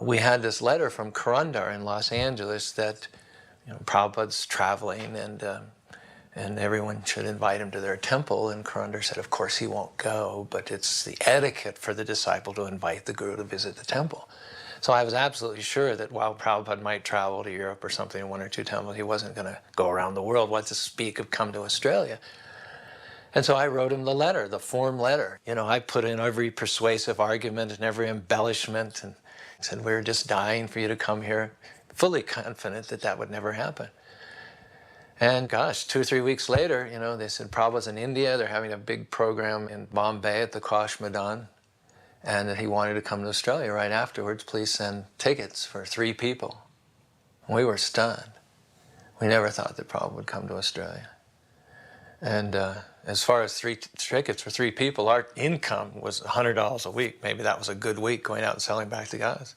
We had this letter from Kurundar in Los Angeles that Prabhupada's traveling and everyone should invite him to their temple. And Kurundar said, of course he won't go, but it's the etiquette for the disciple to invite the guru to visit the temple. So I was absolutely sure that while Prabhupada might travel to Europe or something in 1 or 2 temples, he wasn't going to go around the world. What to speak of come to Australia? And so I wrote him the letter, the form letter. I put in every persuasive argument and every embellishment and said, we're just dying for you to come here, fully confident that that would never happen. And gosh, 2 or 3 weeks later, they said Prabhupada's in India, they're having a big program in Bombay at the Kosh Maidan, and that he wanted to come to Australia right afterwards. Please send tickets for 3 people. We were stunned. We never thought that Prabhupada would come to Australia. And as far as 3 tickets for 3 people, our income was $100 a week. Maybe that was a good week going out and selling Bhakti guys.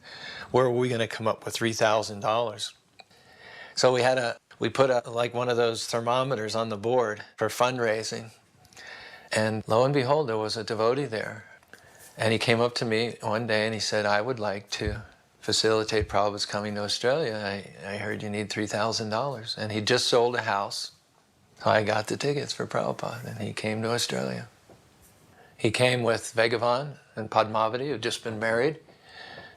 Where were we going to come up with $3,000? So we put like one of those thermometers on the board for fundraising. And lo and behold, there was a devotee there. And he came up to me one day and he said, I would like to facilitate Prabhupada's coming to Australia. I heard you need $3,000. And he just sold a house. So I got the tickets for Prabhupada, and he came to Australia. He came with Bhagavan and Padmavati, who had just been married,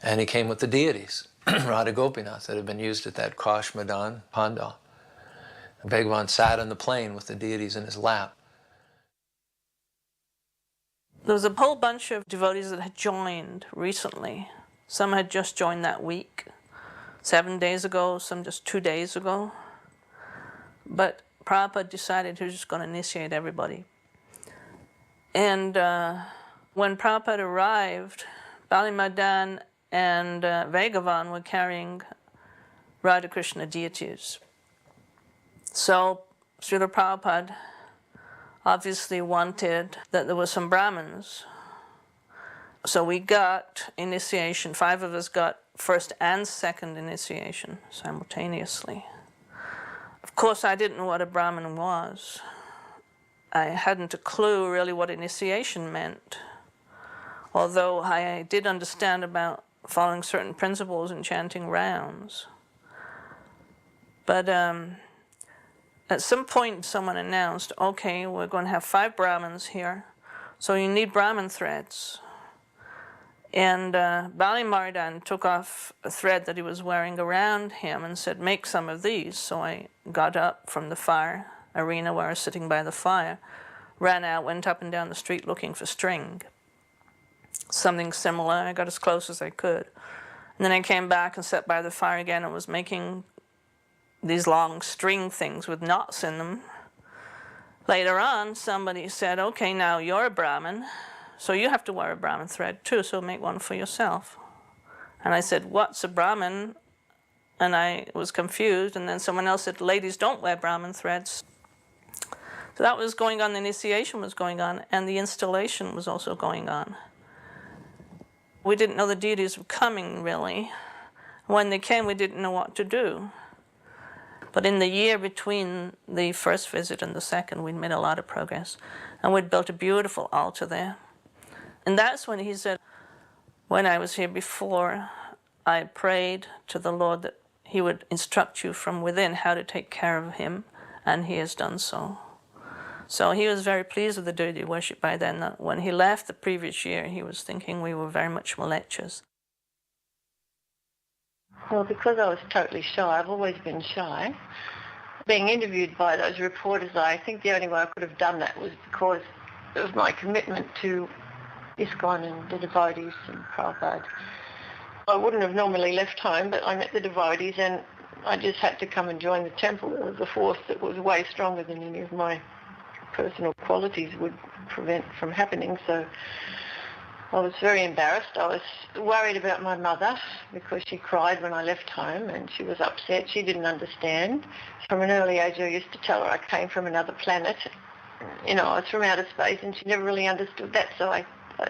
and he came with the deities, Radha Gopinath, that had been used at that Kosh Maidan Pandal. And Bhagavan sat on the plane with the deities in his lap. There was a whole bunch of devotees that had joined recently. Some had just joined that week, 7 days ago, some just 2 days ago. But Prabhupada decided he was just going to initiate everybody. And when Prabhupada arrived, Bali Madan and Bhagavan were carrying Radha Krishna deities. So Srila Prabhupada obviously wanted that there were some Brahmins. So we got initiation. 5 of us got first and second initiation simultaneously. Of course, I didn't know what a Brahmin was. I hadn't a clue really what initiation meant, although I did understand about following certain principles and chanting rounds. But at some point, someone announced, okay, we're going to have 5 Brahmins here, so you need Brahmin threads. And Bali Mardan took off a thread that he was wearing around him and said, make some of these. So I got up from the fire arena where I was sitting by the fire, ran out, went up and down the street looking for string. Something similar. I got as close as I could. And then I came back and sat by the fire again and was making these long string things with knots in them. Later on, somebody said, okay, now you're a Brahmin, so you have to wear a Brahmin thread too, so make one for yourself. And I said, what's a Brahmin? And I was confused, and then someone else said, ladies don't wear Brahmin threads. So that was going on, the initiation was going on, and the installation was also going on. We didn't know the deities were coming, really. When they came, we didn't know what to do. But in the year between the first visit and the second, we'd made a lot of progress. And we'd built a beautiful altar there. And that's when he said, when I was here before, I prayed to the Lord that he would instruct you from within how to take care of him, and he has done so. So he was very pleased with the deity worship by then. That when he left the previous year, he was thinking we were very much malechas. Well, because I was totally shy, I've always been shy. Being interviewed by those reporters, I think the only way I could have done that was because of my commitment to ISKCON and the devotees and Prabhupada. I wouldn't have normally left home, but I met the devotees and I just had to come and join the temple. It was a force that was way stronger than any of my personal qualities would prevent from happening. So I was very embarrassed. I was worried about my mother because she cried when I left home and she was upset. She didn't understand. From an early age, I used to tell her I came from another planet. I was from outer space, and she never really understood that. So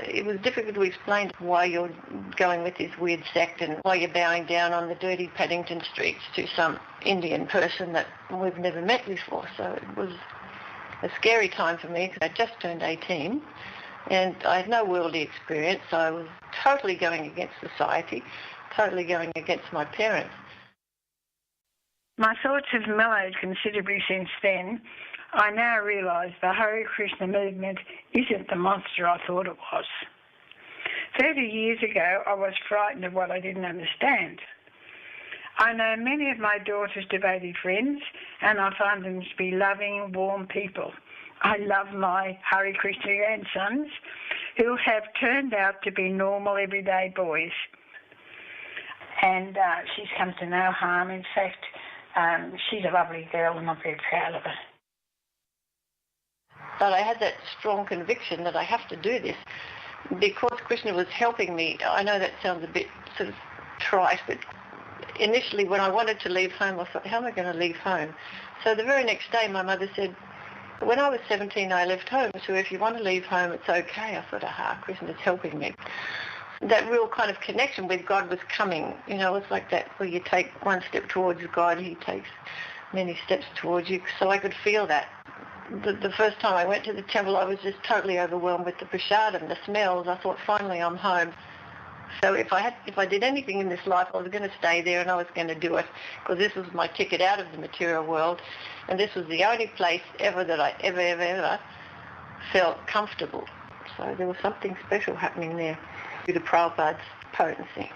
it was difficult to explain why you're going with this weird sect and why you're bowing down on the dirty Paddington streets to some Indian person that we've never met before. So it was a scary time for me because I just turned 18 and I had no worldly experience. So I was totally going against society, totally going against my parents. My thoughts have mellowed considerably since then. I now realise the Hare Krishna movement isn't the monster I thought it was. 30 years ago, I was frightened of what I didn't understand. I know many of my daughter's devotee friends, and I find them to be loving, warm people. I love my Hare Krishna grandsons, who have turned out to be normal, everyday boys. And she's come to no harm. In fact, she's a lovely girl, and I'm very proud of her. But I had that strong conviction that I have to do this because Krishna was helping me. I know that sounds a bit sort of trite, but initially when I wanted to leave home, I thought, how am I going to leave home? So the very next day, my mother said, when I was 17, I left home, so if you want to leave home, it's okay. I thought, aha, Krishna's helping me. That real kind of connection with God was coming. You know, it's like that where you take one step towards God, he takes many steps towards you. So I could feel that. The first time I went to the temple, I was just totally overwhelmed with the prasadam, the smells. I thought, finally, I'm home. So if I did anything in this life, I was going to stay there and I was going to do it because this was my ticket out of the material world, and this was the only place ever that I ever felt comfortable. So there was something special happening there due to Prabhupada's potency.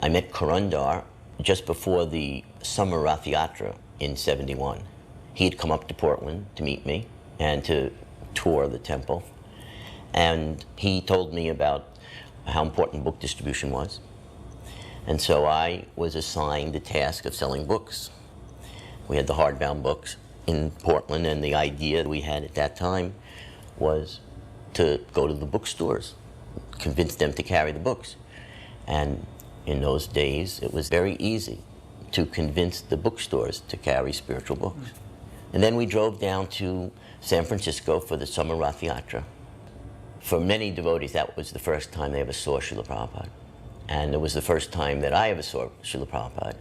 I met Kurandar just before the summer Rath Yatra in '71. He had come up to Portland to meet me and to tour the temple. And he told me about how important book distribution was. And so I was assigned the task of selling books. We had the hardbound books in Portland, and the idea we had at that time was to go to the bookstores, convince them to carry the books. And in those days, it was very easy to convince the bookstores to carry spiritual books. And then we drove down to San Francisco for the summer Rath Yatra. For many devotees, that was the first time they ever saw Srila Prabhupada. And it was the first time that I ever saw Srila Prabhupada.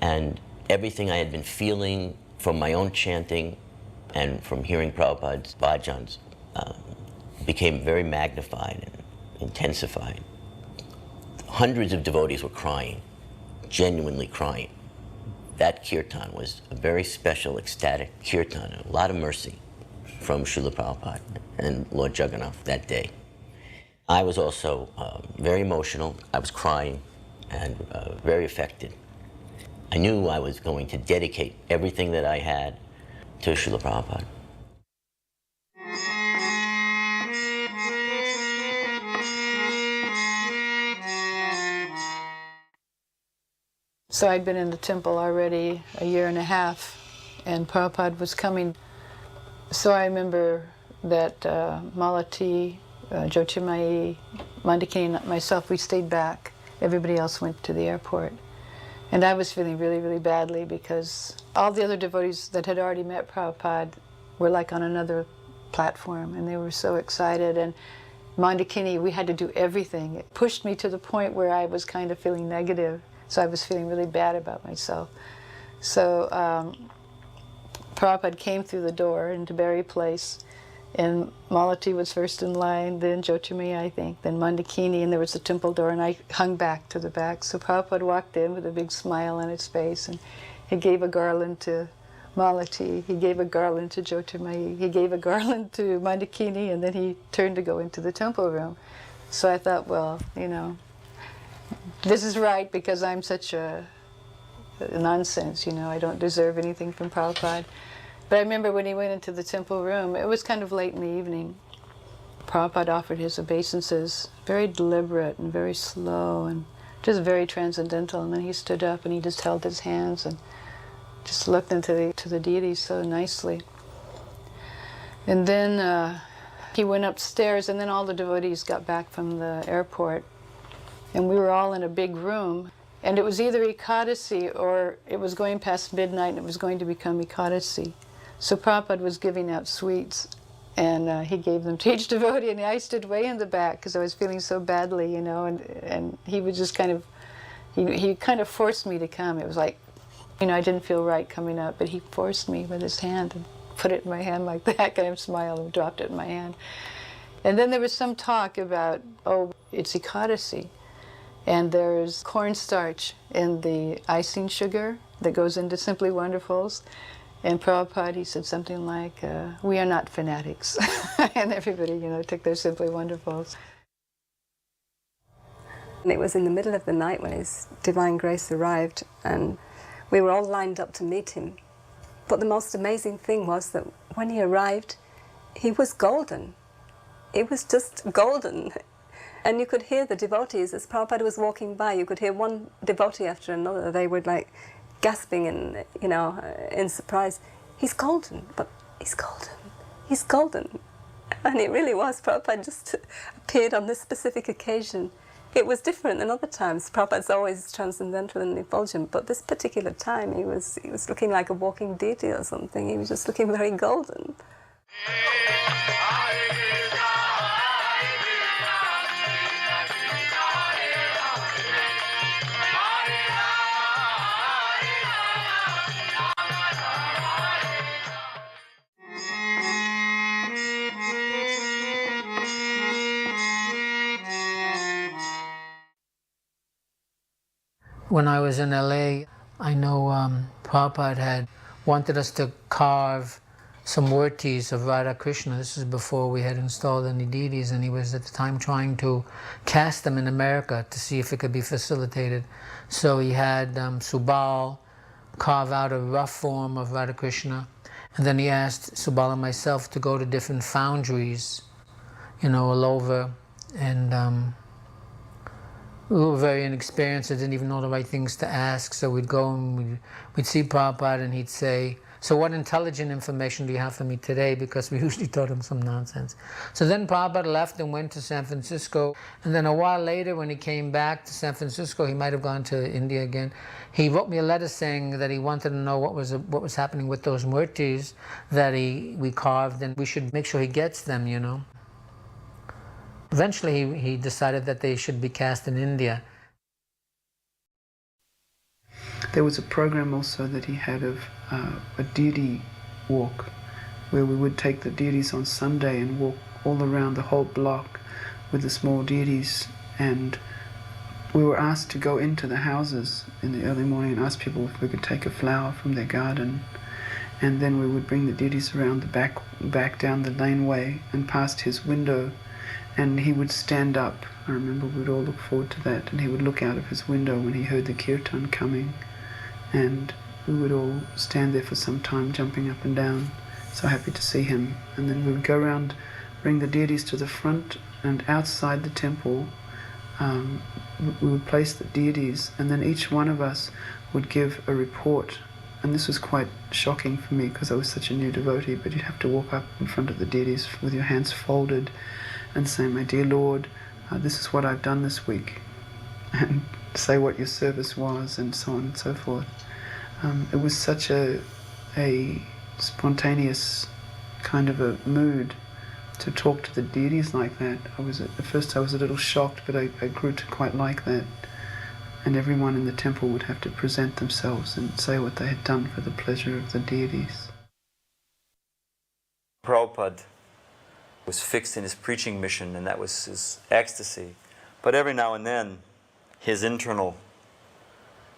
And everything I had been feeling from my own chanting and from hearing Prabhupada's bhajans became very magnified and intensified. Hundreds of devotees were crying, genuinely crying. That kirtan was a very special, ecstatic kirtan, a lot of mercy from Srila Prabhupada and Lord Jagannath that day. I was also very emotional. I was crying and very affected. I knew I was going to dedicate everything that I had to Srila Prabhupada. So I'd been in the temple already a year and a half, and Prabhupada was coming. So I remember that Malati, Jyotirmayi, Mandakini, and myself, we stayed back. Everybody else went to the airport. And I was feeling really, really badly because all the other devotees that had already met Prabhupada were like on another platform, and they were so excited. And Mandakini, we had to do everything. It pushed me to the point where I was kind of feeling negative. So I was feeling really bad about myself. So Prabhupada came through the door into Berry Place, and Malati was first in line, then Jyotirmayi, I think, then Mandakini, and there was the temple door, and I hung back to the back. So Prabhupada walked in with a big smile on his face, and he gave a garland to Malati, he gave a garland to Jyotirmayi, he gave a garland to Mandakini, and then he turned to go into the temple room. So I thought, well, you know, this is right because I'm such a nonsense, you know, I don't deserve anything from Prabhupada. But I remember when he went into the temple room, it was kind of late in the evening. Prabhupada offered his obeisances, very deliberate and very slow and just very transcendental. And then he stood up and he just held his hands and just looked into the deity so nicely. And then he went upstairs, and then all the devotees got back from the airport. And we were all in a big room, and it was either Ekadasi or it was going past midnight and it was going to become Ekadasi. So Prabhupada was giving out sweets, and he gave them to each devotee, and I stood way in the back because I was feeling so badly, you know, and he was just kind of He kind of forced me to come. It was like, I didn't feel right coming up, but he forced me with his hand and put it in my hand like that, kind of smiled and dropped it in my hand. And then there was some talk about, it's Ekadasi, and there's cornstarch in the icing sugar that goes into Simply Wonderfuls. And Prabhupada, he said something like, we are not fanatics. And everybody, took their Simply Wonderfuls. And it was in the middle of the night when His Divine Grace arrived, and we were all lined up to meet him. But the most amazing thing was that when he arrived, he was golden. It was just golden. And you could hear the devotees, as Prabhupada was walking by, you could hear one devotee after another. They were like gasping and, in surprise. He's golden, but he's golden. He's golden. And it really was. Prabhupada just appeared on this specific occasion. It was different than other times. Prabhupada's always transcendental and effulgent, but this particular time he was looking like a walking deity or something. He was just looking very golden. When I was in LA, I know Prabhupada had wanted us to carve some murtis of Radha Krishna. This is before we had installed any deities, and he was at the time trying to cast them in America to see if it could be facilitated. So he had Subal carve out a rough form of Radha Krishna, and then he asked Subal and myself to go to different foundries, all over, and we were very inexperienced. I didn't even know the right things to ask, so we'd go and we'd see Prabhupada, and he'd say, so what intelligent information do you have for me today? Because we usually taught him some nonsense. So then Prabhupada left and went to San Francisco, and then a while later when he came back to San Francisco, he might have gone to India again, he wrote me a letter saying that he wanted to know what was happening with those murtis that we carved, and we should make sure he gets them, Eventually, he decided that they should be cast in India. There was a program also that he had of a deity walk, where we would take the deities on Sunday and walk all around the whole block with the small deities. And we were asked to go into the houses in the early morning and ask people if we could take a flower from their garden. And then we would bring the deities around the back down the laneway and past his window. And he would stand up. I remember we'd all look forward to that. And he would look out of his window when he heard the kirtan coming. And we would all stand there for some time, jumping up and down, so happy to see him. And then we would go around, bring the deities to the front, and outside the temple, we would place the deities, and then each one of us would give a report. And this was quite shocking for me because I was such a new devotee, but you'd have to walk up in front of the deities with your hands folded and say, my dear Lord, this is what I've done this week, and say what your service was, and so on and so forth. It was such a spontaneous kind of a mood to talk to the deities like that. At first I was a little shocked, but I grew to quite like that. And everyone in the temple would have to present themselves and say what they had done for the pleasure of the deities. Prabhupada was fixed in his preaching mission, and that was his ecstasy. But every now and then, his internal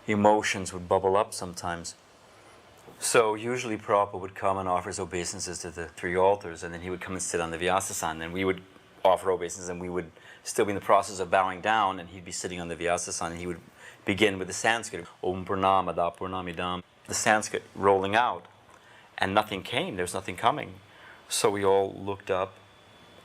emotions would bubble up sometimes. So usually Prabhupada would come and offer his obeisances to the three altars, and then he would come and sit on the Vyasasana, and we would offer obeisances, and we would still be in the process of bowing down, and he'd be sitting on the Vyasasana, and he would begin with the Sanskrit, Om Purnamada Purnamidam, the Sanskrit rolling out, and nothing came, there was nothing coming. So we all looked up,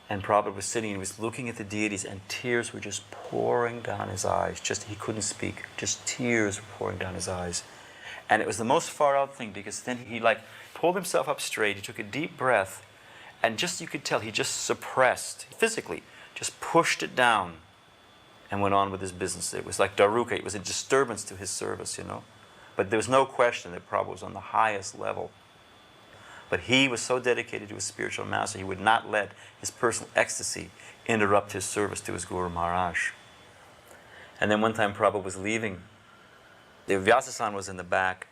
and Prabhupada was sitting and he was looking at the deities, and tears were just pouring down his eyes. He couldn't speak, just tears were pouring down his eyes. And it was the most far out thing, because then he pulled himself up straight, he took a deep breath, and you could tell he just suppressed, physically, just pushed it down and went on with his business. It was like Daruka, it was a disturbance to his service, But there was no question that Prabhupada was on the highest level. But he was so dedicated to his spiritual master, he would not let his personal ecstasy interrupt his service to his Guru Maharaj. And then one time Prabhupada was leaving The Vyasa-san was in the back,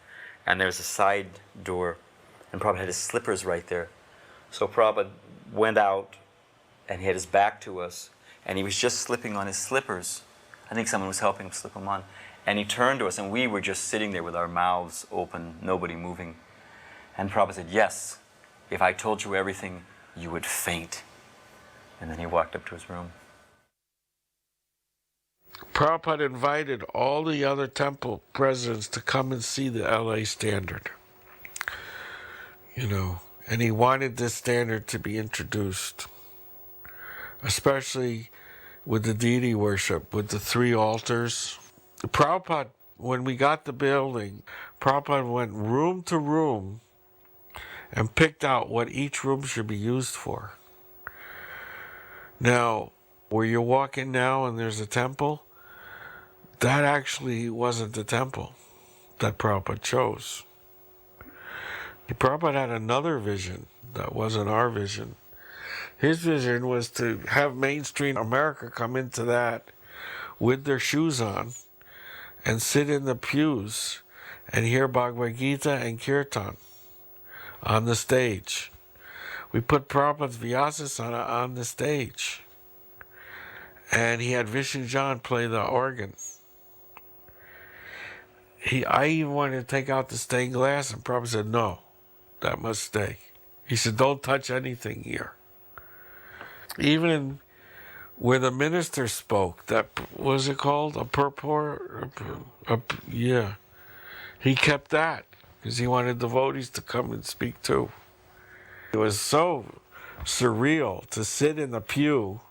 and there was a side door, and Prabhupada had his slippers right there. So Prabhupada went out, and he had his back to us, and he was just slipping on his slippers. I think someone was helping him slip them on. And he turned to us, and we were just sitting there with our mouths open, nobody moving. And Prabhupada said, "Yes, if I told you everything, you would faint." And then he walked up to his room. Prabhupada invited all the other temple presidents to come and see the LA standard. And he wanted this standard to be introduced, especially with the deity worship, with the 3 altars. Prabhupada, when we got the building, Prabhupada went room to room and picked out what each room should be used for. Now, where you walk in now and there's a temple, that actually wasn't the temple that Prabhupada chose. Prabhupada had another vision that wasn't our vision. His vision was to have mainstream America come into that with their shoes on and sit in the pews and hear Bhagavad Gita and Kirtan on the stage. We put Prabhupada's Vyasasana on the stage. And he had Vishnu John play the organ. I even wanted to take out the stained glass, and Prabhupada said, "No, that must stay." He said, "Don't touch anything here." Even where the minister spoke, that was it called? A purport? Yeah. He kept that because he wanted devotees to come and speak too. It was so surreal to sit in the pew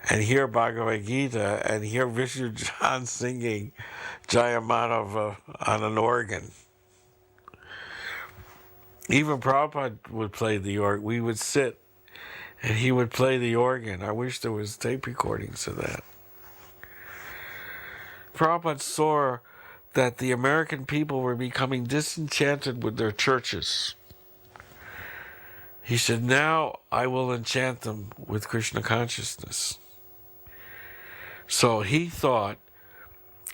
and hear Bhagavad Gita and hear Vishnu John singing Jayamadava on an organ. Even Prabhupada would play the organ. We would sit and he would play the organ. I wish there was tape recordings of that. Prabhupada saw that the American people were becoming disenchanted with their churches. He said, "Now I will enchant them with Krishna consciousness." So he thought,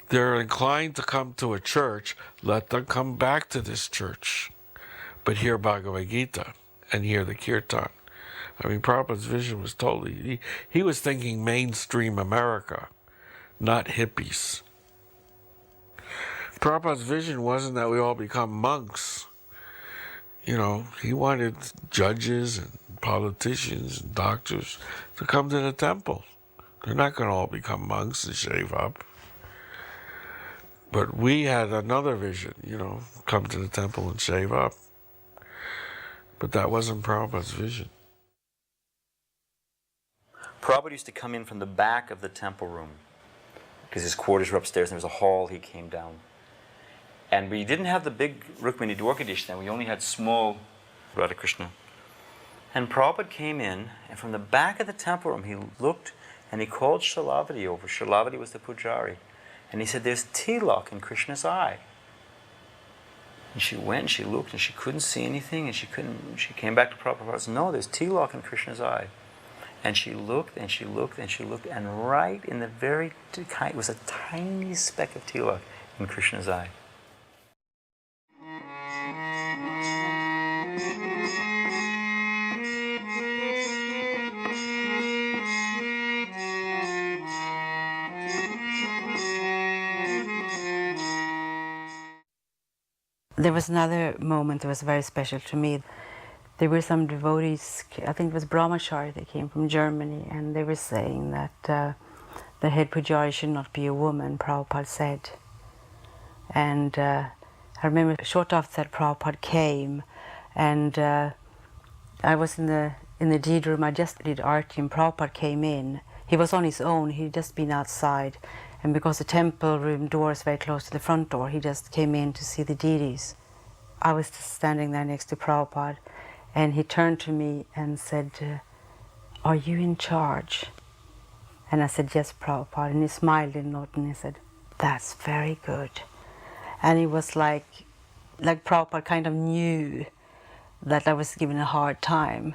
they're inclined to come to a church, let them come back to this church, but hear Bhagavad Gita and hear the Kirtan. I mean, Prabhupada's vision was totally, he was thinking mainstream America, not hippies. Prabhupada's vision wasn't that we all become monks. He wanted judges and politicians and doctors to come to the temple. They're not going to all become monks and shave up. But we had another vision, come to the temple and shave up. But that wasn't Prabhupada's vision. Prabhupada used to come in from the back of the temple room because his quarters were upstairs and there was a hall he came down. And we didn't have the big Rukmini Dwarkadish then, we only had small Radha Krishna. And Prabhupada came in, and from the back of the temple room he looked and he called Shalavati over. Shalavati was the pujari. And he said, "There's tilak in Krishna's eye." And she went and she looked and she couldn't see anything, and she came back to Prabhupada and said, "No, there's tilak in Krishna's eye." And she looked and she looked and she looked, and right in the very, it was a tiny speck of tilak in Krishna's eye. There was another moment that was very special to me. There were some devotees, I think it was Brahmachari, they came from Germany, and they were saying that the head pujari should not be a woman, Prabhupada said. And I remember short after that Prabhupada came, and I was in the deed room, I just did arti, and Prabhupada came in. He was on his own, he'd just been outside. And because the temple room door is very close to the front door, he just came in to see the deities. I was just standing there next to Prabhupada, and he turned to me and said, "Are you in charge?" And I said, "Yes, Prabhupada." And he smiled and nodded, and he said, "That's very good." And it was like Prabhupada kind of knew that I was given a hard time,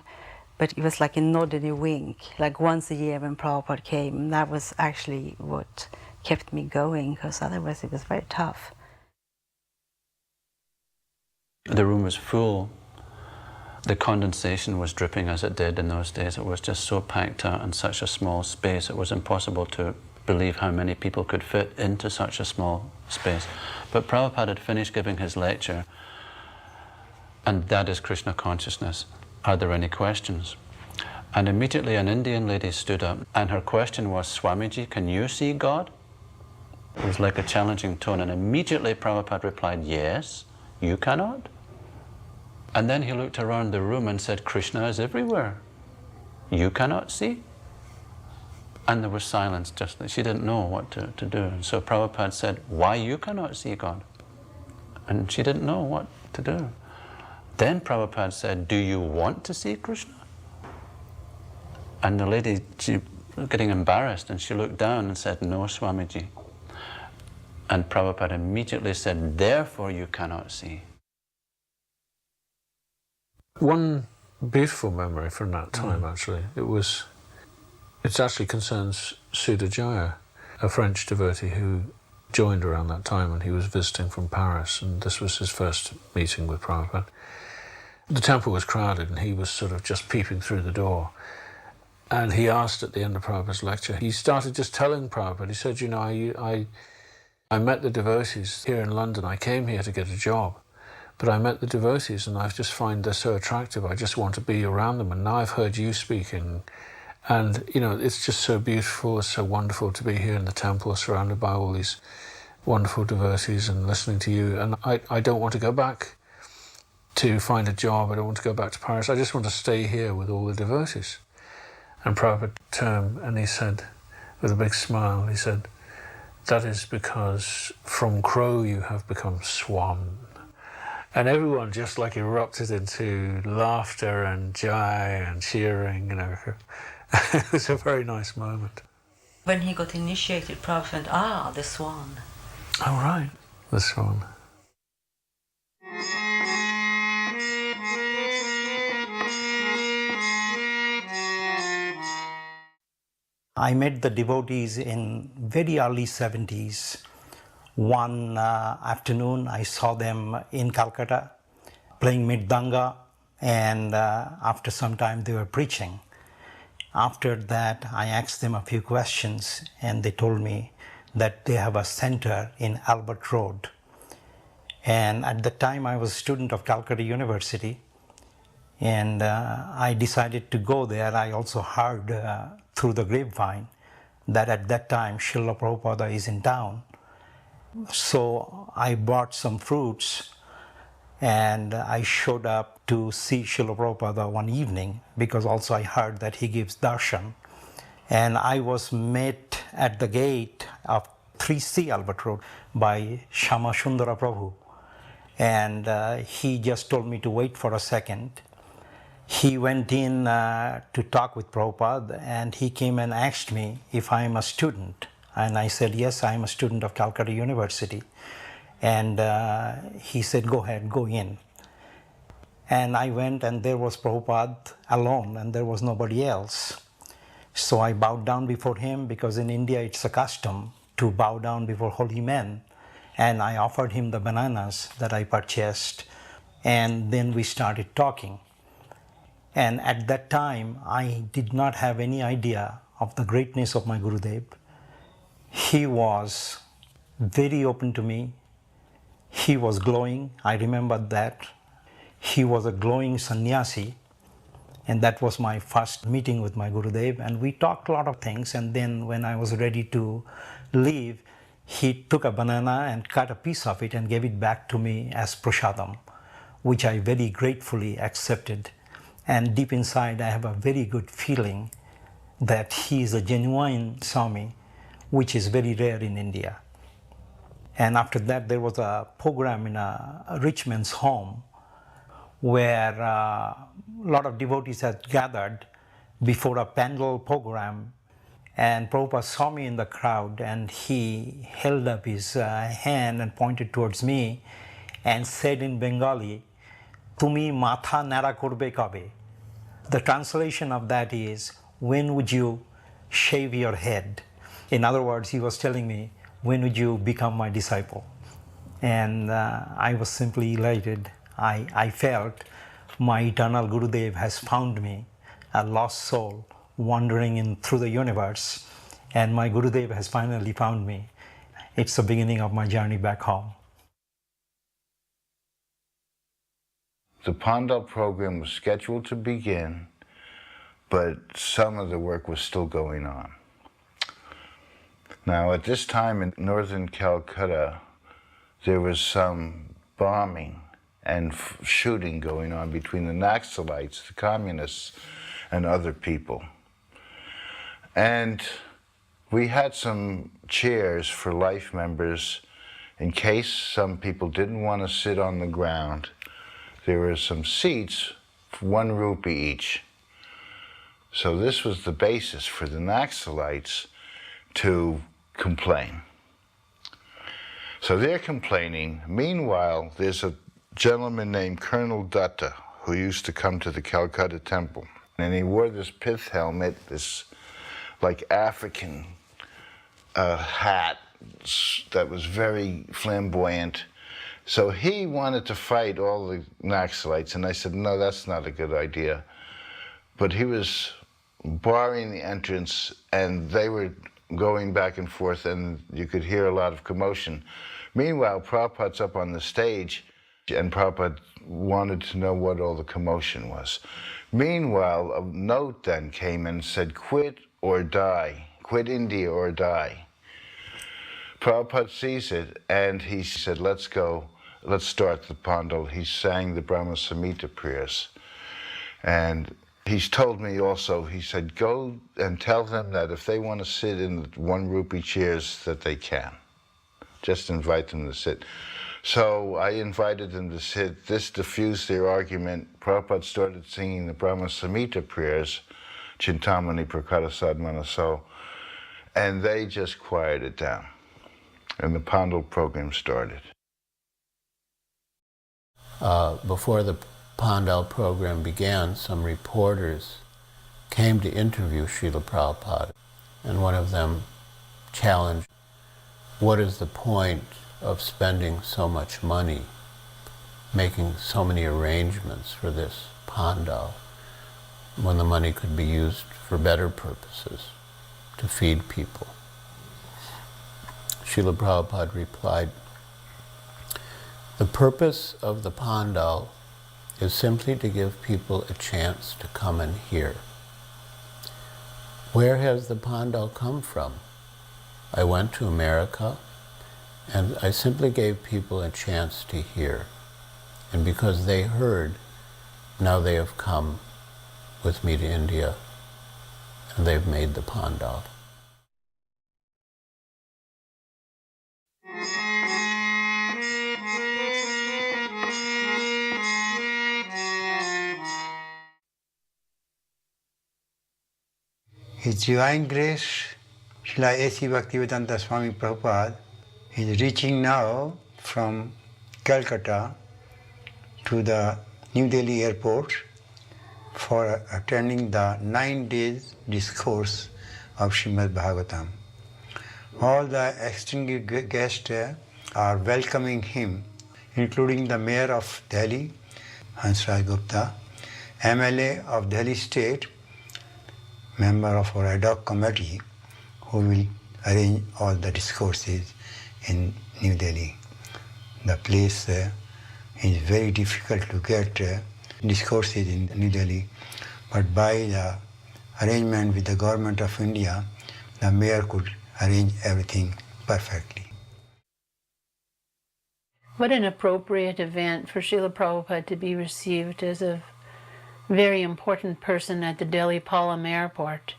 but it was like a nod and a wink, like once a year when Prabhupada came. That was actually what kept me going, because otherwise it was very tough. The room was full. The condensation was dripping as it did in those days. It was just so packed out in such a small space. It was impossible to believe how many people could fit into such a small space. But Prabhupada had finished giving his lecture, and that is Krishna consciousness. Are there any questions? And immediately an Indian lady stood up, and her question was, Swamiji, can you see God? It was like a challenging tone, and immediately Prabhupada replied, yes, you cannot. And then he looked around the room and said, Krishna is everywhere. You cannot see? And there was silence, just like she didn't know what to do. And so Prabhupada said, why you cannot see God? And she didn't know what to do. Then Prabhupada said, do you want to see Krishna? And the lady, she was getting embarrassed, and she looked down and said, no, Swamiji. And Prabhupada immediately said, therefore you cannot see. One beautiful memory from that time, actually, it actually concerns Sudajaya, a French devotee who joined around that time when he was visiting from Paris, and this was his first meeting with Prabhupada. The temple was crowded, and he was sort of just peeping through the door. And he asked at the end of Prabhupada's lecture, he started just telling Prabhupada, he said, you know, I met the devotees here in London. I came here to get a job, but I met the devotees and I just find they're so attractive. I just want to be around them. And now I've heard you speaking, and you know, it's just so beautiful. It's so wonderful to be here in the temple, surrounded by all these wonderful devotees and listening to you. And I don't want to go back to find a job. I don't want to go back to Paris. I just want to stay here with all the devotees. And Prabhupada turned and he said, with a big smile, he said, that is because from crow you have become swan. And everyone just like erupted into laughter and joy and cheering, you know. It was a very nice moment. When he got initiated, Prabhupada, the swan. Oh, right, the swan. I met the devotees in very early 70s. One afternoon I saw them in Calcutta playing Mridanga, and after some time they were preaching. After that I asked them a few questions, and they told me that they have a center in Albert Road. And at the time I was a student of Calcutta University, and I decided to go there. I also heard through the grapevine that at that time Srila Prabhupada is in town. So I bought some fruits and I showed up to see Srila Prabhupada one evening, because also I heard that he gives darshan. And I was met at the gate of 3C Albert Road by Shama Sundara Prabhu. And he just told me to wait for a second. He went in to talk with Prabhupada, and he came and asked me if I am a student. And I said, yes, I am a student of Calcutta University. And he said, go ahead, go in. And I went, and there was Prabhupada alone, and there was nobody else. So I bowed down before him, because in India it's a custom to bow down before holy men. And I offered him the bananas that I purchased, and then we started talking. And at that time, I did not have any idea of the greatness of my Gurudev. He was very open to me. He was glowing. I remember that. He was a glowing sannyasi. And that was my first meeting with my Gurudev. And we talked a lot of things. And then when I was ready to leave, he took a banana and cut a piece of it and gave it back to me as prasadam, which I very gratefully accepted. And deep inside, I have a very good feeling that he is a genuine Swami, which is very rare in India. And after that, there was a program in a rich man's home where a lot of devotees had gathered before a pandal program. And Prabhupada saw me in the crowd, and he held up his hand and pointed towards me and said in Bengali, "Tumi matha nara korbe kabe." The translation of that is, when would you shave your head? In other words, he was telling me, when would you become my disciple? And I was simply elated. I felt my eternal Gurudev has found me, a lost soul wandering through the universe, and my Gurudev has finally found me. It's the beginning of my journey back home. The Pandal program was scheduled to begin, but some of the work was still going on. Now, at this time in northern Calcutta, there was some bombing and shooting going on between the Naxalites, the communists, and other people. And we had some chairs for life members in case some people didn't want to sit on the ground. There were some seats, 1 rupee each. So this was the basis for the Naxalites to complain. So they're complaining. Meanwhile, there's a gentleman named Colonel Dutta who used to come to the Calcutta temple. And he wore this pith helmet, this like African hat that was very flamboyant. So he wanted to fight all the Naxalites, and I said, no, that's not a good idea. But he was barring the entrance, and they were going back and forth, and you could hear a lot of commotion. Meanwhile, Prabhupada's up on the stage, and Prabhupada wanted to know what all the commotion was. Meanwhile, a note then came and said, quit or die, quit India or die. Prabhupada sees it, and he said, let's go, let's start the Pandal. He sang the Brahma Samhita prayers. And he's told me also, he said, go and tell them that if they want to sit in the 1 rupee chairs, that they can. Just invite them to sit. So I invited them to sit. This diffused their argument. Prabhupada started singing the Brahma Samhita prayers, Chintamani Prakara Manaso, and they just quieted down. And the Pandal program started. Before the Pandal program began, some reporters came to interview Srila Prabhupada, and one of them challenged, what is the point of spending so much money, making so many arrangements for this Pandal, when the money could be used for better purposes, to feed people? Srila Prabhupada replied, the purpose of the Pandal is simply to give people a chance to come and hear. Where has the Pandal come from? I went to America, and I simply gave people a chance to hear. And because they heard, now they have come with me to India, and they've made the Pandal. His Divine Grace, Srila A.C. Bhaktivedanta Swami Prabhupada, is reaching now from Calcutta to the New Delhi airport for attending the 9 days discourse of Srimad Bhagavatam. All the distinguished guests are welcoming him, including the Mayor of Delhi, Hansraj Gupta, MLA of Delhi State, member of our ad hoc committee, who will arrange all the discourses in New Delhi. The place is very difficult to get discourses in New Delhi, but by the arrangement with the government of India, the mayor could arrange everything perfectly. What an appropriate event for Srila Prabhupada to be received as a very important person at the Delhi Palam Airport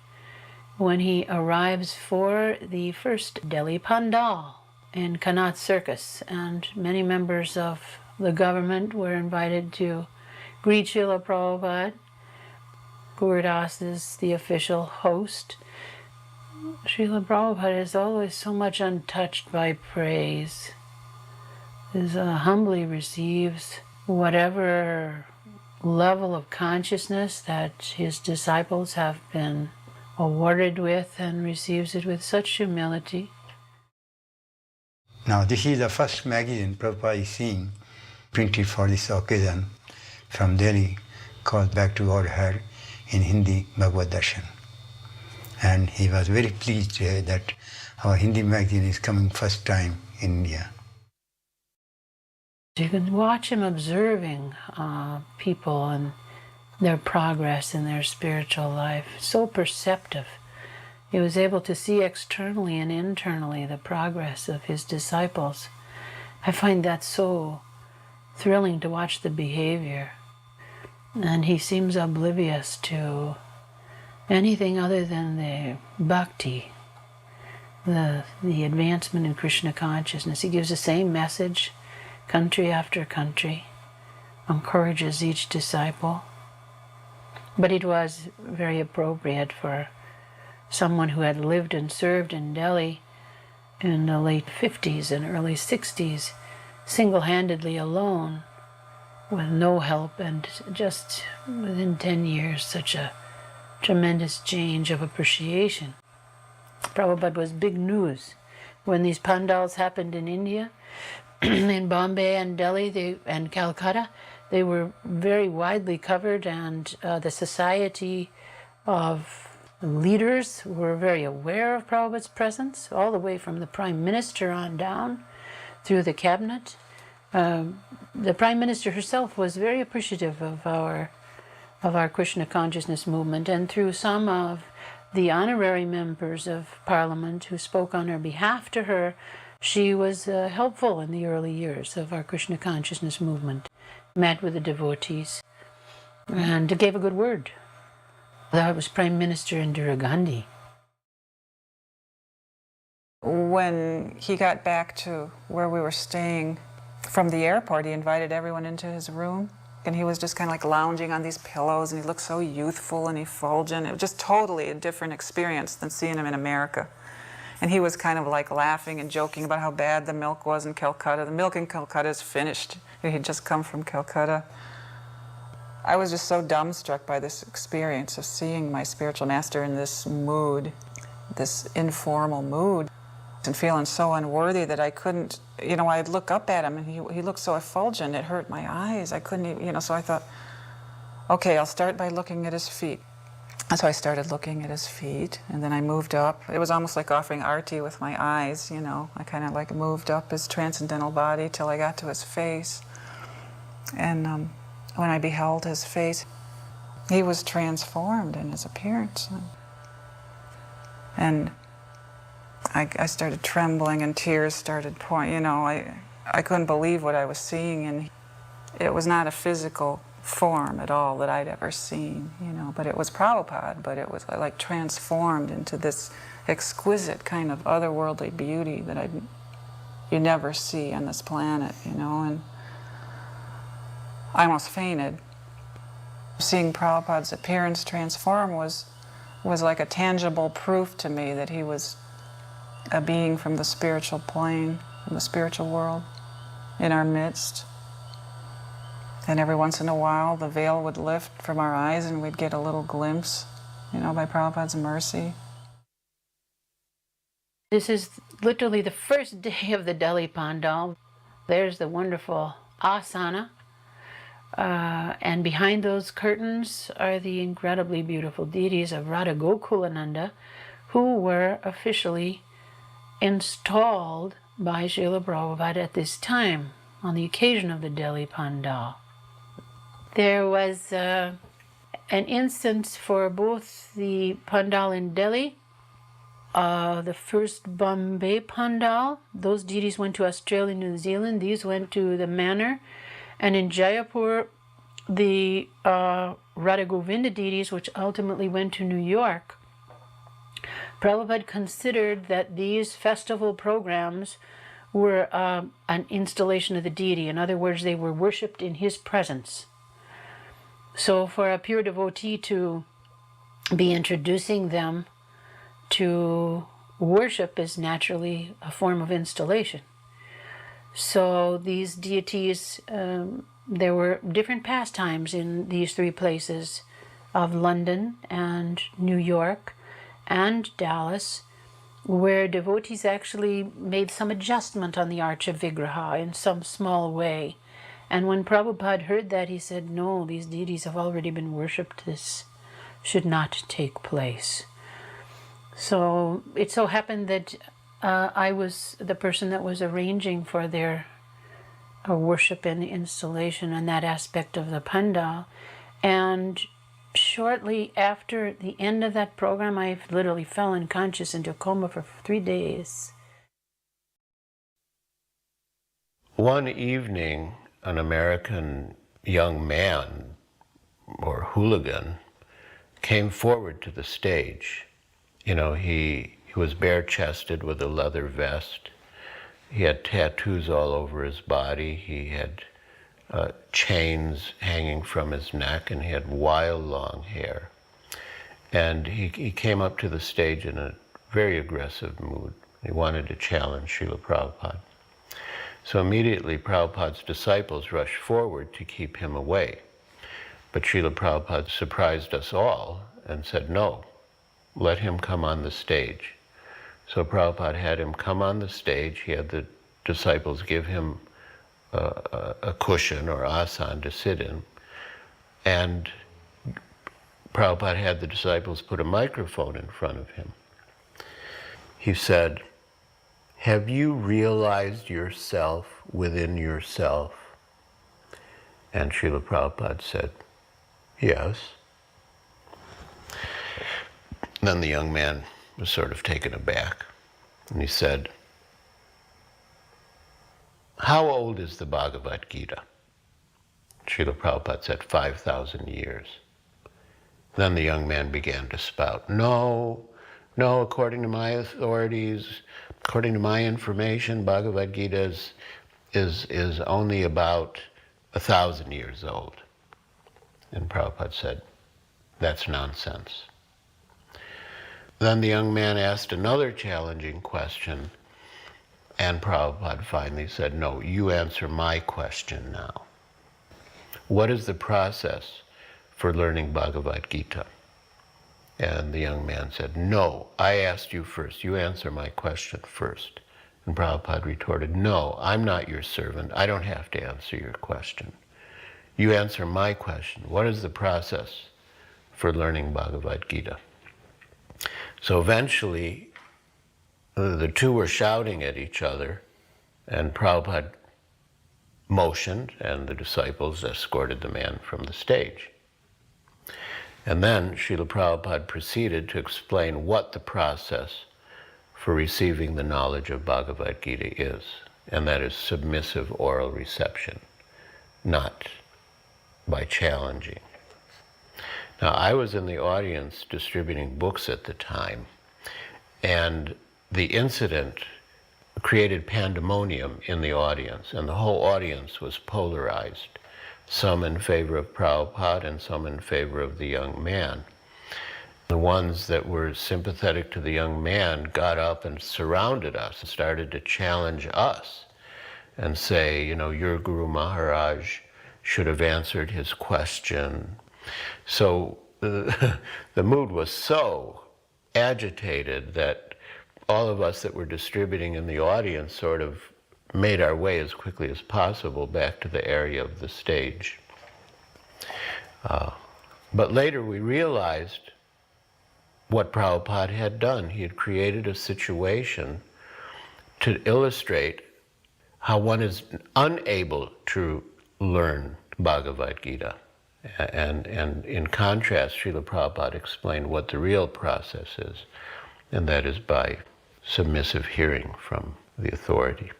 when he arrives for the first Delhi Pandal in Connaught Circus, and many members of the government were invited to greet Srila Prabhupada. Gurudas is the official host. Srila Prabhupada is always so much untouched by praise. He humbly receives whatever level of consciousness that his disciples have been awarded with, and receives it with such humility. Now this is the first magazine Prabhupada is seeing printed for this occasion from Delhi called Back to Godhead in Hindi Bhagavad Darshan. And he was very pleased that our Hindi magazine is coming first time in India. You can watch him observing people and their progress in their spiritual life. So perceptive. He was able to see externally and internally the progress of his disciples. I find that so thrilling to watch the behavior. And he seems oblivious to anything other than the bhakti, the advancement in Krishna consciousness. He gives the same message country after country, encourages each disciple. But it was very appropriate for someone who had lived and served in Delhi in the late 50s and early 60s, single-handedly alone, with no help, and just within 10 years, such a tremendous change of appreciation. Prabhupada was big news. When these pandals happened in India, in Bombay and Delhi and Calcutta, they were very widely covered, and the society of leaders were very aware of Prabhupada's presence, all the way from the Prime Minister on down through the cabinet. The Prime Minister herself was very appreciative of our Krishna consciousness movement, and through some of the honorary members of Parliament who spoke on her behalf to her, she was helpful in the early years of our Krishna consciousness movement, met with the devotees, and gave a good word. That was Prime Minister Indira Gandhi. When he got back to where we were staying from the airport, he invited everyone into his room, and he was just kind of like lounging on these pillows, and he looked so youthful and effulgent. It was just totally a different experience than seeing him in America. And he was kind of like laughing and joking about how bad the milk was in Calcutta. The milk in Calcutta is finished. He had just come from Calcutta. I was just so dumbstruck by this experience of seeing my spiritual master in this mood, this informal mood, and feeling so unworthy that I couldn't, I'd look up at him and he looked so effulgent, it hurt my eyes. I couldn't even, so I thought, okay, I'll start by looking at his feet. So I started looking at his feet, and then I moved up. It was almost like offering arti with my eyes, I kind of like moved up his transcendental body till I got to his face. And when I beheld his face, he was transformed in his appearance. And I started trembling and tears started pouring. I couldn't believe what I was seeing, and it was not a physical form at all that I'd ever seen, but it was Prabhupada, but it was like transformed into this exquisite kind of otherworldly beauty that you never see on this planet, and I almost fainted. Seeing Prabhupada's appearance transform was like a tangible proof to me that he was a being from the spiritual plane, from the spiritual world, in our midst. And every once in a while, the veil would lift from our eyes and we'd get a little glimpse, by Prabhupada's mercy. This is literally the first day of the Delhi Pandal. There's the wonderful asana. And behind those curtains are the incredibly beautiful deities of Radha Gokulananda, who were officially installed by Srila Prabhupada at this time on the occasion of the Delhi Pandal. There was an instance for both the Pandal in Delhi, the first Bombay Pandal. Those deities went to Australia, New Zealand. These went to the manor. And in Jaipur, the Radha Govinda deities, which ultimately went to New York, Prabhupada considered that these festival programs were an installation of the deity. In other words, they were worshipped in his presence. So for a pure devotee to be introducing them to worship is naturally a form of installation. So these deities, there were different pastimes in these three places of London and New York and Dallas, where devotees actually made some adjustment on the Archa Vigraha in some small way And when Prabhupada heard that, he said, no, these deities have already been worshipped. This should not take place. So it so happened that I was the person that was arranging for their worship and installation and that aspect of the pandal. And shortly after the end of that program, I literally fell unconscious into a coma for 3 days. One evening, an American young man or hooligan came forward to the stage. You know, he was bare-chested with a leather vest. He had tattoos all over his body. He had chains hanging from his neck, and he had wild long hair. And he came up to the stage in a very aggressive mood. He wanted to challenge Srila Prabhupada. So immediately Prabhupada's disciples rushed forward to keep him away. But Srila Prabhupada surprised us all and said, no, let him come on the stage. So Prabhupada had him come on the stage. He had the disciples give him a cushion or asan to sit in. And Prabhupada had the disciples put a microphone in front of him. He said, have you realized yourself within yourself? And Srila Prabhupada said, yes. Then the young man was sort of taken aback, and he said, how old is the Bhagavad Gita? Srila Prabhupada said, 5,000 years. Then the young man began to spout, no, according to my authorities, according to my information, Bhagavad Gita is only about 1,000 years old. And Prabhupada said, that's nonsense. Then the young man asked another challenging question, and Prabhupada finally said, no, you answer my question now. What is the process for learning Bhagavad Gita? And the young man said, no, I asked you first. You answer my question first. And Prabhupada retorted, no, I'm not your servant. I don't have to answer your question. You answer my question. What is the process for learning Bhagavad Gita? So eventually, the two were shouting at each other, and Prabhupada motioned, and the disciples escorted the man from the stage. And then Srila Prabhupada proceeded to explain what the process for receiving the knowledge of Bhagavad Gita is, and that is submissive oral reception, not by challenging. Now, I was in the audience distributing books at the time, and the incident created pandemonium in the audience, and the whole audience was polarized, some in favor of Prabhupada and some in favor of the young man. The ones that were sympathetic to the young man got up and surrounded us and started to challenge us and say, you know, your Guru Maharaj should have answered his question. So the mood was so agitated that all of us that were distributing in the audience sort of made our way as quickly as possible back to the area of the stage. But later we realized what Prabhupada had done. He had created a situation to illustrate how one is unable to learn Bhagavad Gita. And in contrast, Srila Prabhupada explained what the real process is, and that is by submissive hearing from the authority.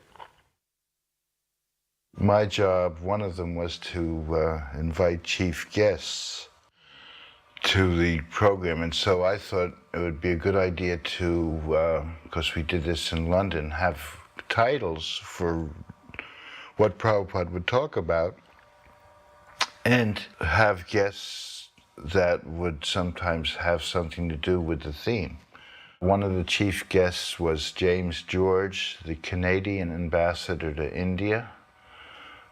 My job, one of them was to invite chief guests to the program, and so I thought it would be a good idea to, because we did this in London, have titles for what Prabhupada would talk about, and have guests that would sometimes have something to do with the theme. One of the chief guests was James George, the Canadian ambassador to India,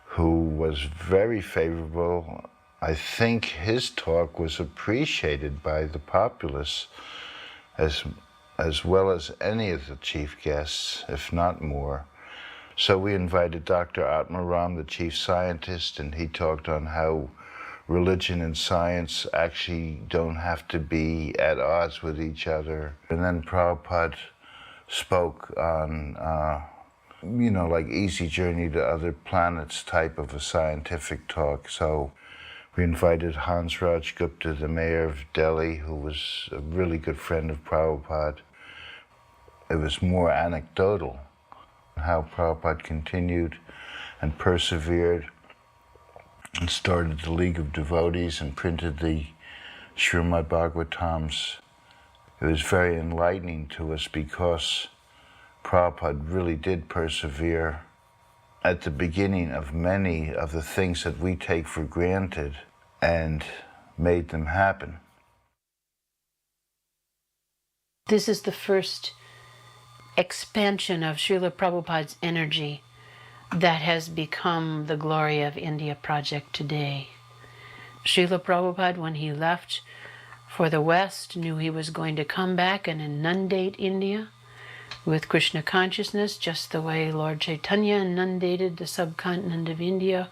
who was very favorable. I think his talk was appreciated by the populace as well as any of the chief guests, if not more. So we invited Dr. Atmaram, the chief scientist, and he talked on how religion and science actually don't have to be at odds with each other. And then Prabhupada spoke on, like Easy Journey to Other Planets type of a scientific talk. So we invited Hans Raj Gupta, the mayor of Delhi, who was a really good friend of Prabhupada. It was more anecdotal, how Prabhupada continued and persevered and started the League of Devotees and printed the Srimad Bhagavatams. It was very enlightening to us because Prabhupada really did persevere at the beginning of many of the things that we take for granted and made them happen. This is the first expansion of Srila Prabhupada's energy that has become the Glory of India project today. Srila Prabhupada, when he left for the West, knew he was going to come back and inundate India with Krishna consciousness, just the way Lord Chaitanya inundated the subcontinent of India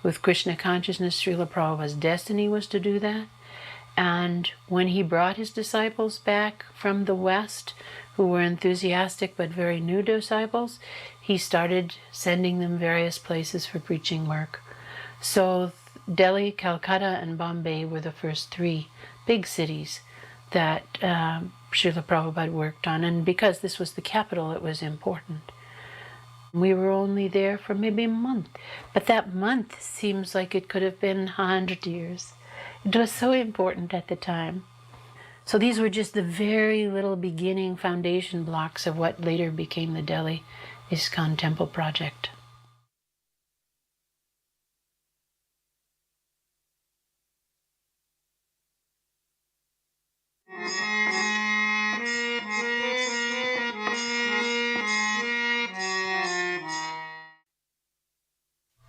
with Krishna consciousness. Srila Prabhupada's destiny was to do that. And when he brought his disciples back from the West, who were enthusiastic but very new disciples, he started sending them various places for preaching work. So Delhi, Calcutta, and Bombay were the first three big cities that Srila Prabhupada worked on. And because this was the capital, it was important. We were only there for maybe a month, but that month seems like it could have been 100 years. It was so important at the time. So these were just the very little beginning foundation blocks of what later became the Delhi ISKCON Temple project.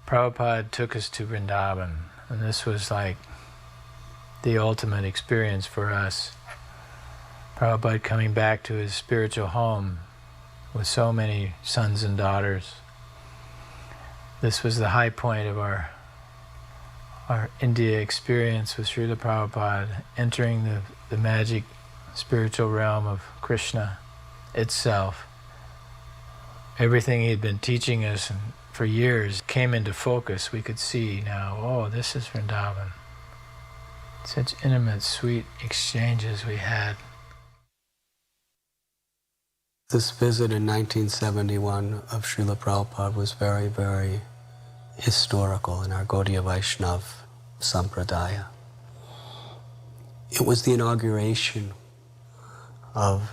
Prabhupada took us to Vrindavan, and this was like the ultimate experience for us. Prabhupada coming back to his spiritual home with so many sons and daughters. This was the high point of our India experience with Srila Prabhupada, entering the magic spiritual realm of Krishna itself. Everything he had been teaching us for years came into focus. We could see now, oh, this is Vrindavan. Such intimate, sweet exchanges we had. This visit in 1971 of Srila Prabhupada was very, very historical in our Gaudiya Vaishnav Sampradaya. It was the inauguration of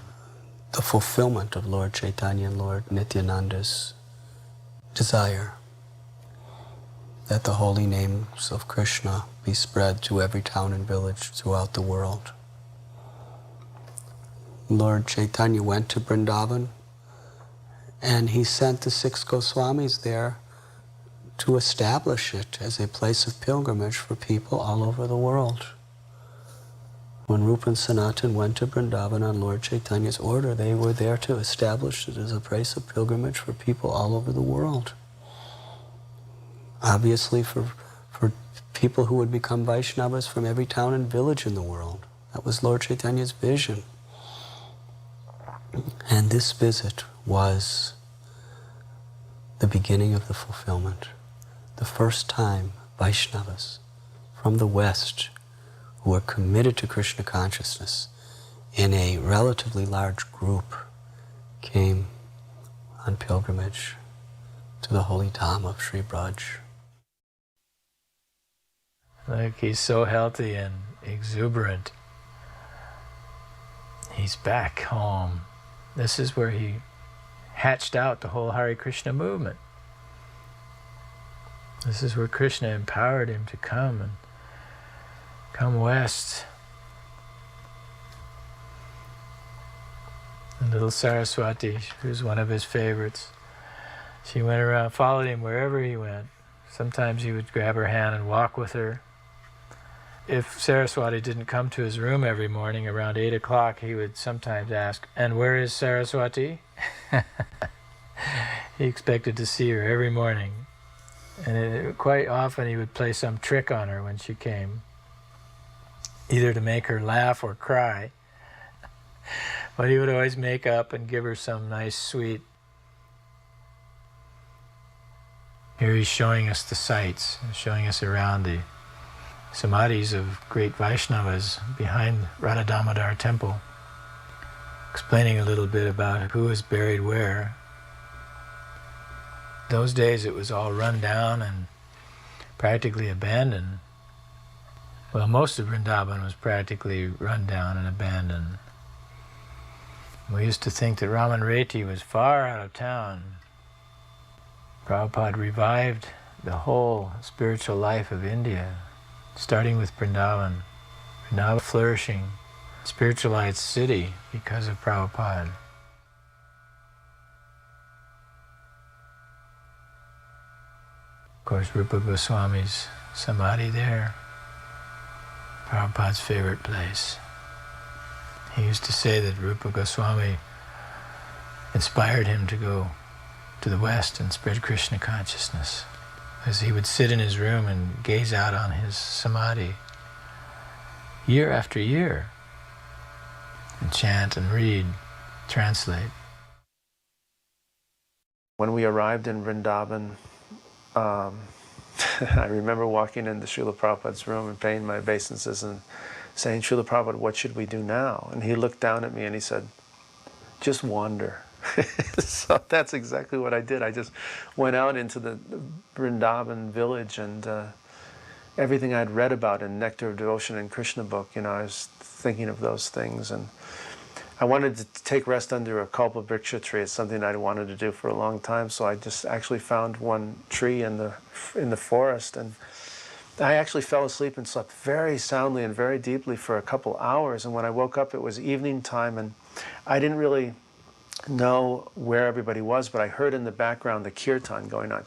the fulfillment of Lord Chaitanya and Lord Nityananda's desire that the holy names of Krishna be spread to every town and village throughout the world. Lord Chaitanya went to Vrindavan and he sent the 6 Goswamis there to establish it as a place of pilgrimage for people all over the world. When Rupa and Sanatan went to Vrindavan on Lord Chaitanya's order, they were there to establish it as a place of pilgrimage for people all over the world. Obviously for people who would become Vaishnavas from every town and village in the world. That was Lord Chaitanya's vision. And this visit was the beginning of the fulfillment. The first time Vaishnavas from the West who were committed to Krishna consciousness in a relatively large group came on pilgrimage to the holy Dham of Sri Braj. Look, he's so healthy and exuberant. He's back home. This is where he hatched out the whole Hare Krishna movement. This is where Krishna empowered him to come west. And little Saraswati, who's one of his favorites, she went around, followed him wherever he went. Sometimes he would grab her hand and walk with her. If Saraswati didn't come to his room every morning around 8 o'clock, he would sometimes ask, "And where is Saraswati?" He expected to see her every morning. And quite often he would play some trick on her when she came, either to make her laugh or cry. But he would always make up and give her some nice sweet. Here he's showing us the sights, showing us around the samadhis of great Vaishnavas behind Radha Damodar temple, explaining a little bit about who is buried where. Those days it was all run down and practically abandoned. Well, most of Vrindavan was practically run down and abandoned. We used to think that Raman Reti was far out of town. Prabhupada revived the whole spiritual life of India, starting with Vrindavan. Vrindavan flourishing, spiritualized city because of Prabhupada. Of course, Rupa Goswami's samadhi there, Prabhupada's favorite place. He used to say that Rupa Goswami inspired him to go to the West and spread Krishna consciousness, as he would sit in his room and gaze out on his samadhi year after year and chant and read, translate. When we arrived in Vrindavan, I remember walking into Srila Prabhupada's room and paying my obeisances and saying, Srila Prabhupada, what should we do now? And he looked down at me and he said, just wander. So that's exactly what I did. I just went out into the Vrindavan village, and everything I'd read about in Nectar of Devotion and Krishna book, I was thinking of those things. And I wanted to take rest under a Kalpa Vriksha tree. It's something I'd wanted to do for a long time, so I just actually found one tree in the forest, and I actually fell asleep and slept very soundly and very deeply for a couple hours. And when I woke up, it was evening time, and I didn't really know where everybody was, but I heard in the background the kirtan going on,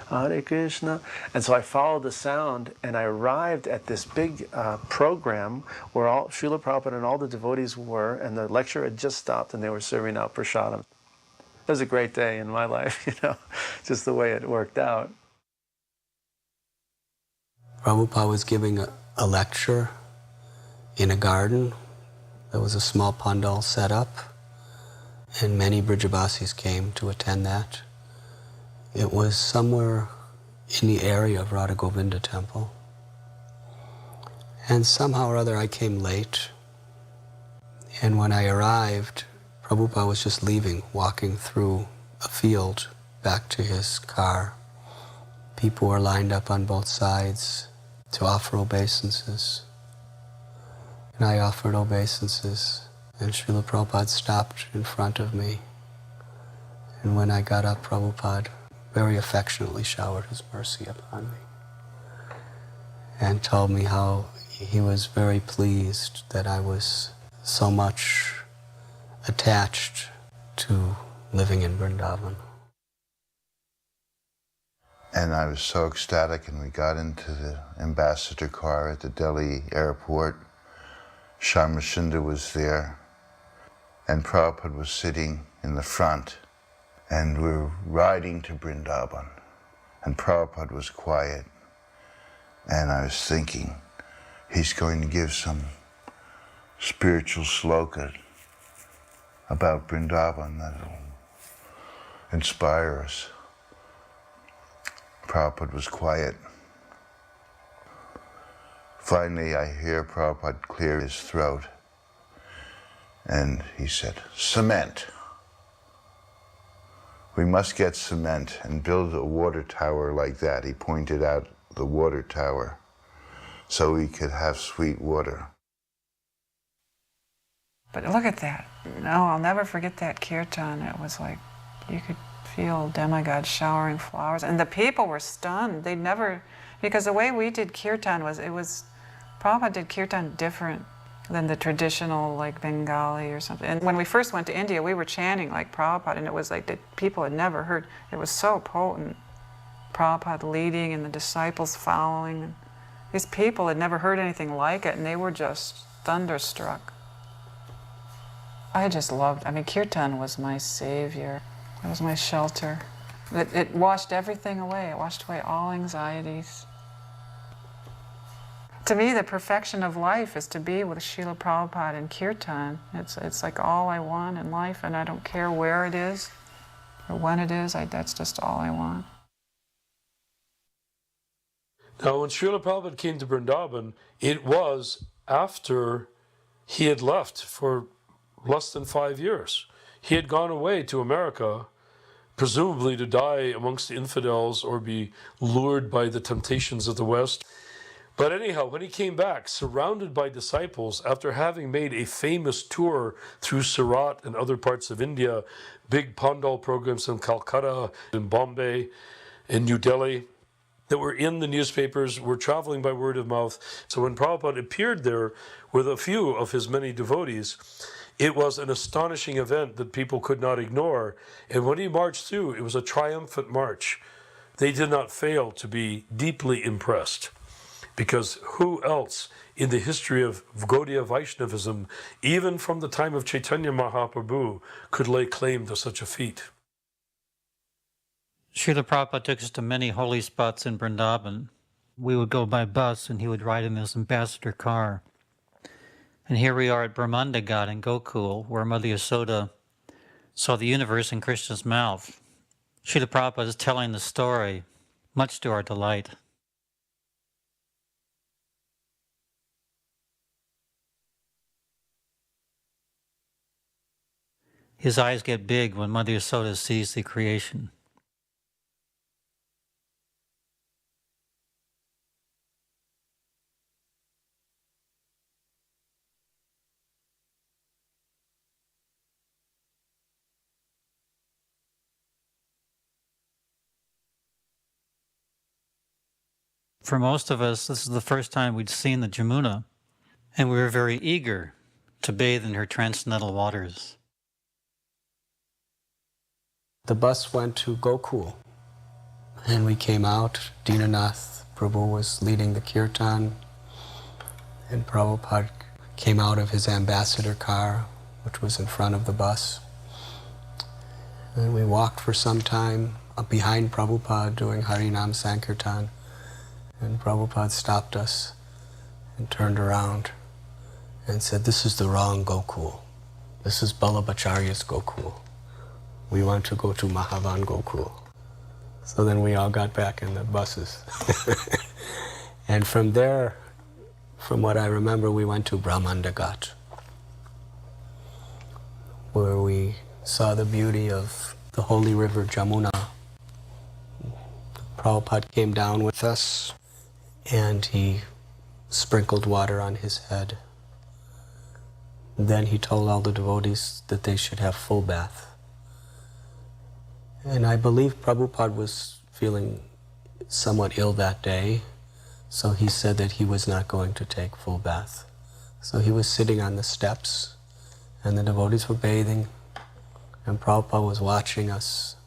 Hare Krishna. And so I followed the sound, and I arrived at this big program where all Srila Prabhupada and all the devotees were, and the lecture had just stopped, and they were serving out prasadam. It was a great day in my life, just the way it worked out. Prabhupada was giving a lecture in a garden. There was a small pandal set up, and many Brijabasis came to attend that. It was somewhere in the area of Radha Govinda temple. And somehow or other I came late, and when I arrived, Prabhupada was just leaving, walking through a field back to his car. People were lined up on both sides to offer obeisances. And I offered obeisances, and Srila Prabhupada stopped in front of me. And when I got up, Prabhupada very affectionately showered his mercy upon me and told me how he was very pleased that I was so much attached to living in Vrindavan. And I was so ecstatic, and we got into the ambassador car at the Delhi airport. Shyama Sundar was there, and Prabhupada was sitting in the front, and we were riding to Vrindavan, and Prabhupada was quiet, and I was thinking, he's going to give some spiritual sloka about Vrindavan that'll inspire us. Prabhupada was quiet. Finally, I hear Prabhupada clear his throat, and he said, cement. We must get cement and build a water tower like that. He pointed out the water tower so we could have sweet water. But look at that. No, I'll never forget that kirtan. It was like you could feel demigods showering flowers. And the people were stunned. They'd never, because the way we did kirtan was Prabhupada did kirtan different than the traditional like Bengali or something. And when we first went to India, we were chanting like Prabhupada, and it was like that people had never heard. It was so potent. Prabhupada leading and the disciples following. And these people had never heard anything like it, and they were just thunderstruck. I just loved, kirtan was my savior. That was my shelter. It washed everything away. It washed away all anxieties. To me, the perfection of life is to be with Srila Prabhupada in Kirtan. It's like all I want in life, and I don't care where it is or when it is. That's just all I want. Now, when Srila Prabhupada came to Vrindavan, it was after he had left for less than 5 years. He had gone away to America, presumably to die amongst the infidels or be lured by the temptations of the West. But anyhow, when he came back, surrounded by disciples, after having made a famous tour through Surat and other parts of India, big Pandal programs in Calcutta, in Bombay, in New Delhi, that were in the newspapers, were traveling by word of mouth. So when Prabhupada appeared there with a few of his many devotees, it was an astonishing event that people could not ignore. And when he marched through, it was a triumphant march. They did not fail to be deeply impressed. Because who else in the history of Gaudiya Vaishnavism, even from the time of Chaitanya Mahaprabhu, could lay claim to such a feat? Srila Prabhupada took us to many holy spots in Vrindavan. We would go by bus and he would ride in his ambassador car. And here we are at Brahmanda Ghat in Gokul, where Mother Yasoda saw the universe in Krishna's mouth. Srila Prabhupada is telling the story, much to our delight. His eyes get big when Mother Yasoda sees the creation. For most of us, this is the first time we'd seen the Jamuna, and we were very eager to bathe in her transcendental waters. The bus went to Gokul, and we came out. Dinanath Prabhu was leading the kirtan, and Prabhupada came out of his ambassador car, which was in front of the bus. And we walked for some time up behind Prabhupada doing Harinam Sankirtan. And Prabhupada stopped us and turned around and said, "This is the wrong Gokul. This is Ballabhacharya's Gokul. We want to go to Mahavan Gokul." So then we all got back in the buses. And from there, from what I remember, we went to Brahmanda Ghat, where we saw the beauty of the holy river Jamuna. Prabhupada came down with us, and he sprinkled water on his head. Then he told all the devotees that they should have full bath. And I believe Prabhupada was feeling somewhat ill that day, so he said that he was not going to take full bath. So he was sitting on the steps, and the devotees were bathing, and Prabhupada was watching us.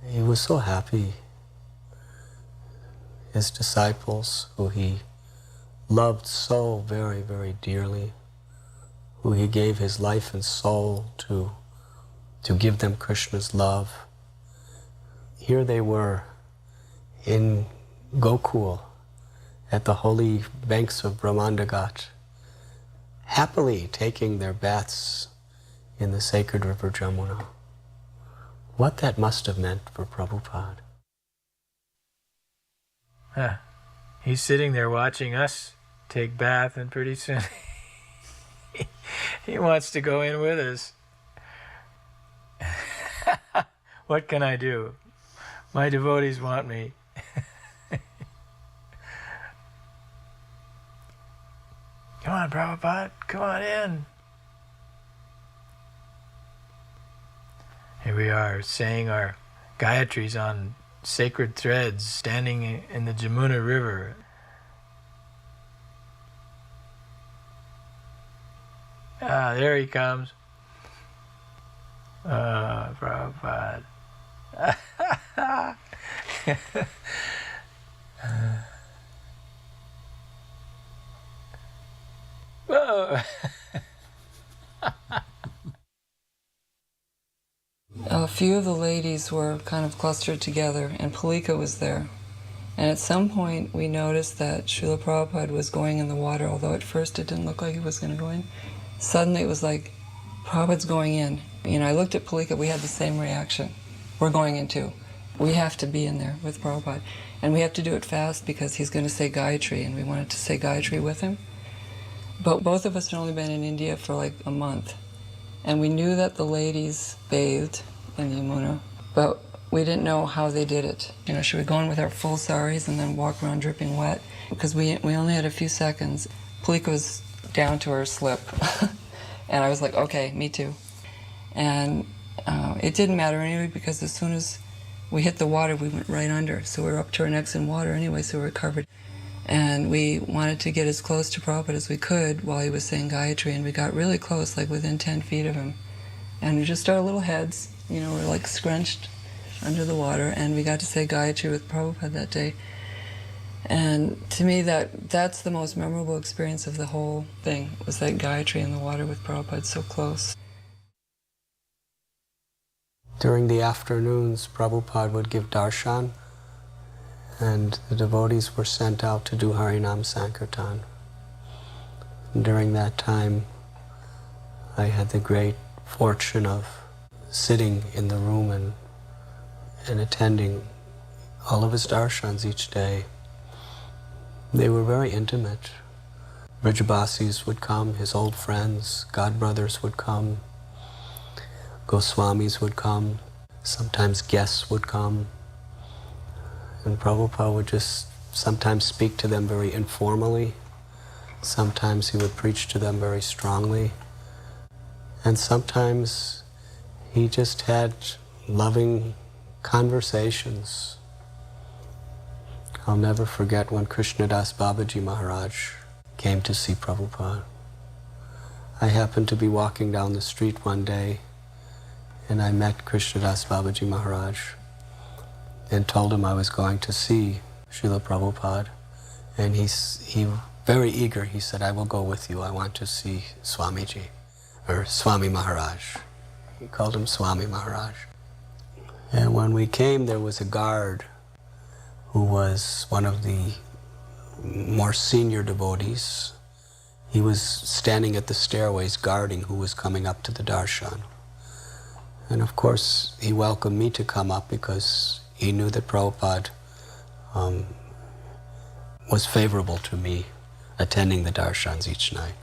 He was so happy. His disciples, who he loved so very, very dearly, who he gave his life and soul to give them Krishna's love. Here they were in Gokul at the holy banks of Brahmanda Ghat, happily taking their baths in the sacred river Jamuna. What that must have meant for Prabhupada. Huh. He's sitting there watching us take bath, and pretty soon he wants to go in with us. What can I do? My devotees want me. Come on, Prabhupada, come on in. Here we are saying our Gayatris on sacred threads, standing in the Jamuna River. Ah, there he comes. Oh, Prabhupada. Our few of the ladies were kind of clustered together, and Palika was there. And at some point, we noticed that Srila Prabhupada was going in the water, although at first it didn't look like he was going to go in. Suddenly it was like, Prabhupada's going in. I looked at Palika, we had the same reaction. We're going in too. We have to be in there with Prabhupada. And we have to do it fast because he's going to say Gayatri, and we wanted to say Gayatri with him. But both of us had only been in India for like a month. And we knew that the ladies bathed in the Yamuna, but we didn't know how they did it. Should we go in with our full saris and then walk around dripping wet? Because we only had a few seconds. Palika was down to her slip. And I was like, okay, me too. And it didn't matter anyway, because as soon as we hit the water, we went right under. So we were up to our necks in water anyway, so we were covered. And we wanted to get as close to Prabhupada as we could while he was saying Gayatri, and we got really close, like within 10 feet of him. And we just our little heads, were like scrunched under the water, and we got to say Gayatri with Prabhupada that day. And to me, that's the most memorable experience of the whole thing, was that Gayatri in the water with Prabhupada so close. During the afternoons, Prabhupada would give darshan, and the devotees were sent out to do Harinam Sankirtan. And during that time, I had the great fortune of sitting in the room and attending all of his darshans each day. They were very intimate. Vrijabasis would come, his old friends, godbrothers would come, Goswamis would come, sometimes guests would come. And Prabhupada would just sometimes speak to them very informally. Sometimes he would preach to them very strongly. And sometimes he just had loving conversations. I'll never forget when Krishnadas Babaji Maharaj came to see Prabhupada. I happened to be walking down the street one day, and I met Krishnadas Babaji Maharaj and told him I was going to see Srila Prabhupada. And he very eager, he said, I will go with you. I want to see Swamiji, or Swami Maharaj. He called him Swami Maharaj. And when we came, there was a guard who was one of the more senior devotees. He was standing at the stairways guarding who was coming up to the darshan. And of course, he welcomed me to come up because he knew that Prabhupada was favorable to me attending the darshans each night.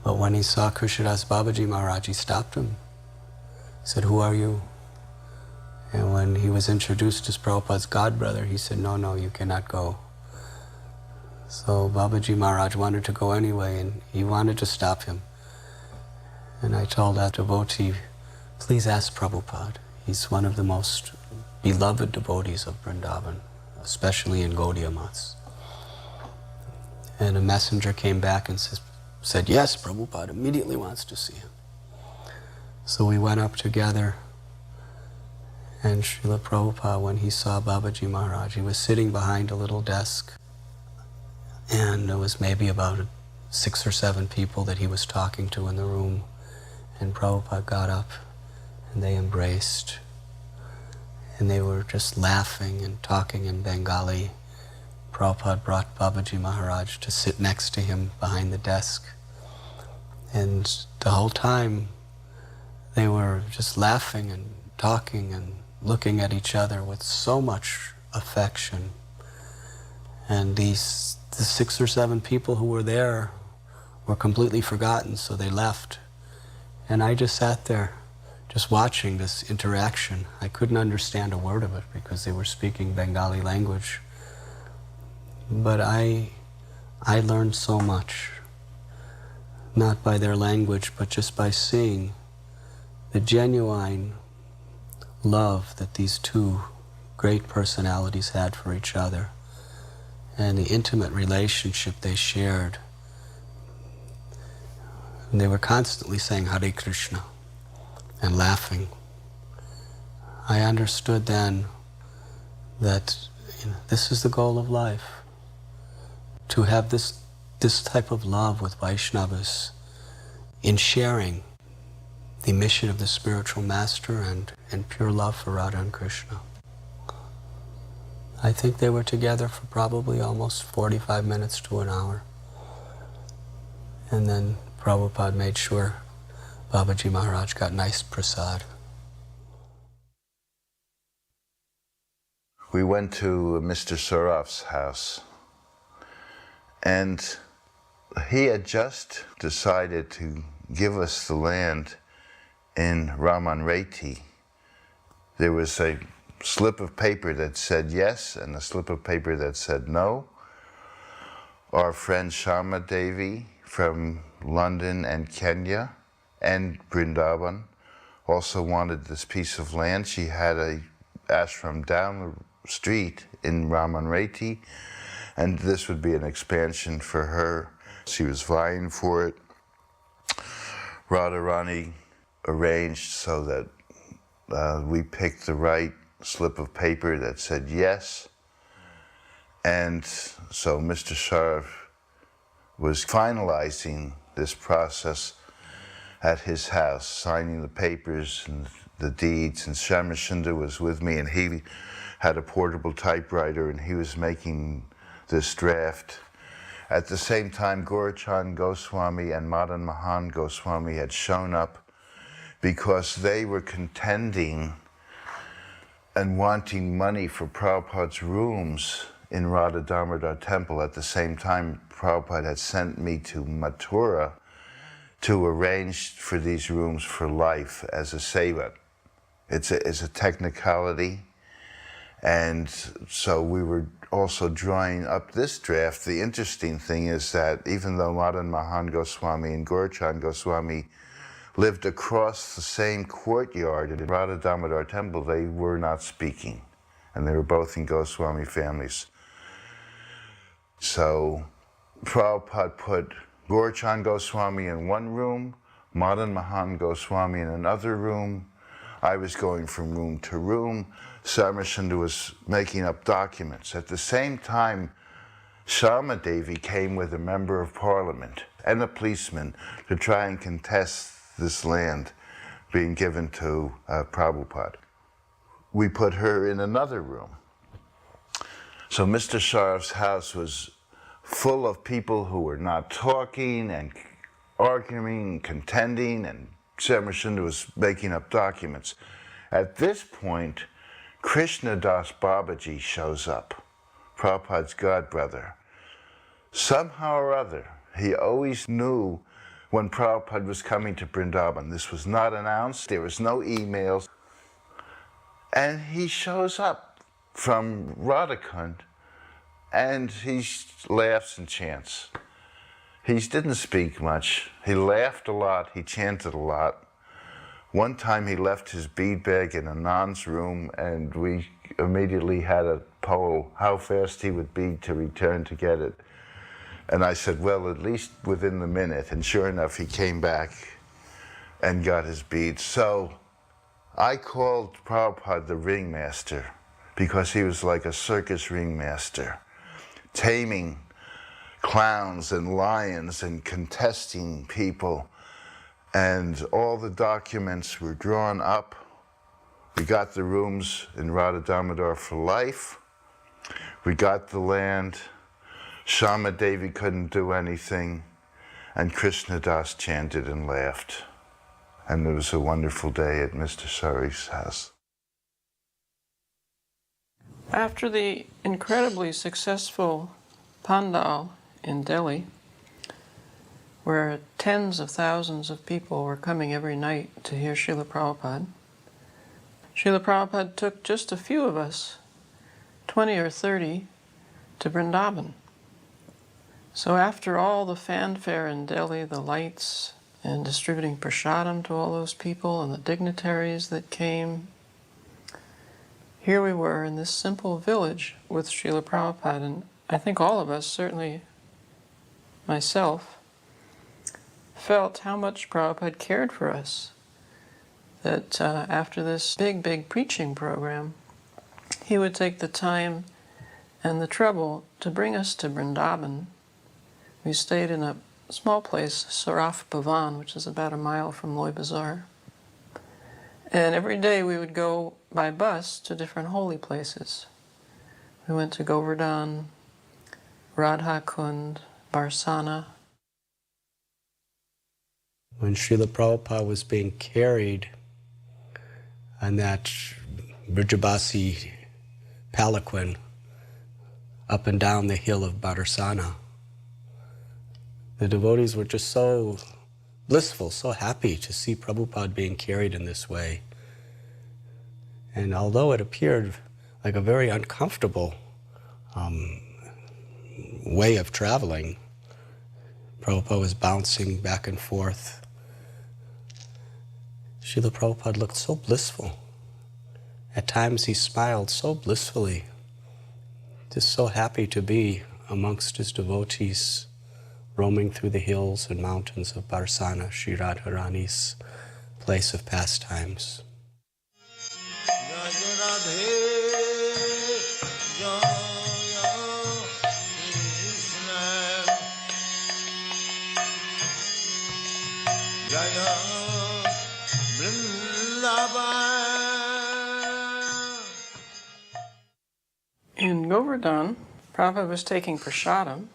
But when he saw Krishnadas Babaji Maharaj, he stopped him. He said, who are you? And when he was introduced as Prabhupada's godbrother, he said, no, you cannot go. So Babaji Maharaj wanted to go anyway, and he wanted to stop him. And I told that devotee, please ask Prabhupada. He's one of the most beloved devotees of Vrindavan, especially in Gaudiya Mats. And a messenger came back and said, yes, Prabhupada immediately wants to see him. So we went up together, and Srila Prabhupada, when he saw Babaji Maharaj, he was sitting behind a little desk, and there was maybe about 6 or 7 people that he was talking to in the room. And Prabhupada got up, and they embraced, and they were just laughing and talking in Bengali. Prabhupada brought Babaji Maharaj to sit next to him behind the desk. And the whole time, they were just laughing and talking and looking at each other with so much affection. And the 6 or 7 people who were there were completely forgotten, so they left. And I just sat there, just watching this interaction. I couldn't understand a word of it because they were speaking Bengali language. But I learned so much, not by their language, but just by seeing the genuine love that these two great personalities had for each other and the intimate relationship they shared. And they were constantly saying Hare Krishna and laughing. I understood then that this is the goal of life, to have this type of love with Vaishnavas in sharing the mission of the spiritual master and pure love for Radha and Krishna. I think they were together for probably almost 45 minutes to an hour. And then Prabhupada made sure Babaji Maharaj got nice prasad. We went to Mr. Saraf's house, and he had just decided to give us the land in Raman Reti. There was a slip of paper that said yes and a slip of paper that said no. Our friend Shama Devi from London and Kenya and Vrindavan also wanted this piece of land. She had a ashram down the street in Raman Reti, and this would be an expansion for her. She was vying for it. Radharani arranged so that we picked the right slip of paper that said yes. And so Mr. Sharaf was finalizing this process at his house, signing the papers and the deeds, and Shamashunda was with me, and he had a portable typewriter, and he was making this draft. At the same time, Gaurachand Goswami and Madan Mohan Goswami had shown up because they were contending and wanting money for Prabhupada's rooms in Radha Damodar Temple. At the same time, Prabhupada had sent me to Mathura to arrange for these rooms for life as a seva. It's a technicality. And so we were also drawing up this draft. The interesting thing is that even though Madan Mohan Goswami and Gaurachand Goswami lived across the same courtyard in Radha Damodar Temple, they were not speaking. And they were both in Goswami families. So Prabhupada put Gaurachand Goswami in one room, Madan Mohan Goswami in another room. I was going from room to room. Samarasunda was making up documents. At the same time, Shama Devi came with a member of parliament and a policeman to try and contest this land being given to Prabhupada. We put her in another room. So Mr. Sharaf's house was full of people who were not talking and arguing and contending, and Samarasunda was making up documents. At this point, Krishna Das Babaji shows up, Prabhupada's godbrother. Somehow or other, he always knew when Prabhupada was coming to Vrindavan. This was not announced, there was no emails. And he shows up from Radhakund, and he laughs and chants. He didn't speak much. He laughed a lot, he chanted a lot. One time he left his bead bag in a nun's room, and we immediately had a poll how fast he would be to return to get it. And I said, well, at least within the minute. And sure enough, he came back and got his beads. So I called Prabhupada the ringmaster, because he was like a circus ringmaster, taming clowns and lions and contesting people. And all the documents were drawn up. We got the rooms in Radha Damodar for life. We got the land. Shama Devi couldn't do anything. And Krishna Das chanted and laughed. And it was a wonderful day at Mr. Sari's house. After the incredibly successful Pandal in Delhi, where tens of thousands of people were coming every night to hear Srila Prabhupada, Srila Prabhupada took just a few of us, 20 or 30, to Vrindavan. So after all the fanfare in Delhi, the lights, and distributing prasadam to all those people and the dignitaries that came, here we were in this simple village with Srila Prabhupada, and I think all of us, certainly myself, felt how much Prabhupada cared for us. That after this big preaching program, he would take the time and the trouble to bring us to Vrindavan. We stayed in a small place, Saraf Bhavan, which is about a mile from Loy Bazaar. And every day we would go by bus to different holy places. We went to Govardhan, Radha Kund, Barsana. When Srila Prabhupada was being carried on that Brijabasi palanquin up and down the hill of Barsana, the devotees were just so blissful, so happy to see Prabhupada being carried in this way. And although it appeared like a very uncomfortable way of traveling, Prabhupada was bouncing back and forth. Srila Prabhupada looked so blissful. At times he smiled so blissfully, just so happy to be amongst his devotees, roaming through the hills and mountains of Barsana, Sri Radharani's place of pastimes. In Govardhan, Prabhupada was taking prasadam.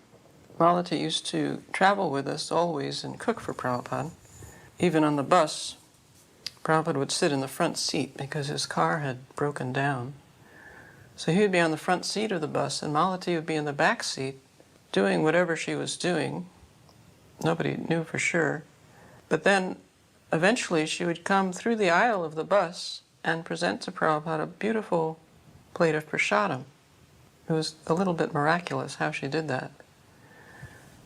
Malati used to travel with us always and cook for Prabhupada. Even on the bus, Prabhupada would sit in the front seat because his car had broken down. So he would be on the front seat of the bus and Malati would be in the back seat doing whatever she was doing. Nobody knew for sure. But then eventually she would come through the aisle of the bus and present to Prabhupada a beautiful plate of prasadam. It was a little bit miraculous how she did that.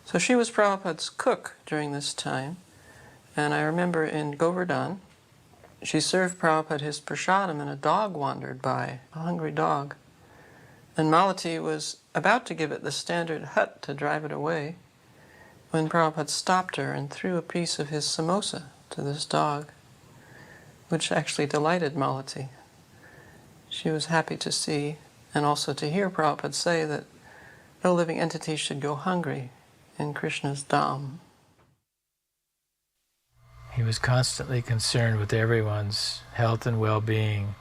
So she was Prabhupada's cook during this time. And I remember in Govardhan, she served Prabhupada his prasadam and a dog wandered by, a hungry dog. And Malati was about to give it the standard hut to drive it away when Prabhupada stopped her and threw a piece of his samosa to this dog, which actually delighted Malati. She was happy to see and also to hear Prabhupada say that no living entity should go hungry in Krishna's Dham. He was constantly concerned with everyone's health and well-being.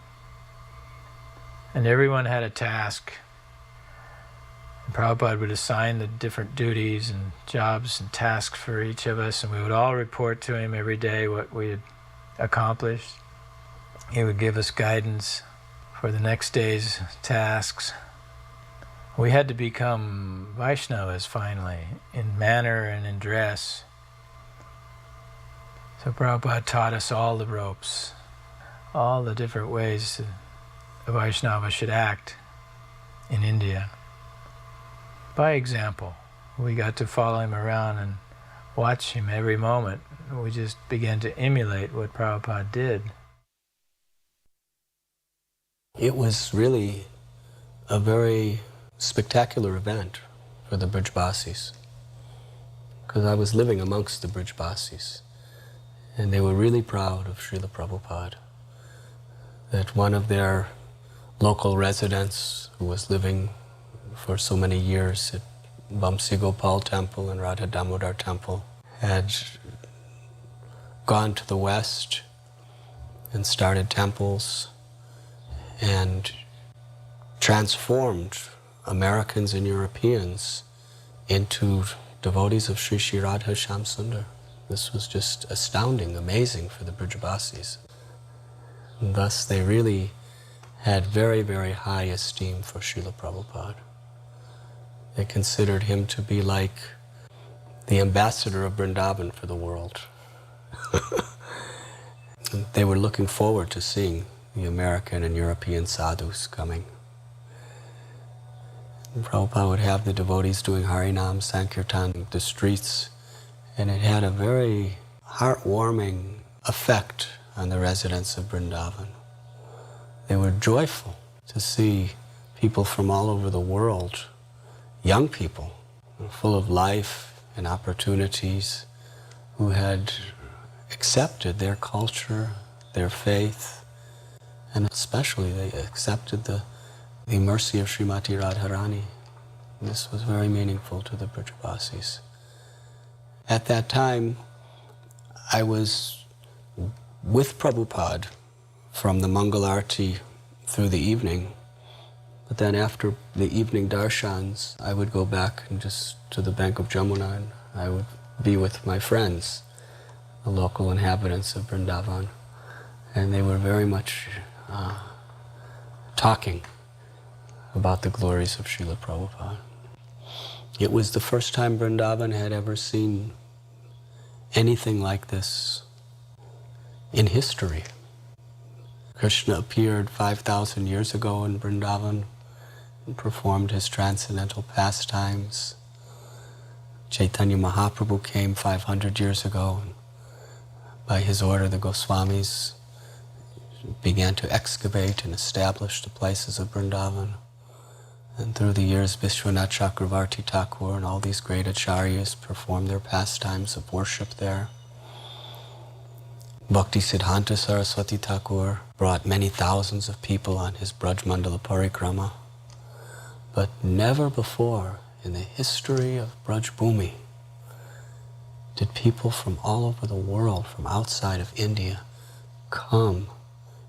And everyone had a task. And Prabhupada would assign the different duties and jobs and tasks for each of us, and we would all report to him every day what we had accomplished. He would give us guidance for the next day's tasks. We had to become Vaishnavas finally, in manner and in dress. So Prabhupada taught us all the ropes, all the different ways a Vaishnava should act in India. By example, we got to follow him around and watch him every moment. We just began to emulate what Prabhupada did. It was really a very spectacular event for the Brijbasis, because I was living amongst the Brijbasis, and they were really proud of Srila Prabhupada, that one of their local residents who was living for so many years at Vamsi Gopal Temple and Radha Damodar Temple had gone to the West and started temples and transformed Americans and Europeans into devotees of Sri Sri Radha Shyam Sundar. This was just astounding, amazing for the Brijbasis. And thus they really had very, very high esteem for Srila Prabhupada. They considered him to be like the ambassador of Vrindavan for the world. They were looking forward to seeing the American and European sadhus coming. And Prabhupada would have the devotees doing Harinam, Sankirtan, the streets, and it had a very heartwarming effect on the residents of Vrindavan. They were joyful to see people from all over the world, young people, full of life and opportunities, who had accepted their culture, their faith, and especially they accepted the mercy of Srimati Radharani. This was very meaningful to the Brijbasis. At that time, I was with Prabhupada from the Mangal Arati through the evening. But then after the evening darshans, I would go back and just to the bank of Jamuna, and I would be with my friends, the local inhabitants of Vrindavan. And they were very much talking about the glories of Srila Prabhupada. It was the first time Vrindavan had ever seen anything like this in history. Krishna appeared 5,000 years ago in Vrindavan and performed his transcendental pastimes. Chaitanya Mahaprabhu came 500 years ago, and by his order the Goswamis began to excavate and establish the places of Vrindavan. And through the years, Vishwanath Chakravarti Thakur and all these great acharyas performed their pastimes of worship there. Bhakti Siddhanta Saraswati Thakur brought many thousands of people on his Braj Mandala Parikrama. But never before in the history of Braj Bhumi did people from all over the world, from outside of India, come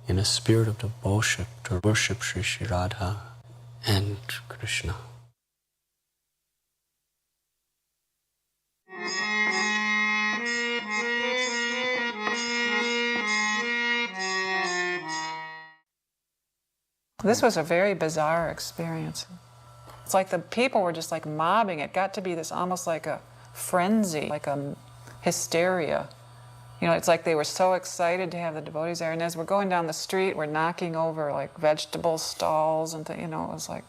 in a spirit of devotion to worship Sri Sri Radha and Krishna. This was a very bizarre experience. It's like the people were just like mobbing. It got to be this almost like a frenzy, like a hysteria. You know, it's like they were so excited to have the devotees there. And as we're going down the street, we're knocking over like vegetable stalls and you know, it was like.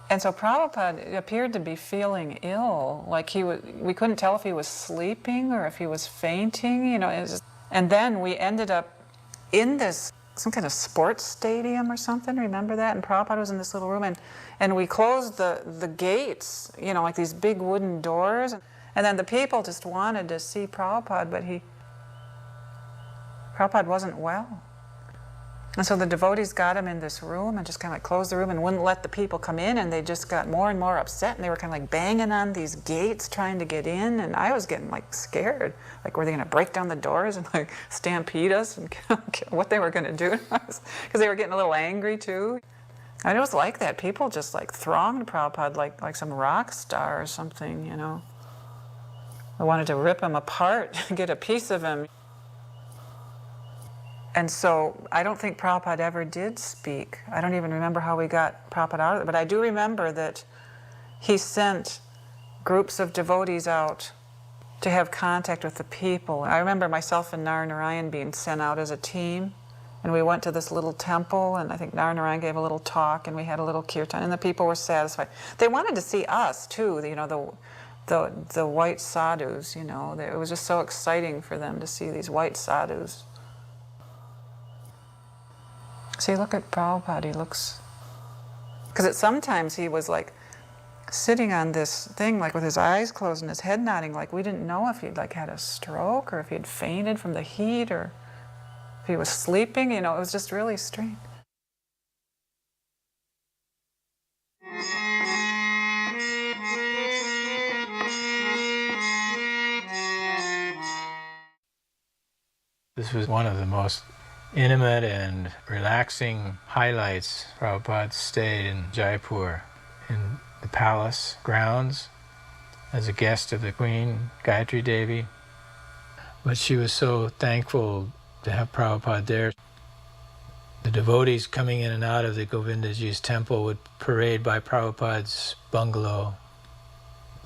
And so Prabhupada appeared to be feeling ill, like we couldn't tell if he was sleeping or if he was fainting, you know. And then we ended up in this, some kind of sports stadium or something, remember that? And Prabhupada was in this little room, and we closed the gates, you know, like these big wooden doors. And then the people just wanted to see Prabhupada, but Prabhupada wasn't well. And so the devotees got him in this room and just kind of like closed the room and wouldn't let the people come in, and they just got more and more upset, and they were kind of like banging on these gates trying to get in, and I was getting like scared. Like, were they going to break down the doors and like stampede us and what they were going to do? Because they were getting a little angry too. And it was like that. People just like thronged Prabhupada like some rock star or something, you know. I wanted to rip him apart, get a piece of him. And so I don't think Prabhupada ever did speak. I don't even remember how we got Prabhupada out of it, but I do remember that he sent groups of devotees out to have contact with the people. I remember myself and Narayan being sent out as a team, and we went to this little temple, and I think Narayan gave a little talk, and we had a little kirtan, and the people were satisfied. They wanted to see us too, you know, the white sadhus, you know. It was just so exciting for them to see these white sadhus. See, look at Prabhupada, he looks... Because sometimes he was like sitting on this thing, like with his eyes closed and his head nodding, like we didn't know if he'd like had a stroke or if he'd fainted from the heat or if he was sleeping, you know, it was just really strange. This was one of the most intimate and relaxing highlights. Prabhupada stayed in Jaipur in the palace grounds as a guest of the Queen, Gayatri Devi. But she was so thankful to have Prabhupada there. The devotees coming in and out of the Govindaji's temple would parade by Prabhupada's bungalow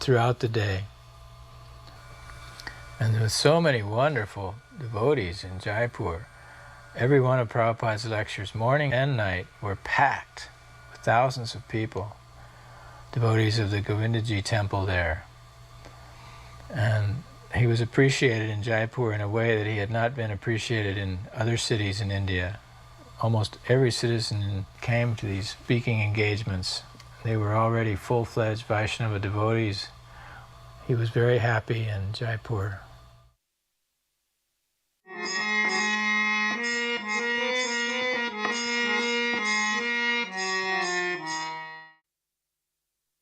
throughout the day. And there were so many wonderful devotees in Jaipur. Every one of Prabhupada's lectures, morning and night, were packed with thousands of people, devotees of the Govindaji temple there. And he was appreciated in Jaipur in a way that he had not been appreciated in other cities in India. Almost every citizen came to these speaking engagements. They were already full-fledged Vaishnava devotees. He was very happy in Jaipur.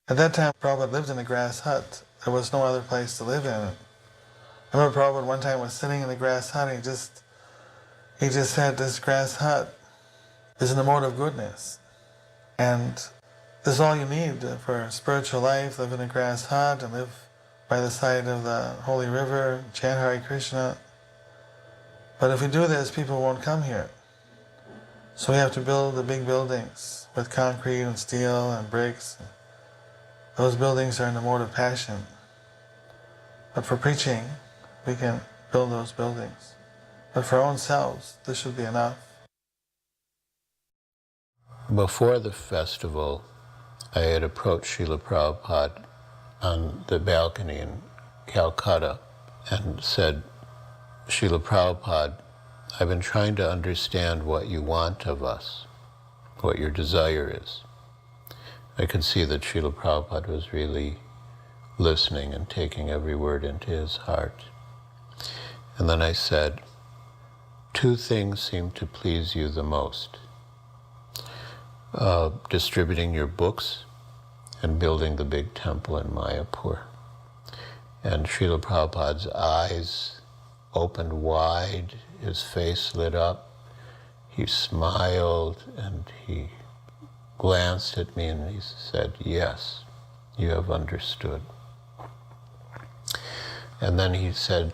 At that time, Prabhupada lived in a grass hut. There was no other place to live in. I remember Prabhupada one time was sitting in the grass hut and He just said this grass hut is in the mode of goodness. And this is all you need for spiritual life. Live in a grass hut and live by the side of the holy river, chant Hare Krishna. But if we do this, people won't come here. So we have to build the big buildings with concrete and steel and bricks. Those buildings are in the mode of passion. But for preaching, we can build those buildings. But for our own selves, this should be enough. Before the festival, I had approached Srila Prabhupada on the balcony in Calcutta and said, Srila Prabhupada, I've been trying to understand what you want of us, what your desire is. I could see that Srila Prabhupada was really listening and taking every word into his heart. And then I said, two things seem to please you the most. Distributing your books and building the big temple in Mayapur. And Srila Prabhupada's eyes opened wide, his face lit up, he smiled and he glanced at me and he said, yes, you have understood. And then he said,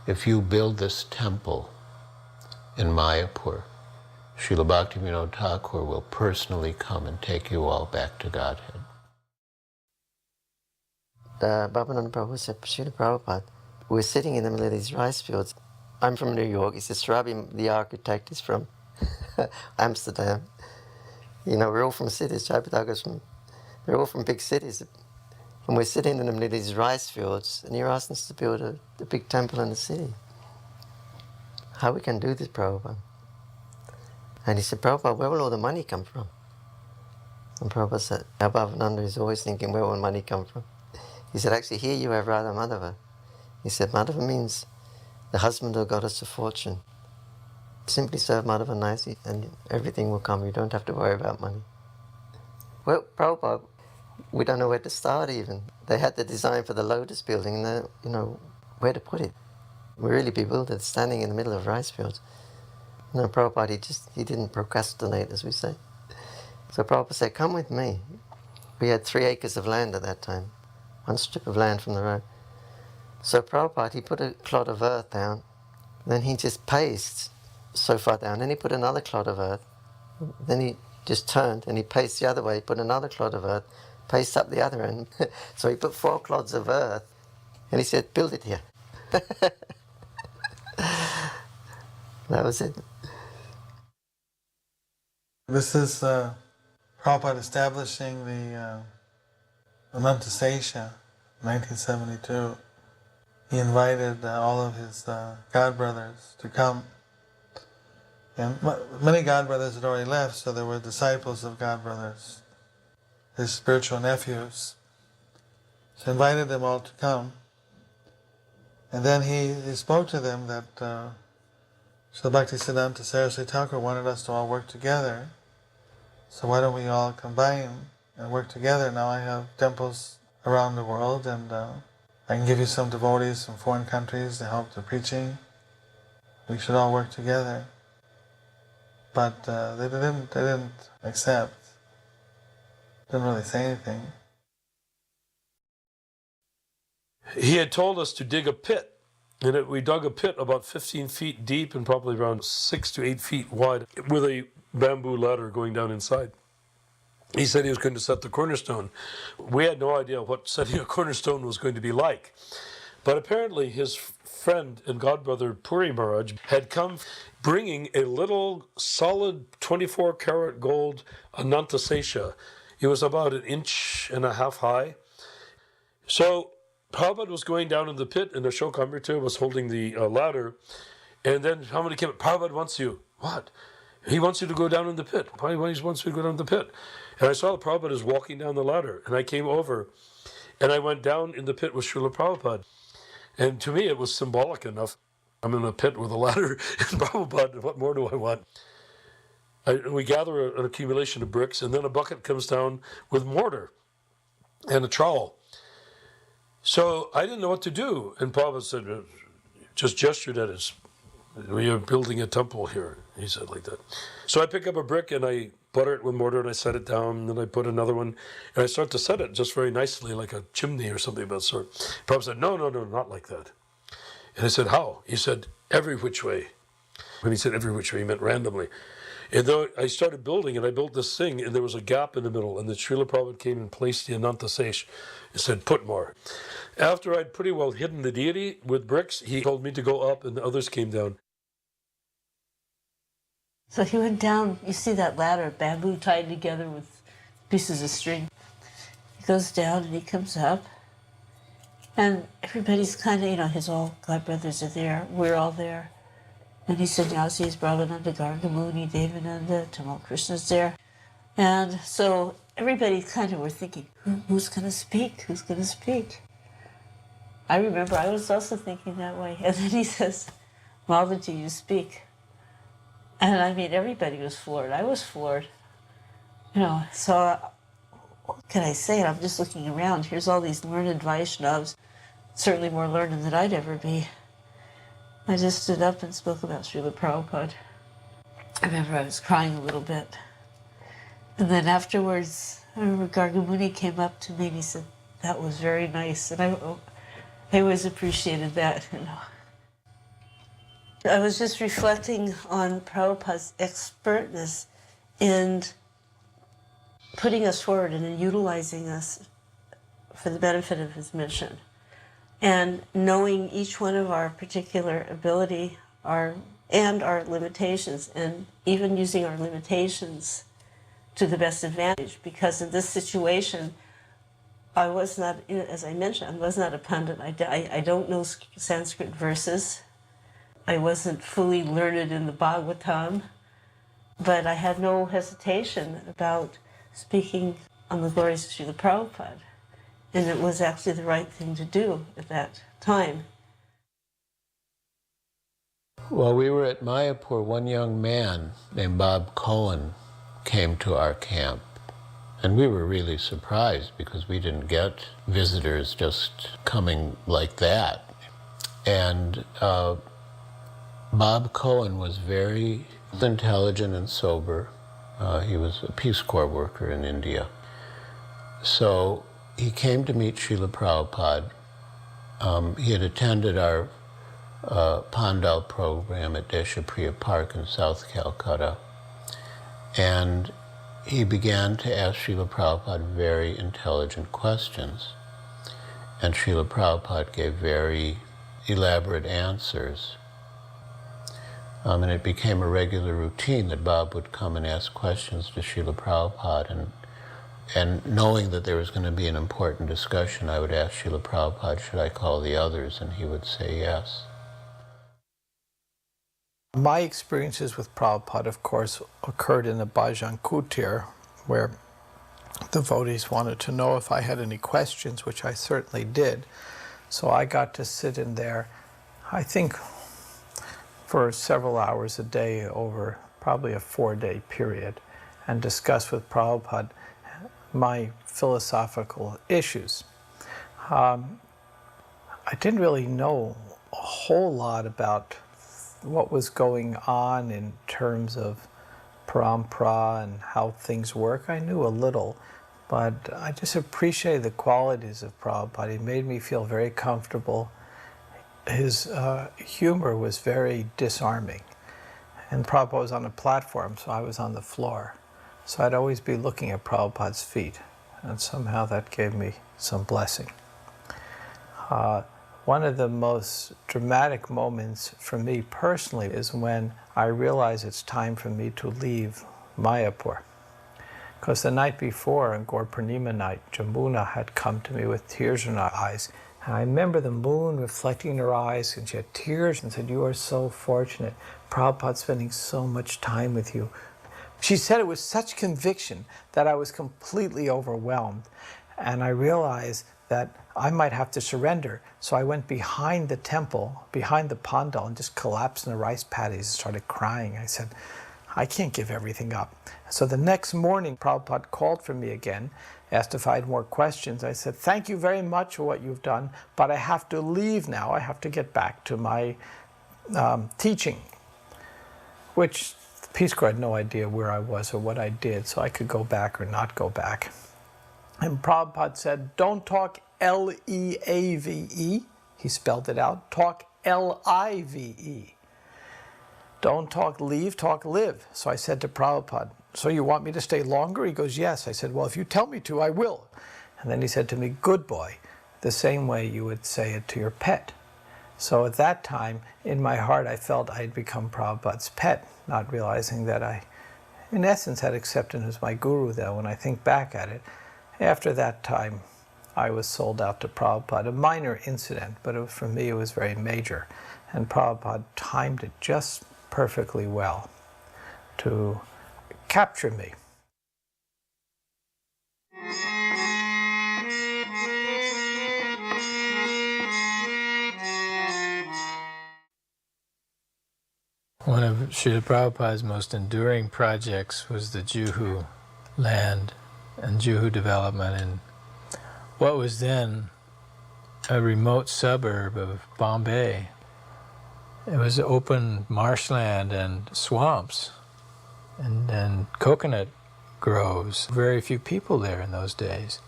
if you build this temple in Mayapur, Srila Bhaktivinoda Thakur will personally come and take you all back to Godhead. Bhavananda Prabhu said, Srila Prabhupada, we're sitting in the middle of these rice fields. I'm from New York. He says, Srabi, the architect, is from Amsterdam. You know, we're all from cities. Jayapataka's from, they're all from big cities. And we're sitting in the middle of these rice fields, and you're asking us to build a big temple in the city. How we can do this, Prabhupada? And he said, Prabhupada, where will all the money come from? And Prabhupada said, Bhavananda is always thinking, where will money come from? He said, actually, here you have Radha Madhava. He said, Madhava means the husband or goddess of fortune. Simply serve Madhava nicely and everything will come. You don't have to worry about money. Well, Prabhupada, we don't know where to start even. They had the design for the Lotus building and they, you know, where to put it. We're really bewildered, standing in the middle of rice fields. No, Prabhupada, he didn't procrastinate, as we say. So Prabhupada said, come with me. We had 3 acres of land at that time, 1 strip of land from the road. So Prabhupada, he put a clod of earth down, then he just paced so far down, then he put another clod of earth, then he just turned and he paced the other way, put another clod of earth, paced up the other end. So he put 4 clods of earth, and he said, build it here. That was it. This is Prabhupada establishing the Anantasesha in 1972. He invited all of his godbrothers to come. And many godbrothers had already left, so there were disciples of godbrothers, his spiritual nephews. So he invited them all to come. And then he spoke to them that Srila Bhaktisiddhanta Saraswati Thakur wanted us to all work together. So why don't we all combine and work together? Now I have temples around the world, and I can give you some devotees from foreign countries to help the preaching. We should all work together. But they didn't accept. Didn't really say anything. He had told us to dig a pit, and we dug a pit about 15 feet deep and probably around 6 to 8 feet wide with a bamboo ladder going down inside. He said he was going to set the cornerstone. We had no idea what setting a cornerstone was going to be like. But apparently his friend and godbrother Puri Maharaj had come bringing a little solid 24-karat gold Anantasesha. It was about 1.5 inches high. So Prabhupada was going down in the pit, and Ashoka Amrita was holding the ladder. And then somebody came up, Prabhupada wants you. What? He wants you to go down in the pit. Why he wants you to go down in the pit? And I saw the Prabhupada is walking down the ladder. And I came over, and I went down in the pit with Srila Prabhupada. And to me, it was symbolic enough. I'm in a pit with a ladder, and Prabhupada, what more do I want? We gather an accumulation of bricks, and then a bucket comes down with mortar and a trowel. So I didn't know what to do. And Prabhupada said, just gestured at his We are building a temple here, he said like that. So I pick up a brick and I butter it with mortar and I set it down, and then I put another one and I start to set it just very nicely like a chimney or something of that sort. Prabhupada said, no, not like that. And I said, how? He said, every which way. When he said every which way, he meant randomly. And though I started building and I built this thing and there was a gap in the middle, and the Srila Prabhupada came and placed the Ananta Sesh and said, put more. After I'd pretty well hidden the deity with bricks, he told me to go up and the others came down. So he went down, you see that ladder, bamboo tied together with pieces of string. He goes down and he comes up, and everybody's kind of, his all godbrothers are there, we're all there. And he said, Sannyasi's, Brahmananda, Gargamuni, Devananda, Tamal Krishna's there. And so everybody kind of were thinking, who's going to speak? Who's going to speak? I remember I was also thinking that way. And then he says, Malvati, you speak. And I mean, everybody was floored. I was floored. So what can I say? I'm just looking around. Here's all these learned Vaishnavas, certainly more learned than I'd ever be. I just stood up and spoke about Srila Prabhupada. I remember I was crying a little bit. And then afterwards, I remember Gargamuni came up to me and he said, that was very nice. And I always appreciated that, I was just reflecting on Prabhupada's expertness in putting us forward and in utilizing us for the benefit of his mission. And knowing each one of our particular ability and our limitations, and even using our limitations to the best advantage. Because in this situation, I was not, as I mentioned, I was not a pundit. I don't know Sanskrit verses. I wasn't fully learned in the Bhagavatam, but I had no hesitation about speaking on the glories of Srila Prabhupada. And it was actually the right thing to do at that time. While we were at Mayapur, one young man named Bob Cohen came to our camp. And we were really surprised because we didn't get visitors just coming like that. And Bob Cohen was very intelligent and sober. He was a Peace Corps worker in India. So he came to meet Srila Prabhupada. He had attended our Pandal program at Deshapriya Park in South Calcutta. And he began to ask Srila Prabhupada very intelligent questions. And Srila Prabhupada gave very elaborate answers. And it became a regular routine that Bob would come and ask questions to Srila Prabhupada. And knowing that there was going to be an important discussion, I would ask Srila Prabhupada, should I call the others? And he would say yes. My experiences with Prabhupada, of course, occurred in the Bhajan Kutir, where devotees wanted to know if I had any questions, which I certainly did. So I got to sit in there, I think, for several hours a day over probably a 4-day period, and discuss with Prabhupada my philosophical issues. I didn't really know a whole lot about what was going on in terms of parampara and how things work. I knew a little, but I just appreciated the qualities of Prabhupada. He made me feel very comfortable. His humor was very disarming. And Prabhupada was on a platform, so I was on the floor. So I'd always be looking at Prabhupada's feet, and somehow that gave me some blessing. One of the most dramatic moments for me personally is when I realized it's time for me to leave Mayapur. Because the night before, on Gaur Purnima night, Jamuna had come to me with tears in her eyes. And I remember the moon reflecting in her eyes, and she had tears and said, "You are so fortunate. Prabhupada's spending so much time with you." She said it with such conviction that I was completely overwhelmed. And I realized that I might have to surrender. So I went behind the temple, behind the pandal, and just collapsed in the rice paddies and started crying. I said, I can't give everything up. So the next morning, Prabhupada called for me again, asked if I had more questions. I said, thank you very much for what you've done, but I have to leave now. I have to get back to my teaching, which the Peace Corps had no idea where I was or what I did, so I could go back or not go back. And Prabhupada said, don't talk L-E-A-V-E. He spelled it out. Talk L-I-V-E. Don't talk leave, talk live. So I said to Prabhupada, so you want me to stay longer? He goes, yes. I said, well, if you tell me to, I will. And then he said to me, good boy, the same way you would say it to your pet. So at that time, in my heart, I felt I had become Prabhupada's pet, not realizing that I, in essence, had accepted him as my guru, though, when I think back at it. After that time, I was sold out to Prabhupada, a minor incident, but for me it was very major. And Prabhupada timed it just perfectly well to capture me. One of Srila Prabhupada's most enduring projects was the Juhu land and Juhu development in what was then a remote suburb of Bombay. It was open marshland and swamps and coconut groves. Very few people there in those days.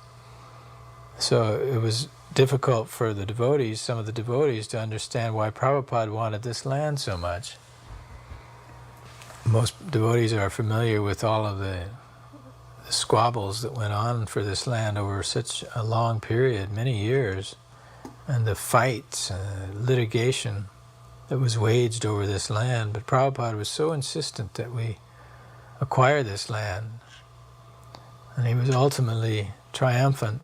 So it was difficult for the devotees, some of the devotees, to understand why Prabhupada wanted this land so much. Most devotees are familiar with all of the squabbles that went on for this land over such a long period, many years, and the fights, litigation that was waged over this land. But Prabhupada was so insistent that we acquire this land, and he was ultimately triumphant.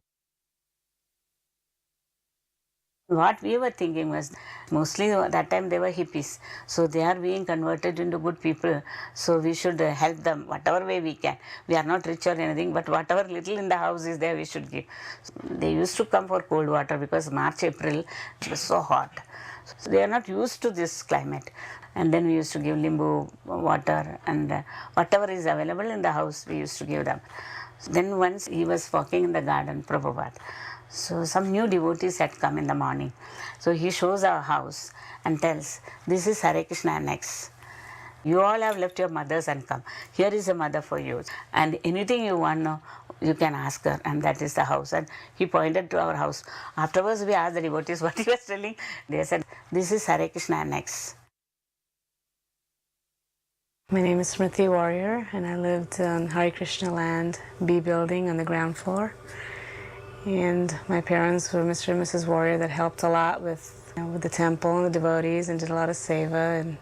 What we were thinking was, mostly at that time they were hippies, so they are being converted into good people, so we should help them whatever way we can. We are not rich or anything, but whatever little in the house is there, we should give. So they used to come for cold water because March, April, it was so hot. So they are not used to this climate. And then we used to give limbu water, and whatever is available in the house, we used to give them. So then once he was walking in the garden, Prabhupada. So some new devotees had come in the morning. So he shows our house and tells, this is Hare Krishna Annex. You all have left your mothers and come. Here is a mother for you. And anything you want to know, you can ask her, and that is the house. And he pointed to our house. Afterwards we asked the devotees what he was telling. They said, this is Hare Krishna Annex. My name is Smriti Warrior, and I lived on Hare Krishna land, B building on the ground floor. And my parents were Mr. and Mrs. Warrior that helped a lot with the temple and the devotees and did a lot of seva, and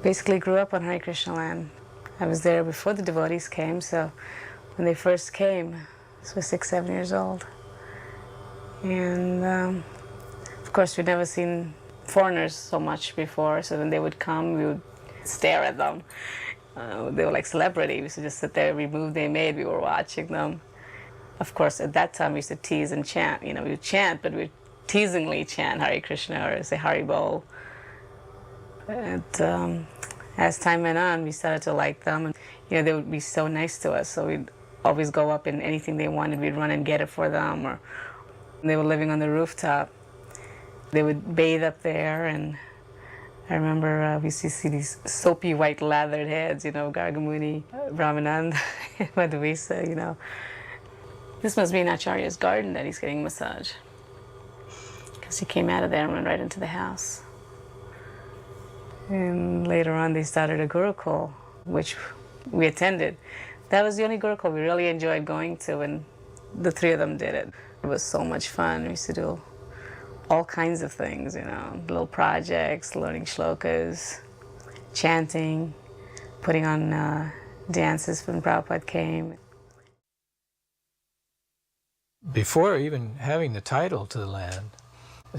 basically grew up on Hare Krishna land. I was there before the devotees came, so when they first came, I was 6, 7 years old. And of course we'd never seen foreigners so much before, so when they would come, we would stare at them. They were like celebrities. We used to just sit there, every move they made, we were watching them. Of course, at that time we used to tease and chant. We would chant, but we'd teasingly chant Hare Krishna or say Hari Bol. And as time went on, we started to like them, and they would be so nice to us. So we'd always go up, and anything they wanted, we'd run and get it for them. Or they were living on the rooftop. They would bathe up there, and I remember we used to see these soapy white lathered heads, Gargamuni, Brahmananda, Madhuvisa, This must be in Acharya's garden that he's getting a massage, because he came out of there and went right into the house. And later on they started a Gurukul, which we attended. That was the only Gurukul we really enjoyed going to, and the three of them did it. It was so much fun. We used to do all kinds of things, little projects, learning shlokas, chanting, putting on dances when Prabhupada came. Before even having the title to the land,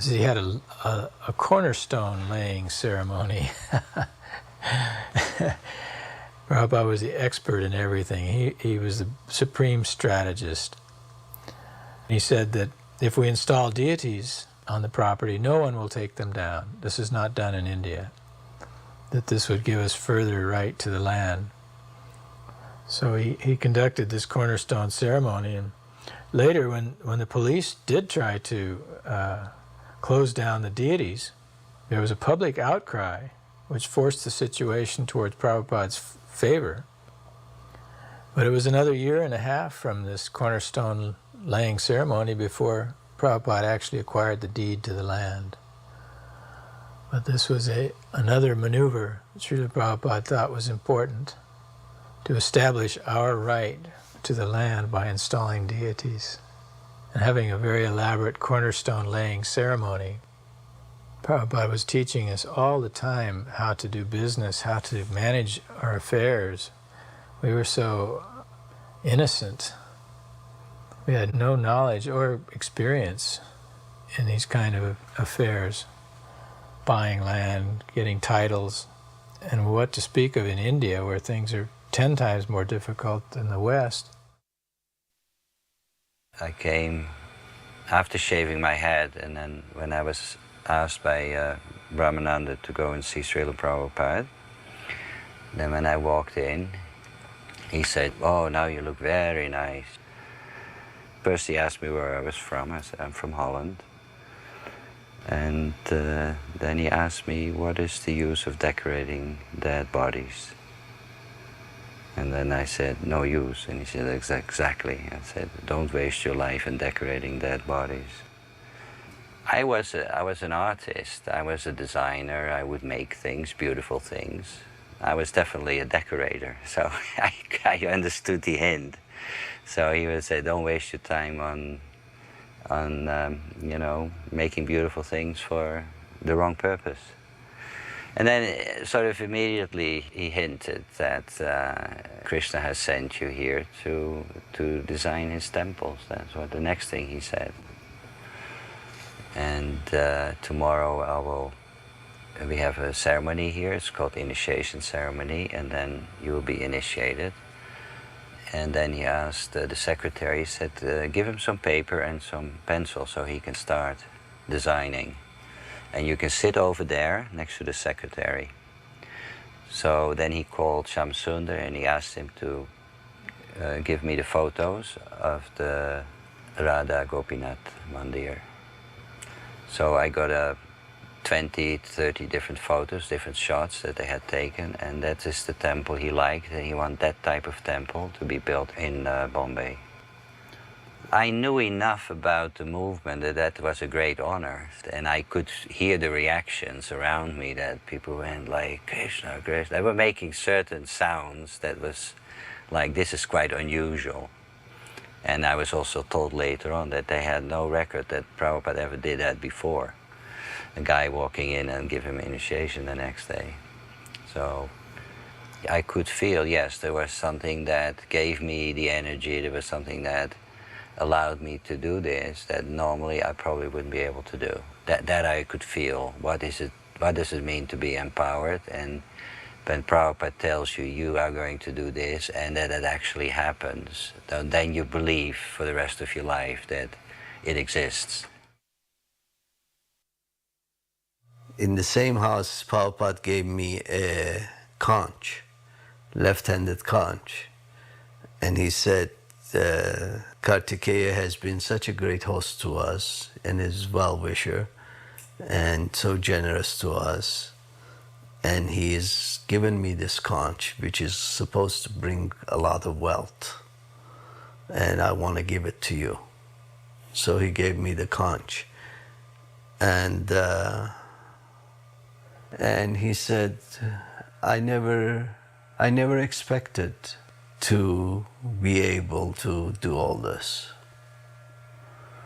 he had a cornerstone laying ceremony. Prabhupada was the expert in everything. He was the supreme strategist. He said that if we install deities on the property, no one will take them down. This is not done in India. That this would give us further right to the land. So he conducted this cornerstone ceremony, and later when the police did try to close down the deities, There was a public outcry which forced the situation towards Prabhupada's favor. But it was another year and a half from this cornerstone laying ceremony before Prabhupada actually acquired the deed to the land. But this was another maneuver Srila Prabhupada thought was important, to establish our right to the land by installing deities and having a very elaborate cornerstone laying ceremony. Prabhupada was teaching us all the time how to do business, how to manage our affairs. We were so innocent. We had no knowledge or experience in these kind of affairs, buying land, getting titles, and what to speak of in India, where things are 10 times more difficult than the West. I came after shaving my head, and then when I was asked by Brahmananda to go and see Srila Prabhupada, then when I walked in, he said, "Oh, now you look very nice." First he asked me where I was from. I said, "I'm from Holland." And then he asked me, "What is the use of decorating dead bodies?" And then I said, "No use." And he said, "Exactly." I said, "Don't waste your life in decorating dead bodies." I was an artist. I was a designer. I would make things, beautiful things. I was definitely a decorator, so I understood the hint. So he would say, "Don't waste your time on you know, making beautiful things for the wrong purpose." And then sort of immediately he hinted that Krishna has sent you here to design his temples. That's what the next thing he said. And tomorrow we have a ceremony here. It's called the initiation ceremony, and then you will be initiated. And then he asked the secretary, he said, "Give him some paper and some pencil so he can start designing. And you can sit over there next to the secretary." So then he called Shamsundar and he asked him to give me the photos of the Radha Gopinath Mandir. So I got 20, 30 different photos, different shots that they had taken, and that is the temple he liked, and he wanted that type of temple to be built in Bombay. I knew enough about the movement that was a great honor, and I could hear the reactions around me that people went like, "Krishna, Krishna." They were making certain sounds that was like, this is quite unusual. And I was also told later on that they had no record that Prabhupada ever did that before. A guy walking in and give him initiation the next day. So I could feel, yes, there was something that gave me the energy, there was something that allowed me to do this that normally I probably wouldn't be able to do. That I could feel. What does it mean to be empowered? And when Prabhupada tells you, you are going to do this, and that it actually happens, then you believe for the rest of your life that it exists. In the same house, Prabhupada gave me a conch, left-handed conch. And he said, Kartikeya has been such a great host to us and is well-wisher and so generous to us. And he has given me this conch, which is supposed to bring a lot of wealth. And I want to give it to you. So he gave me the conch. And he said, I never expected to be able to do all this.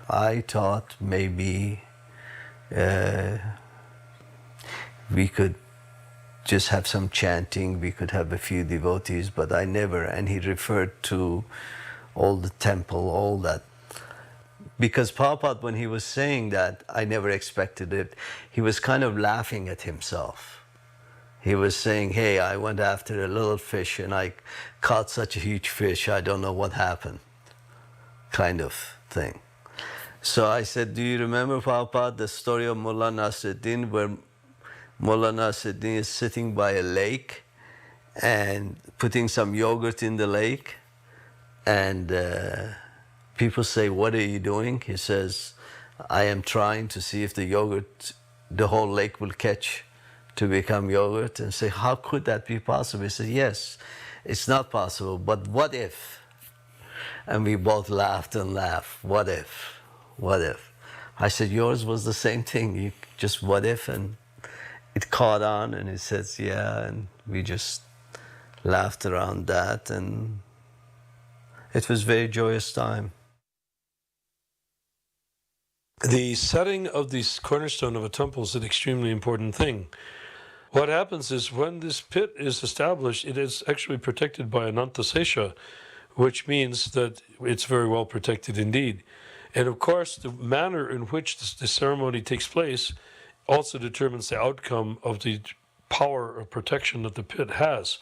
I thought maybe we could just have some chanting, we could have a few devotees, but I never, and he referred to all the temple, all that. Because Prabhupada, when he was saying that, I never expected it, he was kind of laughing at himself. He was saying, hey, I went after a little fish and I caught such a huge fish, I don't know what happened, kind of thing. So I said, do you remember, Prabhupada, the story of Mullah Nasruddin, where Mullah Nasruddin is sitting by a lake and putting some yogurt in the lake, and people say, what are you doing? He says, I am trying to see if the yogurt the whole lake will catch to become yogurt, and say, how could that be possible? He said, yes, it's not possible, but what if? And we both laughed and laughed. What if? What if? I said, yours was the same thing. You just what if, and it caught on, and he says, yeah, and we just laughed around that, and it was a very joyous time. The setting of the cornerstone of a temple is an extremely important thing. What happens is when this pit is established, it is actually protected by Anantasesha, which means that it's very well protected indeed. And of course, the manner in which the ceremony takes place also determines the outcome of the power of protection that the pit has.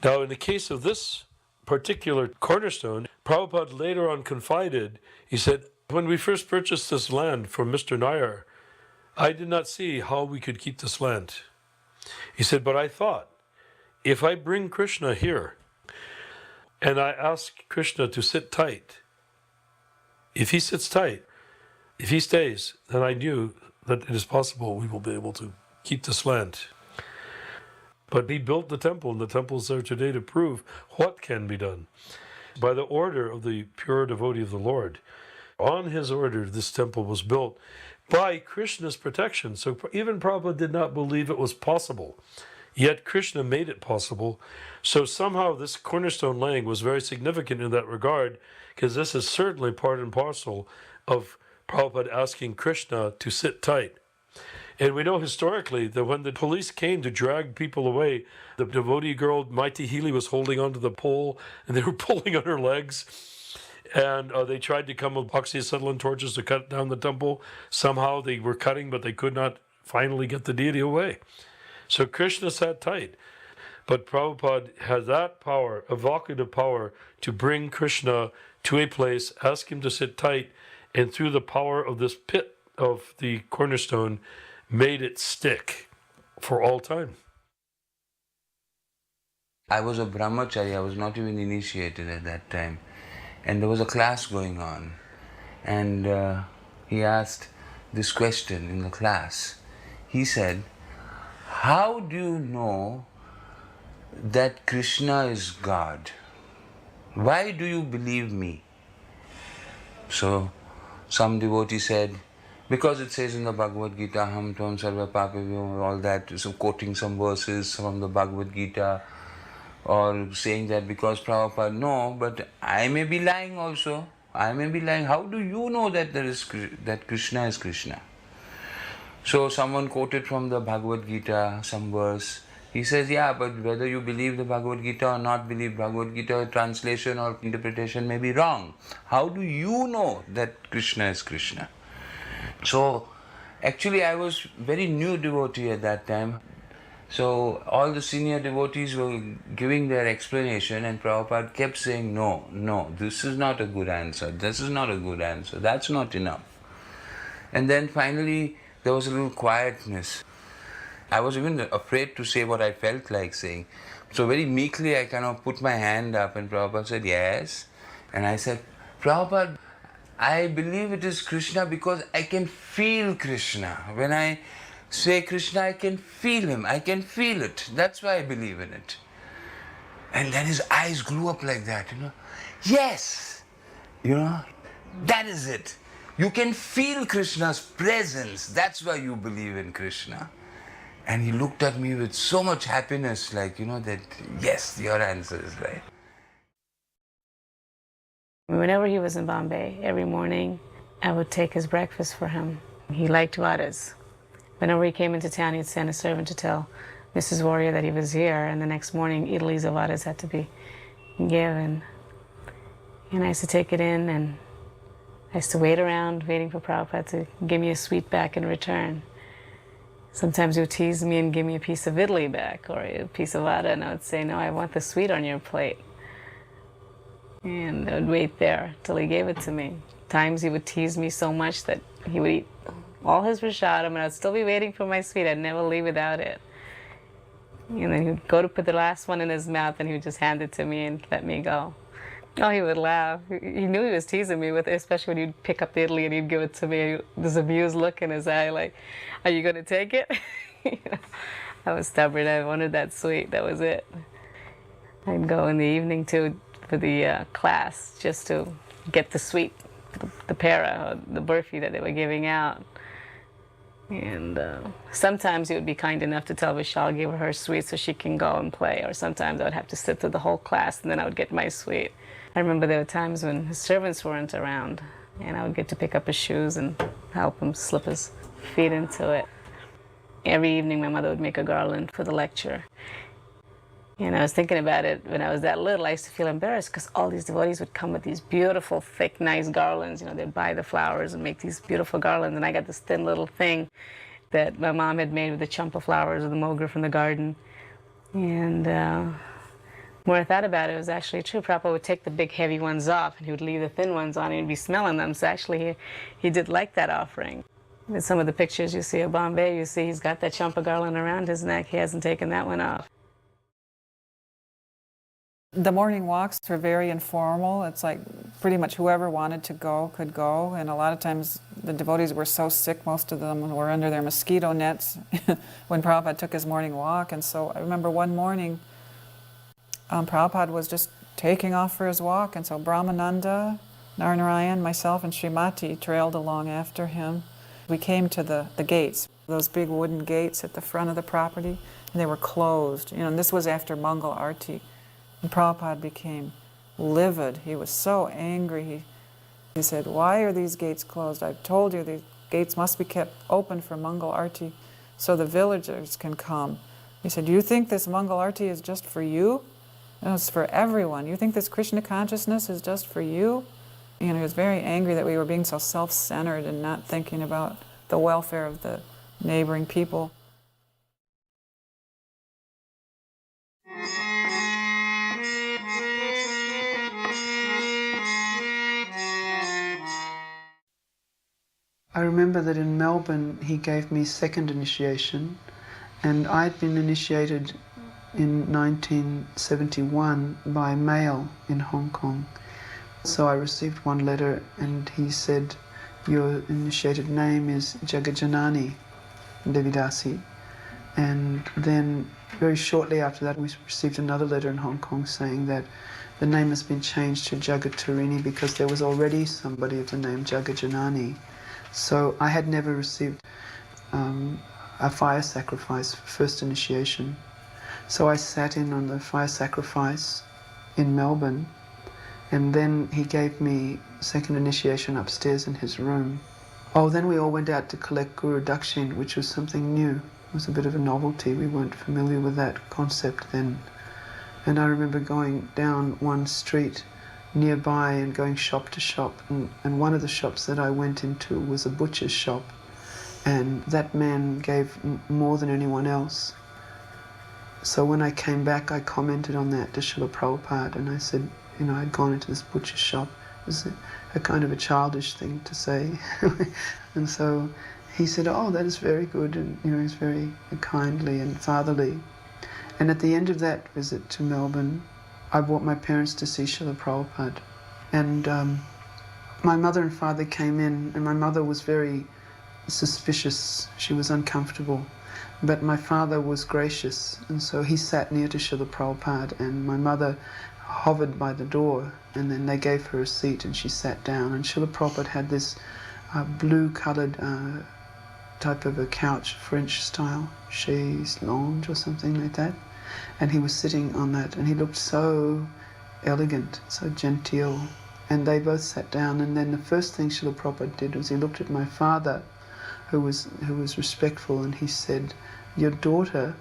Now, in the case of this particular cornerstone, Prabhupada later on confided, he said, when we first purchased this land from Mr. Nair, I did not see how we could keep this land. He said, but I thought, if I bring Krishna here and I ask Krishna to sit tight, if he sits tight, if he stays, then I knew that it is possible we will be able to keep this land. But he built the temple, and the temple is there today to prove what can be done. By the order of the pure devotee of the Lord, on his order, this temple was built by Krishna's protection. So even Prabhupada did not believe it was possible, yet Krishna made it possible. So somehow this cornerstone laying was very significant in that regard, because this is certainly part and parcel of Prabhupada asking Krishna to sit tight. And we know historically that when the police came to drag people away, the devotee girl, Maiti Healy, was holding onto the pole, and they were pulling on her legs. And they tried to come with oxyacetylene torches to cut down the temple. Somehow they were cutting, but they could not finally get the deity away. So Krishna sat tight. But Prabhupada had that power, evocative power, to bring Krishna to a place, ask him to sit tight, and through the power of this pit of the cornerstone, made it stick for all time. I was a brahmachari, I was not even initiated at that time. And there was a class going on. And he asked this question in the class. He said, how do you know that Krishna is God? Why do you believe me? So some devotee said, because it says in the Bhagavad Gita, Ham Tvam Sarva Papavyo, all that, so quoting some verses from the Bhagavad Gita, or saying that because Prabhupada, no, but I may be lying also. I may be lying. How do you know that that Krishna is Krishna? So someone quoted from the Bhagavad Gita, some verse. He says, yeah, but whether you believe the Bhagavad Gita or not believe Bhagavad Gita, translation or interpretation may be wrong. How do you know that Krishna is Krishna? So actually I was very new devotee at that time. So all the senior devotees were giving their explanation, and Prabhupada kept saying, no, no, this is not a good answer, this is not a good answer, that's not enough. And then finally there was a little quietness. I was even afraid to say what I felt like saying. So very meekly I kind of put my hand up, and Prabhupada said, yes. And I said, Prabhupada, I believe it is Krishna because I can feel Krishna. When I say Krishna, I can feel him, I can feel it. That's why I believe in it. And then his eyes grew up like that, Yes! That is it. You can feel Krishna's presence. That's why you believe in Krishna. And he looked at me with so much happiness, like, that, yes, your answer is right. Whenever he was in Bombay, every morning, I would take his breakfast for him. He liked vadas. Whenever he came into town, he'd send a servant to tell Mrs. Warrior that he was here, and the next morning, idlis of vadas had to be given. And I used to take it in, and I used to wait around, waiting for Prabhupada to give me a sweet back in return. Sometimes he would tease me and give me a piece of idli back, or a piece of vada, and I would say, no, I want the sweet on your plate. And I would wait there till he gave it to me. Times he would tease me so much that he would eat all his prasadam, and I'd still be waiting for my sweet. I'd never leave without it. And then he would go to put the last one in his mouth, and he would just hand it to me and let me go. Oh, he would laugh. He knew he was teasing me with it, especially when he'd pick up the Italy and he'd give it to me. There's a amused look in his eye, like, "Are you going to take it?" You know, I was stubborn. I wanted that sweet. That was it. I'd go in the evening for the class just to get the sweet, the para, or the burfi that they were giving out. And sometimes he would be kind enough to tell Vishal, give her sweet so she can go and play. Or sometimes I would have to sit through the whole class and then I would get my sweet. I remember there were times when his servants weren't around and I would get to pick up his shoes and help him slip his feet into it. Every evening my mother would make a garland for the lecture. And I was thinking about it when I was that little. I used to feel embarrassed because all these devotees would come with these beautiful, thick, nice garlands. You know, they'd buy the flowers and make these beautiful garlands. And I got this thin little thing that my mom had made with the champa flowers or the mogra from the garden. And more I thought about it, it was actually true. Prabhupada would take the big, heavy ones off and he would leave the thin ones on and he'd be smelling them. So actually he did like that offering. In some of the pictures you see of Bombay, you see he's got that champa garland around his neck. He hasn't taken that one off. The morning walks were very informal. It's like pretty much whoever wanted to go could go. And a lot of times the devotees were so sick, most of them were under their mosquito nets when Prabhupada took his morning walk. And so I remember one morning, Prabhupada was just taking off for his walk. And so Brahmananda, Narnarayan, myself, and Srimati trailed along after him. We came to the gates, those big wooden gates at the front of the property, and they were closed. You know, and this was after Mangal Arti. And Prabhupada became livid. He was so angry. He said, "Why are these gates closed? I've told you these gates must be kept open for Mangal Arti so the villagers can come." He said, "Do you think this Mangal Arti is just for you? No, it's for everyone. You think this Krishna consciousness is just for you?" You know, he was very angry that we were being so self-centered and not thinking about the welfare of the neighboring people. I remember that in Melbourne he gave me second initiation, and I'd been initiated in 1971 by mail in Hong Kong. So I received one letter and he said, "Your initiated name is Jagajanani Devidasi." And then very shortly after that we received another letter in Hong Kong saying that the name has been changed to Jagatarini because there was already somebody of the name Jagajanani. So I had never received a fire sacrifice for first initiation. So I sat in on the fire sacrifice in Melbourne, and then he gave me second initiation upstairs in his room. Oh, then we all went out to collect Guru Dakshin, which was something new. It was a bit of a novelty. We weren't familiar with that concept then. And I remember going down one street nearby and going shop to shop, and one of the shops that I went into was a butcher's shop, and that man gave more than anyone else. So when I came back I commented on that to Srila Prabhupada and I said, you know, I'd gone into this butcher's shop. It was a kind of a childish thing to say. And so he said, "Oh, that is very good," and you know, he's very kindly and fatherly. And at the end of that visit to Melbourne, I brought my parents to see Srila Prabhupada. And my mother and father came in, and my mother was very suspicious. She was uncomfortable. But my father was gracious, and so he sat near to Srila Prabhupada, and my mother hovered by the door, and then they gave her a seat, and she sat down. And Srila Prabhupada had this blue-coloured type of a couch, French style, chaise lounge or something like that. And he was sitting on that, and he looked so elegant, so genteel. And they both sat down, and then the first thing Srila Prabhupada did was he looked at my father, who was respectful, and he said, "Your daughter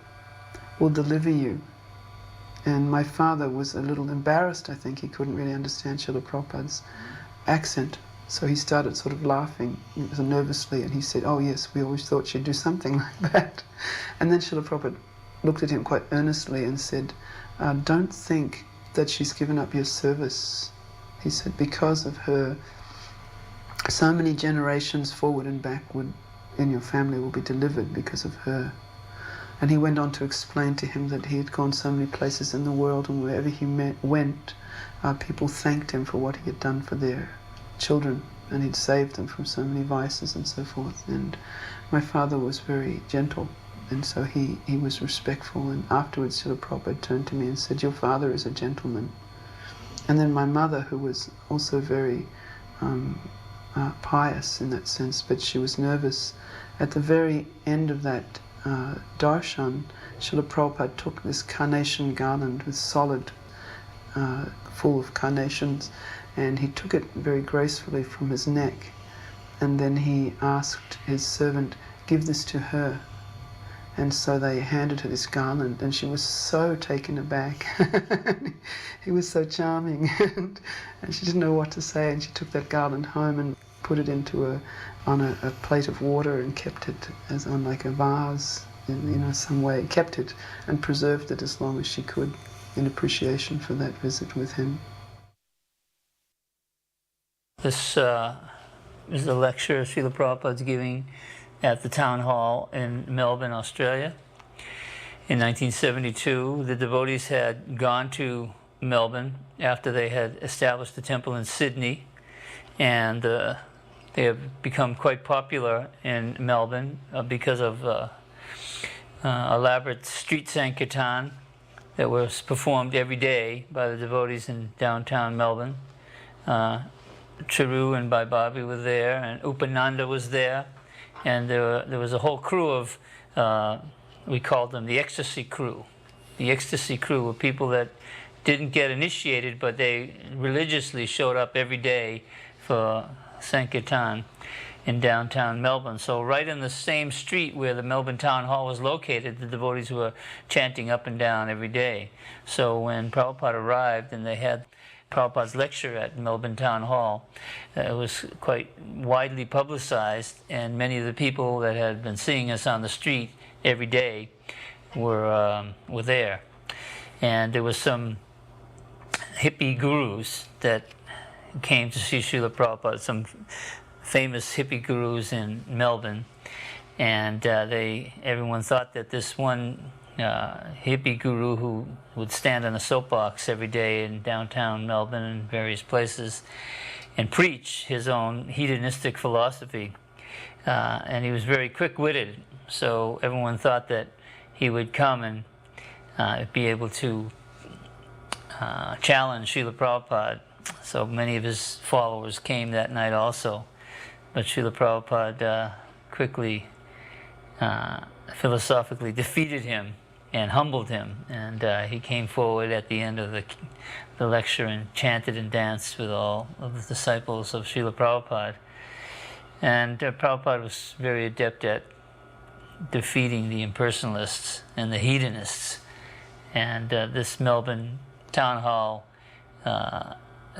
will deliver you." And my father was a little embarrassed, I think. He couldn't really understand Srila Prabhupada's accent. So he started sort of laughing nervously, and he said, "Oh yes, we always thought she'd do something like that." And then Srila Prabhupada looked at him quite earnestly and said, "Don't think that she's given up your service." He said, "Because of her, so many generations forward and backward in your family will be delivered because of her." And he went on to explain to him that he had gone so many places in the world, and wherever he went, people thanked him for what he had done for their children, and he'd saved them from so many vices and so forth. And my father was very gentle, and so he was respectful. And afterwards, Srila Prabhupada turned to me and said, "Your father is a gentleman." And then my mother, who was also very pious in that sense, but she was nervous. At the very end of that darshan, Srila Prabhupada took this carnation garland with solid, full of carnations, and he took it very gracefully from his neck, and then he asked his servant, "Give this to her." And so they handed her this garland, and she was so taken aback. He was so charming, and she didn't know what to say, and she took that garland home and put it into on a plate of water and kept it as on like a vase, in some way. Kept it and preserved it as long as she could, in appreciation for that visit with him. This is a lecture Srila Prabhupada's giving at the town hall in Melbourne, Australia. In 1972, the devotees had gone to Melbourne after they had established the temple in Sydney, and they have become quite popular in Melbourne because of elaborate street sankirtan that was performed every day by the devotees in downtown Melbourne. Charu and Bhai Bobby were there, and Upananda was there, and there was a whole crew of, we called them the ecstasy crew. The ecstasy crew were people that didn't get initiated, but they religiously showed up every day for Sankirtan in downtown Melbourne. So right in the same street where the Melbourne Town Hall was located, the devotees were chanting up and down every day. So when Prabhupada arrived and they had Prabhupada's lecture at Melbourne Town Hall, it was quite widely publicized, and many of the people that had been seeing us on the street every day were there. And there was some hippie gurus that came to see Srila Prabhupada, some famous hippie gurus in Melbourne, and everyone thought that this one hippie guru who would stand on a soapbox every day in downtown Melbourne and various places and preach his own hedonistic philosophy, and he was very quick-witted, so everyone thought that he would come and be able to challenge Srila Prabhupada. So many of his followers came that night also, but Srila Prabhupada quickly philosophically defeated him and humbled him, and he came forward at the end of the lecture and chanted and danced with all of the disciples of Srila Prabhupada. And Prabhupada was very adept at defeating the impersonalists and the hedonists, and this Melbourne Town Hall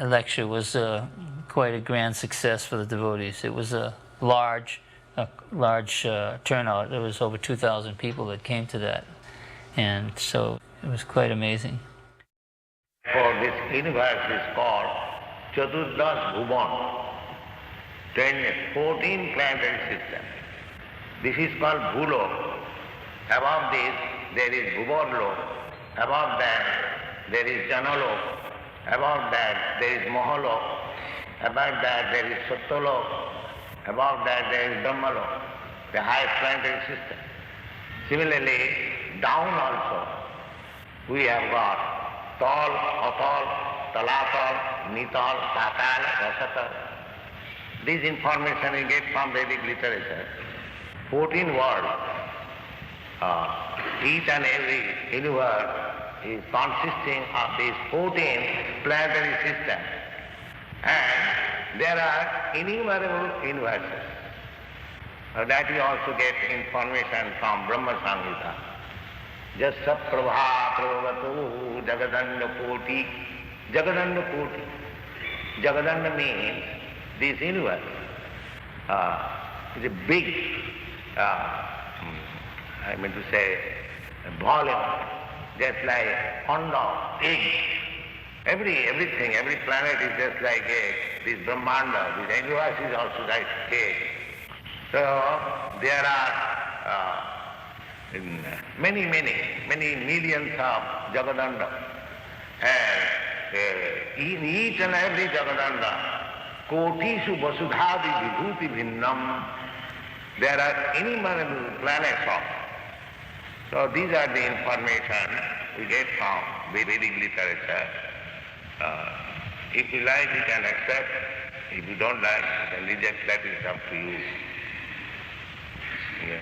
lecture was quite a grand success for the devotees. It was a large turnout. There was over 2,000 people that came to that, and so it was quite amazing. For this universe is called Chaturdas Bhuvan, 14 planetary systems. This is called Bhulok. Above this there is Bhuvarlok. Above that there is Janalok. Above that there is Mahalok. Above that there is Satyalok. Above that there is Brahmalok, the highest planetary system. Similarly, down also we have got Tal, Atal, Talatal, Nital, Patal, Rasatal. This information we get from Vedic literature. 14 worlds. Each and every universe is consisting of these 14 planetary systems. And there are innumerable universes. That we also get information from Brahma Samhita. Jasa prabha prabhavatu jagadanda koti. Jagadanda koti. Jagadanda means this universe is a big, I mean to say, volume, just like pond of egg. Everything, every planet is just like egg. This Brahmanda, this universe is also like egg. So there are many millions of Jagadanda. And in each and every Jagadanda, Kotishu Vasudhadi Vibhuti Bhinnam, there are innumerable planets of. So these are the information we get from Vedic literature. If you like, you can accept. If you don't like, then reject. That is up to you. Yeah.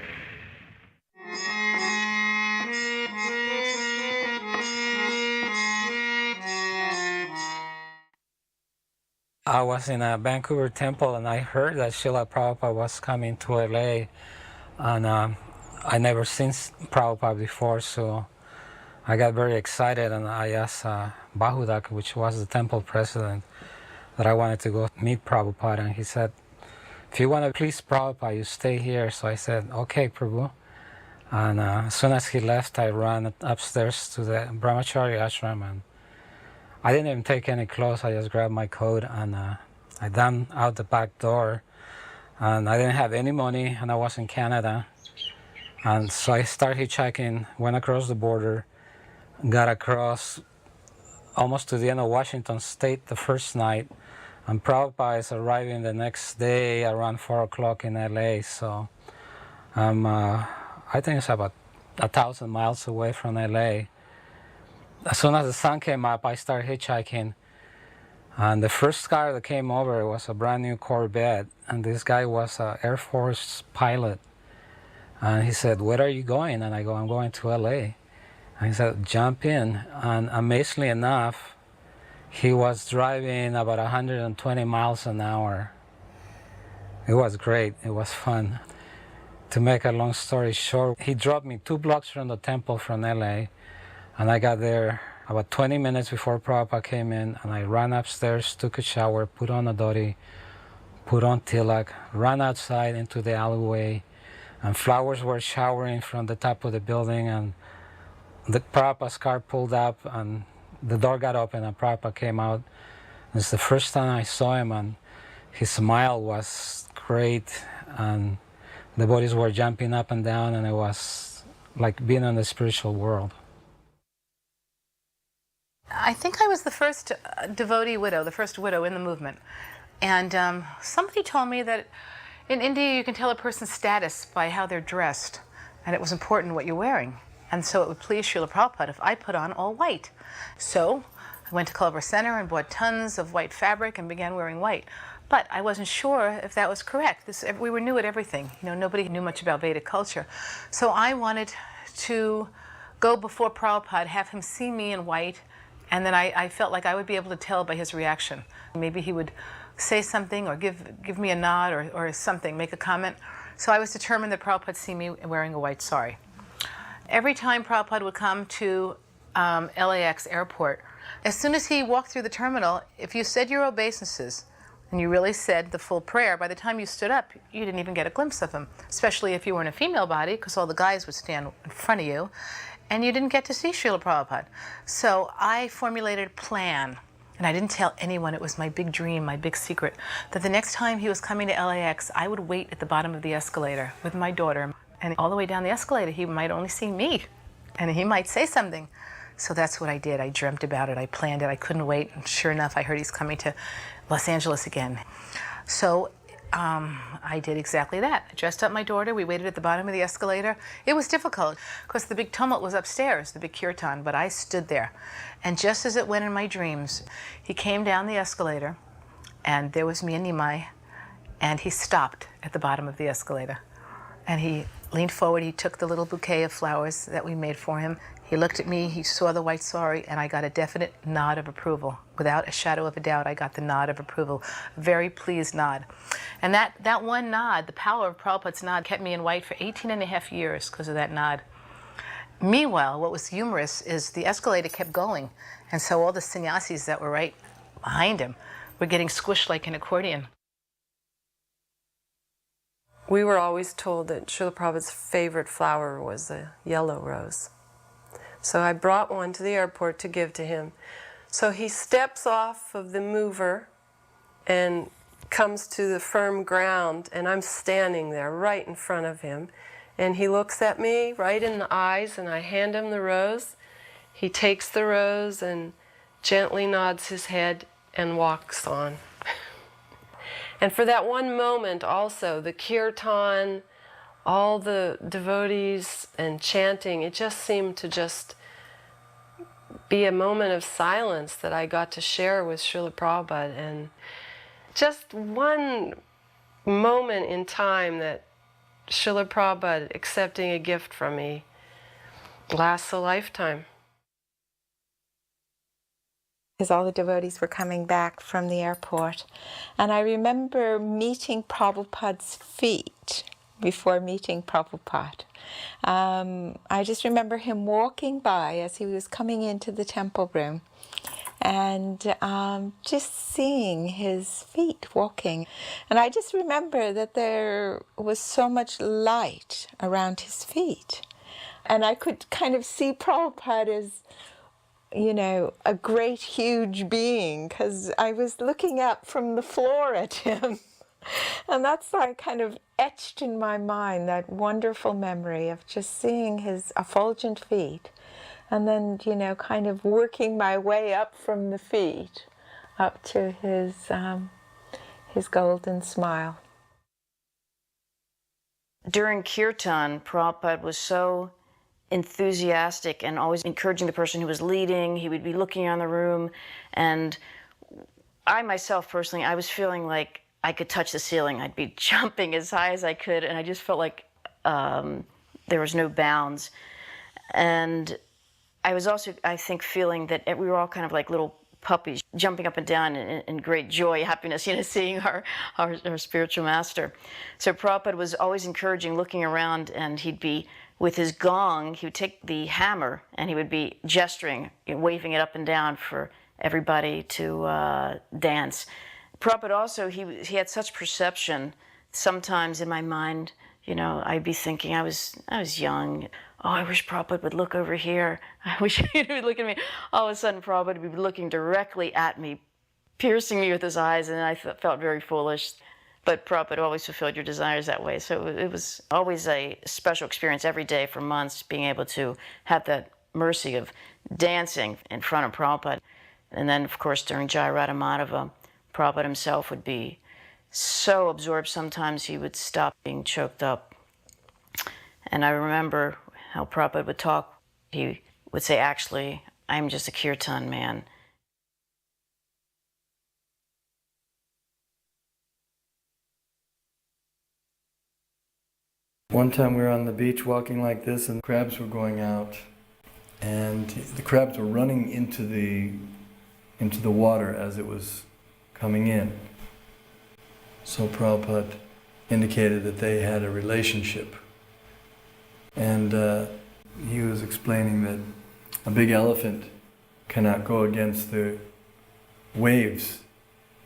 I was in a Vancouver temple and I heard that Srila Prabhupada was coming to LA, and I never seen Prabhupada before, so I got very excited and I asked Bahudak, which was the temple president, that I wanted to go meet Prabhupada, and he said, if you want to please Prabhupada, you stay here. So I said, okay, Prabhu. And as soon as he left, I ran upstairs to the Brahmachari ashram, and I didn't even take any clothes. I just grabbed my coat and I ran out the back door, and I didn't have any money, and I was in Canada. And so I started hitchhiking, went across the border, got across almost to the end of Washington State the first night, and Prabhupada is arriving the next day around 4 o'clock in LA. So I think it's about 1,000 miles away from LA. As soon as the sun came up, I started hitchhiking. And the first car that came over was a brand new Corvette. And this guy was an Air Force pilot. And he said, where are you going? And I go, I'm going to LA. And he said, jump in. And amazingly enough, he was driving about 120 miles an hour. It was great. It was fun. To make a long story short, he dropped me 2 blocks from the temple from LA. And I got there about 20 minutes before Prabhupada came in, and I ran upstairs, took a shower, put on a dhoti, put on tilak, ran outside into the alleyway, and flowers were showering from the top of the building, and the Prabhupada's car pulled up, and the door got open, and Prabhupada came out. And it's the first time I saw him, and his smile was great, and the bodies were jumping up and down, and it was like being in the spiritual world. I think I was the first devotee widow, the first widow in the movement. And somebody told me that in India you can tell a person's status by how they're dressed, and it was important what you're wearing. And so it would please Srila Prabhupada if I put on all white. So I went to Culver Center and bought tons of white fabric and began wearing white. But I wasn't sure if that was correct. We were new at everything. You know, nobody knew much about Vedic culture. So I wanted to go before Prabhupada, have him see me in white, and then I felt like I would be able to tell by his reaction. Maybe he would say something or give me a nod or something, make a comment. So I was determined that Prabhupada would see me wearing a white sari. Every time Prabhupada would come to LAX airport, as soon as he walked through the terminal, if you said your obeisances and you really said the full prayer, by the time you stood up, you didn't even get a glimpse of him, especially if you were in a female body, because all the guys would stand in front of you, and you didn't get to see Srila Prabhupada. So I formulated a plan, and I didn't tell anyone. It was my big dream, my big secret, that the next time he was coming to LAX, I would wait at the bottom of the escalator with my daughter, and all the way down the escalator, he might only see me, and he might say something. So that's what I did. I dreamt about it. I planned it. I couldn't wait. And sure enough, I heard he's coming to Los Angeles again. So I did exactly that. I dressed up my daughter. We waited at the bottom of the escalator. It was difficult because the big tumult was upstairs, the big kirtan, but I stood there. And just as it went in my dreams, he came down the escalator, and there was me and Nimai, and he stopped at the bottom of the escalator. And he leaned forward. He took the little bouquet of flowers that we made for him. He looked at me, he saw the white sari, and I got a definite nod of approval. Without a shadow of a doubt, I got the nod of approval. A very pleased nod. And that one nod, the power of Prabhupada's nod, kept me in white for 18 and a half years because of that nod. Meanwhile, what was humorous is the escalator kept going, and so all the sannyasis that were right behind him were getting squished like an accordion. We were always told that Srila Prabhupada's favorite flower was the yellow rose. So I brought one to the airport to give to him. So he steps off of the mover and comes to the firm ground, and I'm standing there right in front of him. And he looks at me right in the eyes, and I hand him the rose. He takes the rose and gently nods his head and walks on. And for that one moment also, the kirtan, all the devotees and chanting, it just seemed to just be a moment of silence that I got to share with Srila Prabhupada. And just one moment in time that Srila Prabhupada accepting a gift from me lasts a lifetime. Because all the devotees were coming back from the airport. And I remember meeting Prabhupada's feet before meeting Prabhupada. I just remember him walking by as he was coming into the temple room and just seeing his feet walking. And I just remember that there was so much light around his feet. And I could kind of see Prabhupada as, you know, a great, huge being, because I was looking up from the floor at him. And that's like kind of etched in my mind, that wonderful memory of just seeing his effulgent feet and then, you know, kind of working my way up from the feet up to his golden smile. During Kirtan, Prabhupada was so enthusiastic and always encouraging the person who was leading. He would be looking around the room, and I myself personally, I was feeling like I could touch the ceiling. I'd be jumping as high as I could, and I just felt like there was no bounds. And I was also, I think, feeling that we were all kind of like little puppies jumping up and down in great joy, happiness, you know, seeing our spiritual master. So Prabhupada was always encouraging, looking around, and he'd be with his gong, he would take the hammer and he would be gesturing, you know, waving it up and down for everybody to dance. Prabhupada also, he had such perception. Sometimes in my mind, you know, I'd be thinking, I was young. Oh, I wish Prabhupada would look over here. I wish he would look at me. All of a sudden, Prabhupada would be looking directly at me, piercing me with his eyes, and I felt very foolish. But Prabhupada always fulfilled your desires that way. So it was always a special experience every day for months, being able to have that mercy of dancing in front of Prabhupada. And then, of course, during Jai Radha Madhava, Prabhupada himself would be so absorbed sometimes he would stop being choked up. And I remember how Prabhupada would talk. He would say, actually, I'm just a kirtan man. One time we were on the beach walking like this and crabs were going out, and the crabs were running into the water as it was coming in. So Prabhupada indicated that they had a relationship. And he was explaining that a big elephant cannot go against the waves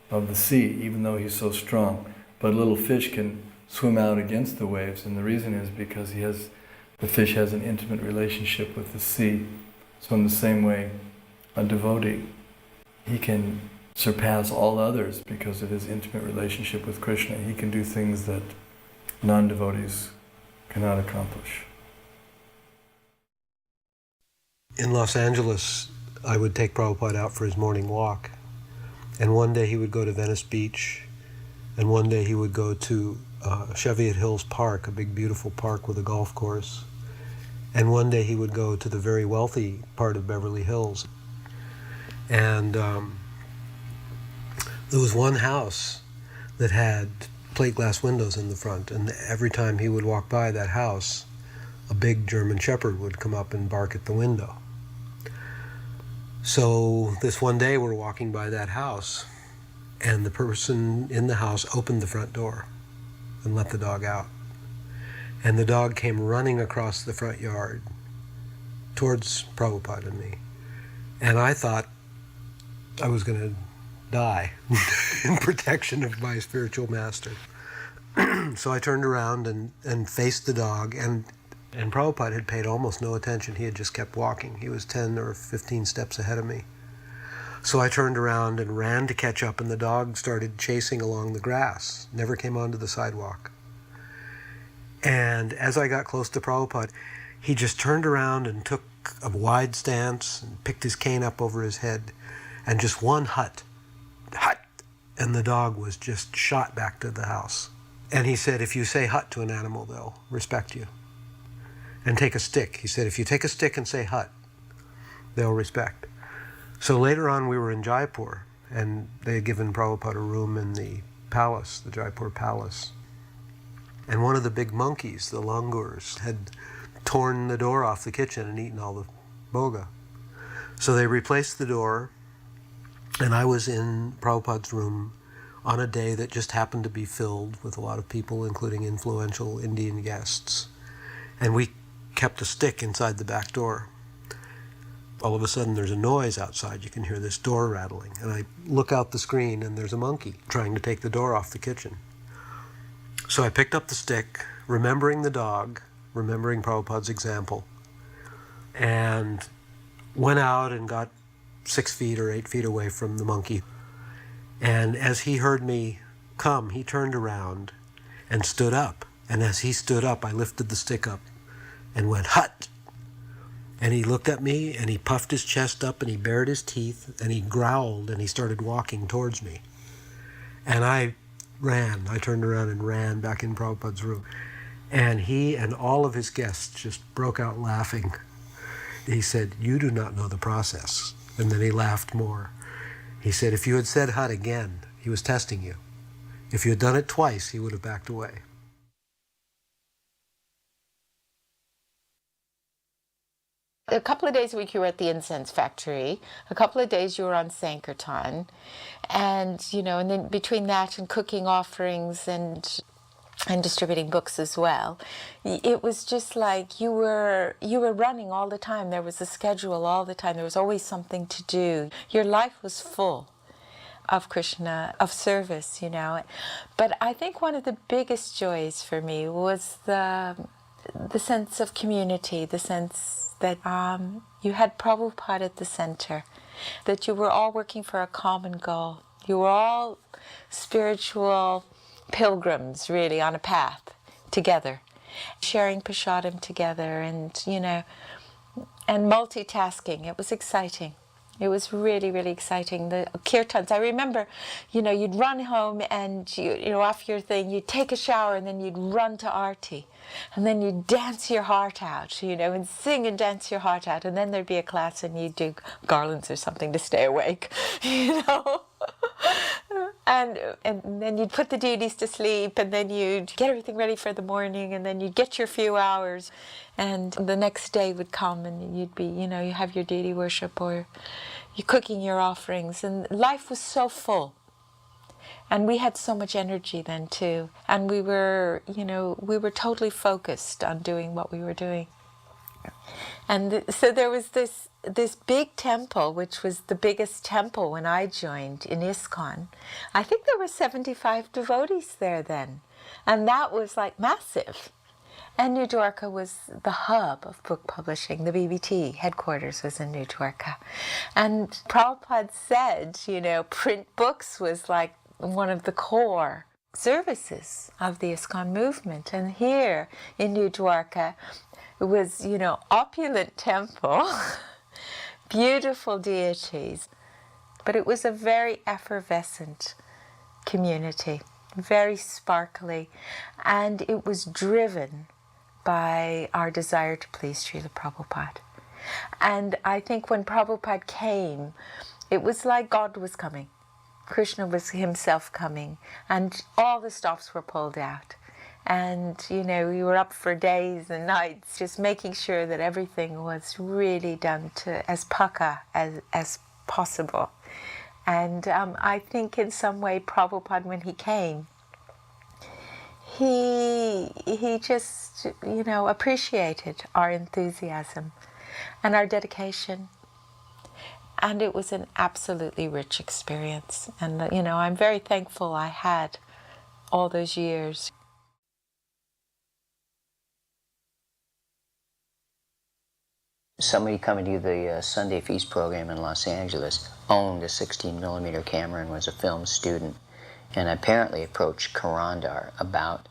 of the sea, even though he's so strong. But a little fish can swim out against the waves, and the reason is because the fish has an intimate relationship with the sea. So in the same way, a devotee, he can surpass all others because of his intimate relationship with Krishna. He can do things that non-devotees cannot accomplish. In Los Angeles, I would take Prabhupada out for his morning walk. And one day he would go to Venice Beach, and one day he would go to Cheviot Hills Park, a big beautiful park with a golf course. And one day he would go to the very wealthy part of Beverly Hills. And there was one house that had plate glass windows in the front, and every time he would walk by that house, a big German Shepherd would come up and bark at the window. So this one day we're walking by that house, and the person in the house opened the front door and let the dog out. And the dog came running across the front yard towards Prabhupada and me. And I thought I was going to die in protection of my spiritual master. So I turned around and faced the dog, and Prabhupada had paid almost no attention. He had just kept walking. He was 10 or 15 steps ahead of me. So I turned around and ran to catch up, and the dog started chasing along the grass, never came onto the sidewalk. And as I got close to Prabhupada, he just turned around and took a wide stance and picked his cane up over his head and just one hut, and the dog was just shot back to the house. And he said, if you say hut to an animal, they'll respect you. And take a stick. He said, if you take a stick and say hut, they'll respect. So later on we were in Jaipur, and they had given Prabhupada a room in the palace, the Jaipur palace. And one of the big monkeys, the langurs, had torn the door off the kitchen and eaten all the boga. So they replaced the door, and I was in Prabhupada's room on a day that just happened to be filled with a lot of people, including influential Indian guests. And we kept a stick inside the back door. All of a sudden there's a noise outside. You can hear this door rattling. And I look out the screen and there's a monkey trying to take the door off the kitchen. So I picked up the stick, remembering the dog, remembering Prabhupada's example, and went out and got 6 feet or 8 feet away from the monkey. And as he heard me come, he turned around and stood up. And as he stood up, I lifted the stick up and went, hut! And he looked at me and he puffed his chest up and he bared his teeth and he growled and he started walking towards me. And I ran. I turned around and ran back in Prabhupada's room. And he and all of his guests just broke out laughing. He said, you do not know the process. And then he laughed more. He said, if you had said hut again, he was testing you. If you had done it twice, he would have backed away. A couple of days a week you were at the incense factory. A couple of days you were on Sankirtan. And, you know, and then between that and cooking offerings and distributing books as well, it was just like you were running all the time. There was a schedule all the time. There was always something to do. Your life was full of Krishna, of service, you know. But I think one of the biggest joys for me was the sense of community, the sense that you had Prabhupada at the center, that you were all working for a common goal. You were all spiritual pilgrims, really, on a path together, sharing prasadam together, and, you know, and multitasking. It was exciting. It was really, really exciting. The kirtans, I remember, you know, you'd run home and, you know, off your thing, you'd take a shower and then you'd run to Aarti. And then you'd dance your heart out, you know, and sing and dance your heart out. And then there'd be a class and you'd do garlands or something to stay awake, you know. And then you'd put the deities to sleep, and then you'd get everything ready for the morning, and then you'd get your few hours, and the next day would come and you'd be, you know, you have your deity worship or you're cooking your offerings, and life was so full. And we had so much energy then too, and we were, you know, we were totally focused on doing what we were doing. And so there was this big temple, which was the biggest temple when I joined in ISKCON. I think there were 75 devotees there then, and that was like massive. And New Dwarka was the hub of book publishing. The BBT headquarters was in New Dwarka. And Prabhupada said, you know, print books was like one of the core services of the ISKCON movement. And here in New Dwarka, it was, you know, opulent temple, beautiful deities, but it was a very effervescent community, very sparkly, and it was driven by our desire to please Srila Prabhupada. And I think when Prabhupada came, it was like God was coming. Krishna was himself coming, and all the stops were pulled out. And, you know, we were up for days and nights just making sure that everything was really done to as paka as possible. And I think in some way Prabhupada, when he came, he just, you know, appreciated our enthusiasm and our dedication. And it was an absolutely rich experience. And, you know, I'm very thankful I had all those years. Somebody coming to the Sunday Feast program in Los Angeles owned a 16mm camera and was a film student, and apparently approached Karandar about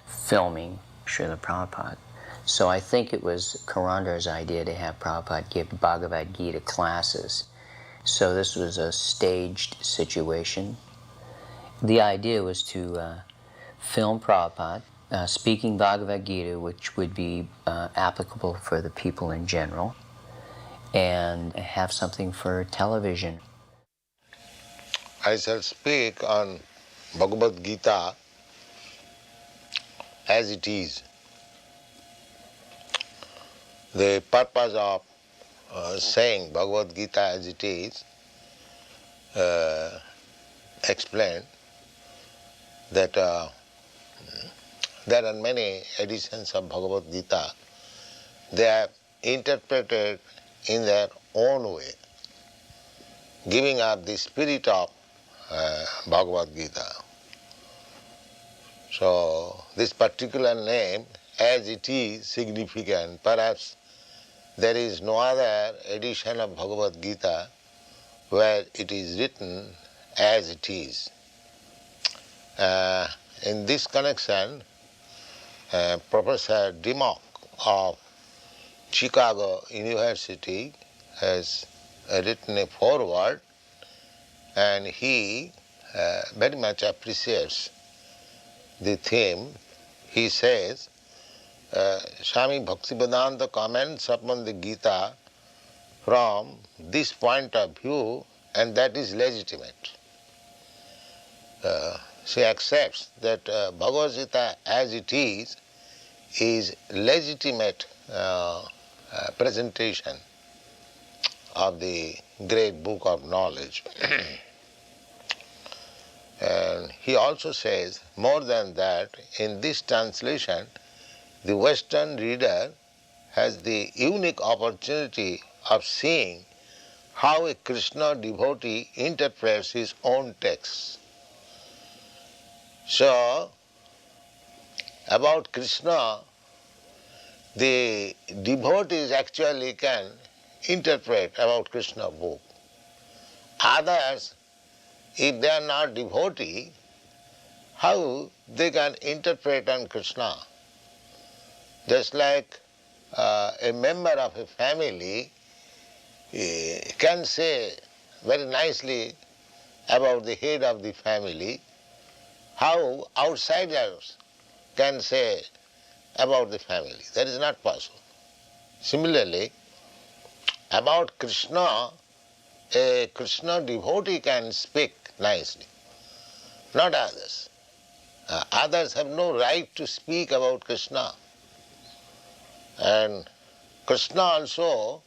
filming Srila Prabhupada. So I think it was Karandar's idea to have Prabhupada give Bhagavad Gita classes. So this was a staged situation. The idea was to film Prabhupada speaking Bhagavad Gita, which would be applicable for the people in general, and have something for television. I shall speak on Bhagavad Gita as it is. The purpose of saying Bhagavad Gita as it is explained that there are many editions of Bhagavad Gita. They are interpreted in their own way, giving up the spirit of Bhagavad Gita. So this particular name, as it is, significant. Perhaps there is no other edition of Bhagavad Gita where it is written as it is. In this connection, Professor Dimmock of Chicago University has written a foreword, and he very much appreciates the theme. He says, Swami Bhaktivedanta comments upon the Gita from this point of view, and that is legitimate. She accepts that Bhagavad Gita as it is legitimate presentation of the great book of knowledge. And he also says, more than that, in this translation, the Western reader has the unique opportunity of seeing how a Krishna devotee interprets his own text. So, about Krishna, the devotees actually can interpret about Krishna book. Others, if they are not devotee, how they can interpret on Krishna? Just like a member of a family can say very nicely about the head of the family, how outsiders can say about the family. That is not possible. Similarly, about Krishna, a Krishna devotee can speak nicely, not others. Others have no right to speak about Krishna. And Krishna also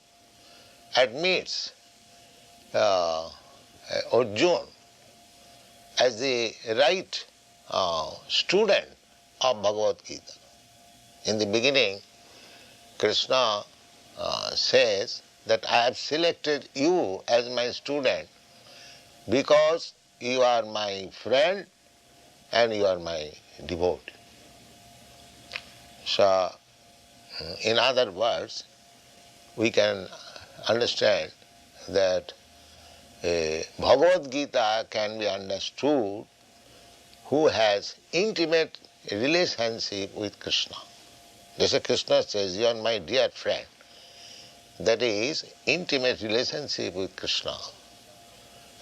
admits Arjuna as the right student of Bhagavad Gita. In the beginning, Krishna says that I have selected you as my student because you are my friend and you are my devotee. So, in other words, we can understand that Bhagavad Gita can be understood who has intimate relationship with Krishna. Just as Krishna says, you are my dear friend. That is intimate relationship with Krishna.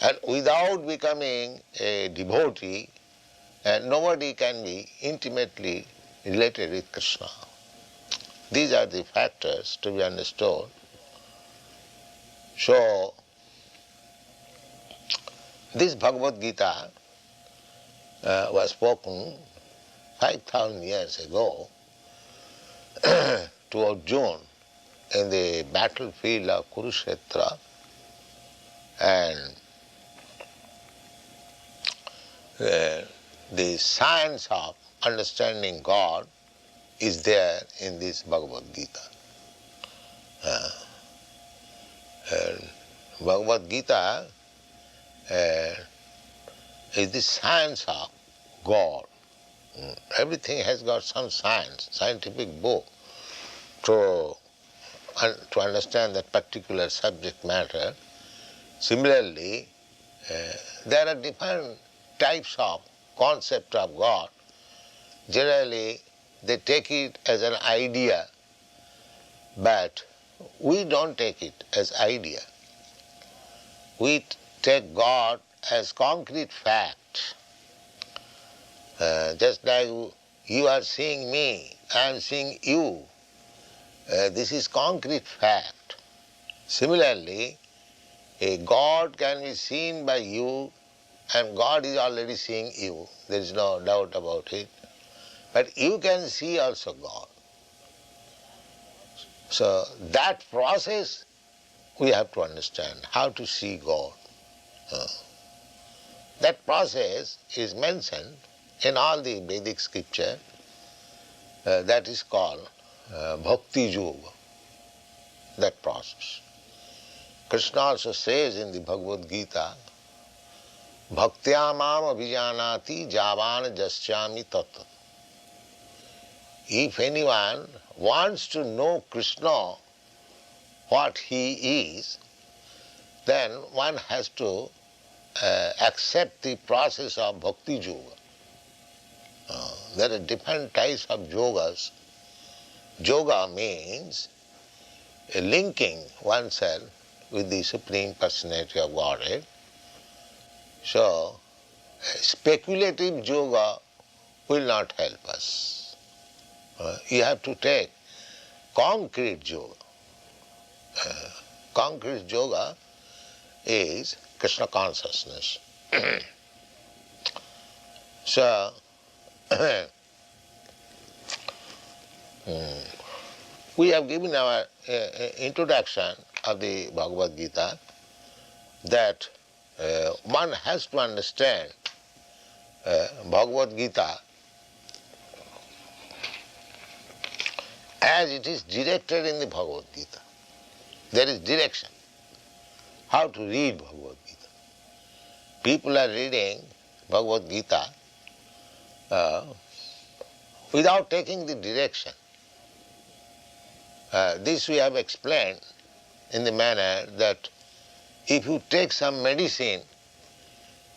And without becoming a devotee, nobody can be intimately related with Krishna. These are the factors to be understood. So, this Bhagavad Gita was spoken 5,000 years ago to Arjuna in the battlefield of Kurukshetra, and the science of understanding God is there in this Bhagavad Gita. And Bhagavad Gita is the science of God. Everything has got some science, scientific book to understand that particular subject matter. Similarly, there are different types of concept of God. Generally, they take it as an idea, but we don't take it as idea. We take God as concrete fact. Just like you are seeing me, I am seeing you. This is concrete fact. Similarly, a God can be seen by you, and God is already seeing you. There is no doubt about it. But you can see also God. So that process we have to understand, how to see God. That process is mentioned in all the Vedic scripture. That is called Bhakti Yoga, that process. Krishna also says in the Bhagavad Gita, Bhaktya mam abhijanati javan jasyami tattva. If anyone wants to know Krishna, what he is, then one has to accept the process of Bhakti Yoga. There are different types of yogas. Yoga means linking oneself with the Supreme Personality of Godhead. So, speculative yoga will not help us. You have to take concrete yoga. Concrete yoga is Krishna consciousness. So, we have given our introduction of the Bhagavad Gita that one has to understand Bhagavad Gita as it is directed in the Bhagavad Gita. There is direction. How to read Bhagavad Gita. People are reading Bhagavad Gita without taking the direction. This we have explained in the manner that if you take some medicine,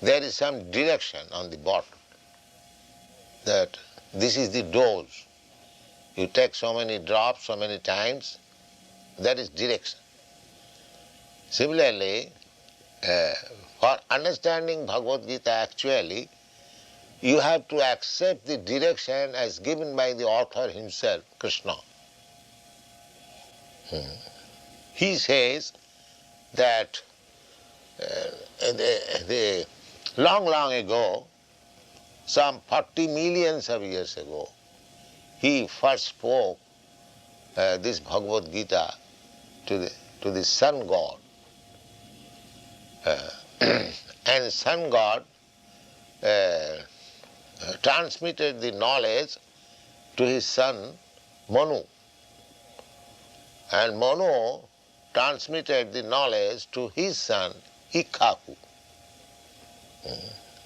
there is some direction on the bottle, that this is the dose. You take so many drops, so many times, that is direction. Similarly, for understanding Bhagavad Gita actually, you have to accept the direction as given by the author himself, Krishna. He says that long ago, some 40 millions of years ago, he first spoke this Bhagavad Gita to the sun god. And sun god transmitted the knowledge to his son Manu. And Manu transmitted the knowledge to his son Ikhaku.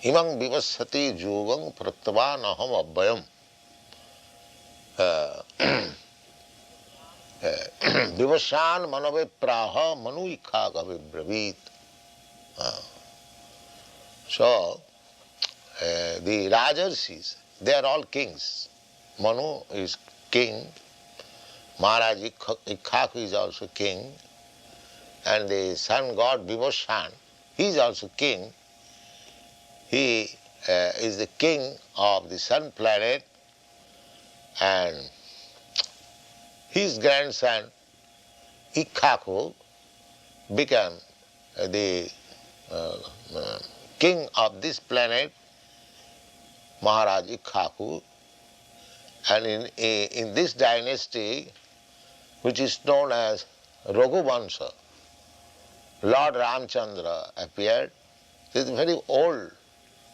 Imam vivassati yogam praktavan aham abhayam. Vivashan manave praha manu Ikhaka vibravit. So, the Rajarshis, they are all kings. Manu is king, Maharaj Ikhaku is also king, and the sun god Vivashan, he is also king. He is the king of the sun planet, and his grandson Ikhaku became the king of this planet, Maharaj Ikhaku, and in this dynasty, which is known as Raghuvansha, Lord Ramchandra appeared. It is a very old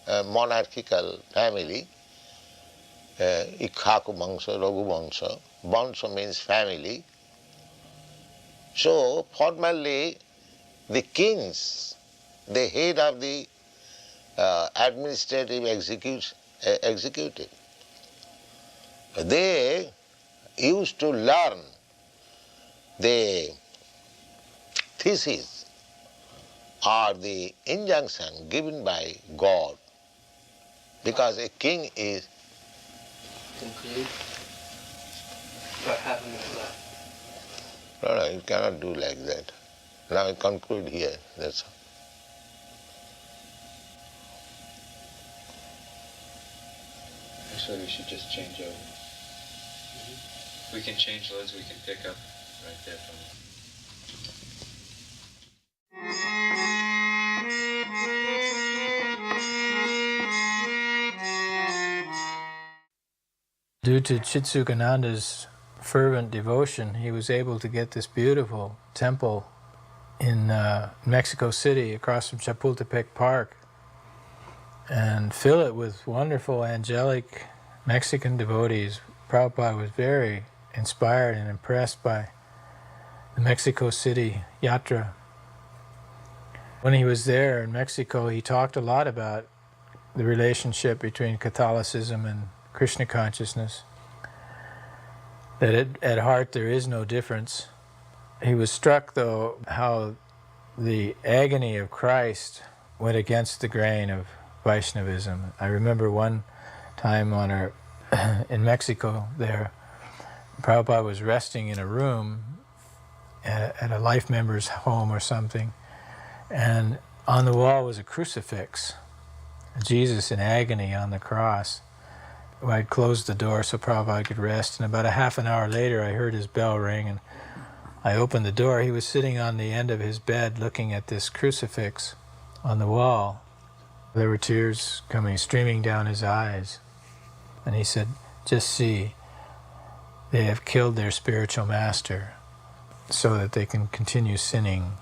monarchical family, Ikhaku Vansha, Raghuvansha. Vansha means family. So formerly the kings, the head of the administrative executive, they used to learn the thesis or the injunction given by God, because a king is What happened with that? No, you cannot do like that. Now I conclude here, that's all. Actually, we should just change over. We can change loads, we can pick up right there from it. Due to Chitsukananda's fervent devotion, he was able to get this beautiful temple in Mexico City across from Chapultepec Park and fill it with wonderful angelic Mexican devotees. Prabhupada was very inspired and impressed by the Mexico City yatra. When he was there in Mexico, he talked a lot about the relationship between Catholicism and Krishna consciousness, that at heart there is no difference. He was struck, though, how the agony of Christ went against the grain of Vaishnavism. I remember one time in Mexico there, Prabhupada was resting in a room at a life member's home or something, and on the wall was a crucifix, Jesus in agony on the cross. I'd closed the door so Prabhupada could rest, and about a half an hour later I heard his bell ring, and I opened the door. He was sitting on the end of his bed looking at this crucifix on the wall. There were tears streaming down his eyes. And he said, "Just see, they have killed their spiritual master so that they can continue sinning.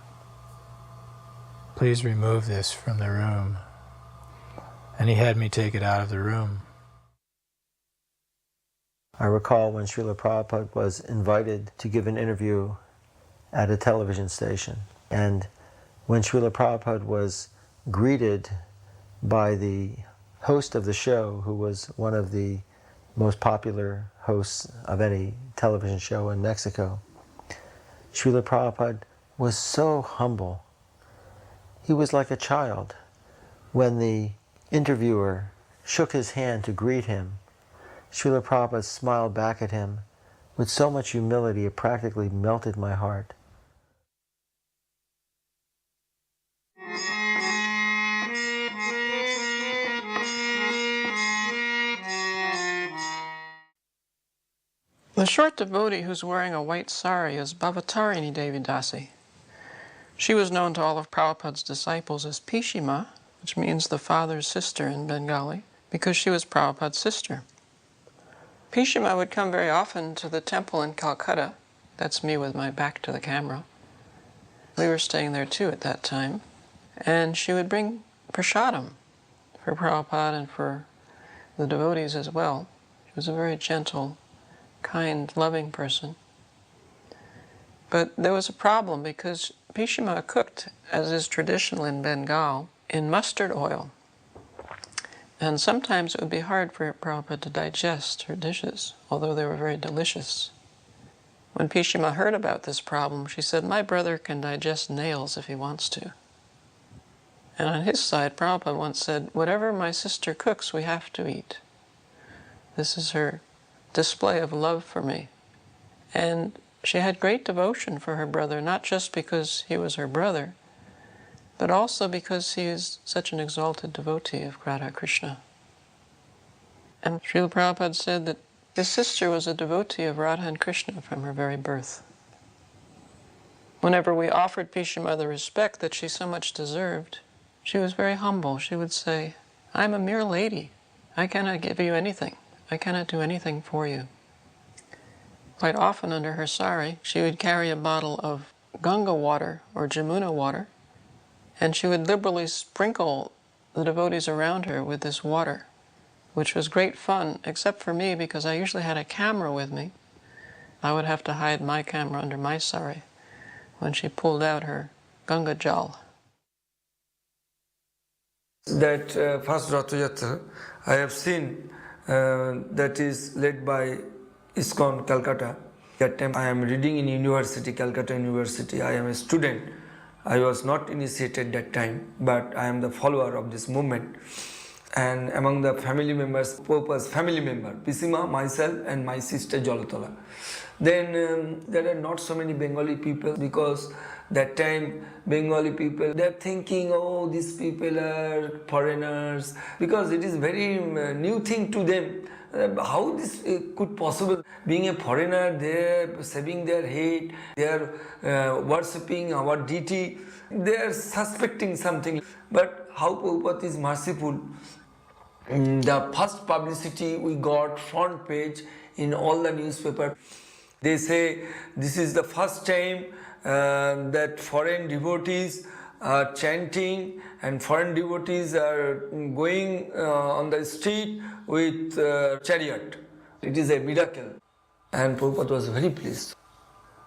Please remove this from the room." And he had me take it out of the room. I recall when Srila Prabhupada was invited to give an interview at a television station. And when Srila Prabhupada was greeted by the host of the show, who was one of the most popular hosts of any television show in Mexico, Srila Prabhupada was so humble. He was like a child. When the interviewer shook his hand to greet him, Srila Prabhupada smiled back at him with so much humility it practically melted my heart. The short devotee who's wearing a white sari is Bhavatarini Devi Dasi. She was known to all of Prabhupada's disciples as Pishima, which means the father's sister in Bengali, because she was Prabhupada's sister. Pishima would come very often to the temple in Calcutta. That's me with my back to the camera. We were staying there too at that time. And she would bring prasadam for Prabhupada and for the devotees as well. She was a very gentle, kind, loving person. But there was a problem because Pishima cooked, as is traditional in Bengal, in mustard oil. And sometimes it would be hard for Prabhupada to digest her dishes, although they were very delicious. When Pishima heard about this problem, she said, "My brother can digest nails if he wants to." And on his side, Prabhupada once said, "Whatever my sister cooks, we have to eat. This is her display of love for me." And she had great devotion for her brother, not just because he was her brother, but also because he is such an exalted devotee of Radha Krishna. And Srila Prabhupada said that his sister was a devotee of Radha and Krishna from her very birth. Whenever we offered Pishima the respect that she so much deserved, she was very humble. She would say, "I'm a mere lady. I cannot give you anything. I cannot do anything for you." Quite often under her sari, she would carry a bottle of Ganga water or Jamuna water, and she would liberally sprinkle the devotees around her with this water, which was great fun, except for me because I usually had a camera with me. I would have to hide my camera under my sari when she pulled out her Ganga Jal. That first Rath Yatra I have seen that is led by ISKCON Calcutta. That time I am reading in university, Calcutta University. I am a student. I was not initiated that time, but I am the follower of this movement. And among the family members, Prabhupada's family member, Pisima, myself and my sister Jolatola. Then there are not so many Bengali people because that time Bengali people, they're thinking, oh, these people are foreigners, because it is very new thing to them. How this could possible? Being a foreigner, they're saving their head, they're worshipping our deity, they're suspecting something. But how Prabhupada is merciful. The first publicity we got, front page in all the newspaper. They say this is the first time that foreign devotees are chanting and foreign devotees are going on the street with chariot. It is a miracle. And Prabhupada was very pleased.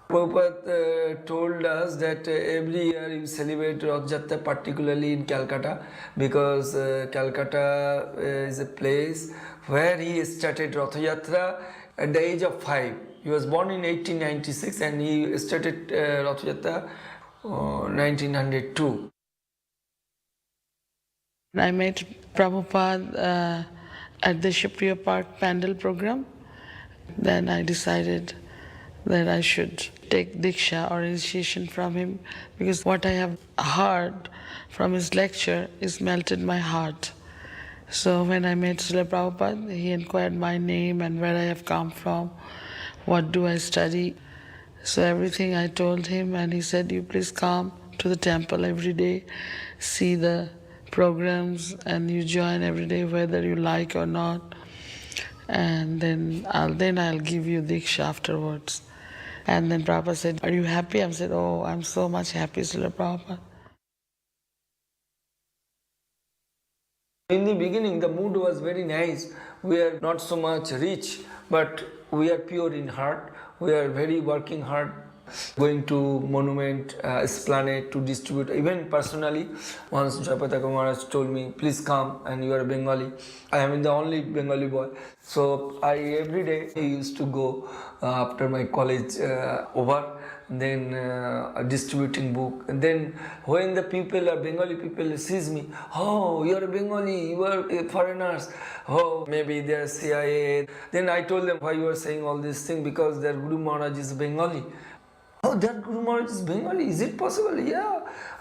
Prabhupada told us that every year you celebrate Rath Yatra, particularly in Calcutta, because Calcutta is a place where he started Rath Yatra at the age of 5. He was born in 1896 and he started Rath Yatra 1902. I met Prabhupada at the Shipriya Park Pandal program. Then I decided that I should take Diksha or initiation from him, because what I have heard from his lecture is melted my heart. So when I met Srila Prabhupada, he inquired my name and where I have come from, what do I study. So everything I told him, and he said, you please come to the temple every day, see the programs, and you join every day whether you like or not. And then I'll give you Diksha afterwards. And then Prabhupada said, are you happy? I said, oh, I'm so much happy, Srila Prabhupada. In the beginning, the mood was very nice. We are not so much rich, but we are pure in heart. We are very working hard, going to monument, esplanade to distribute. Even personally, once Jayapataka Maharaj told me, please come, and you are a Bengali. I am the only Bengali boy. So I every day used to go after my college over, then distributing book. And then when the people, Bengali people sees me, oh, you are a Bengali, you are foreigners, oh, maybe they are CIA. Then I told them why you are saying all these things, because their Guru Maharaj is Bengali. Oh, that Guru Maharaj is Bengali, is it possible? Yeah,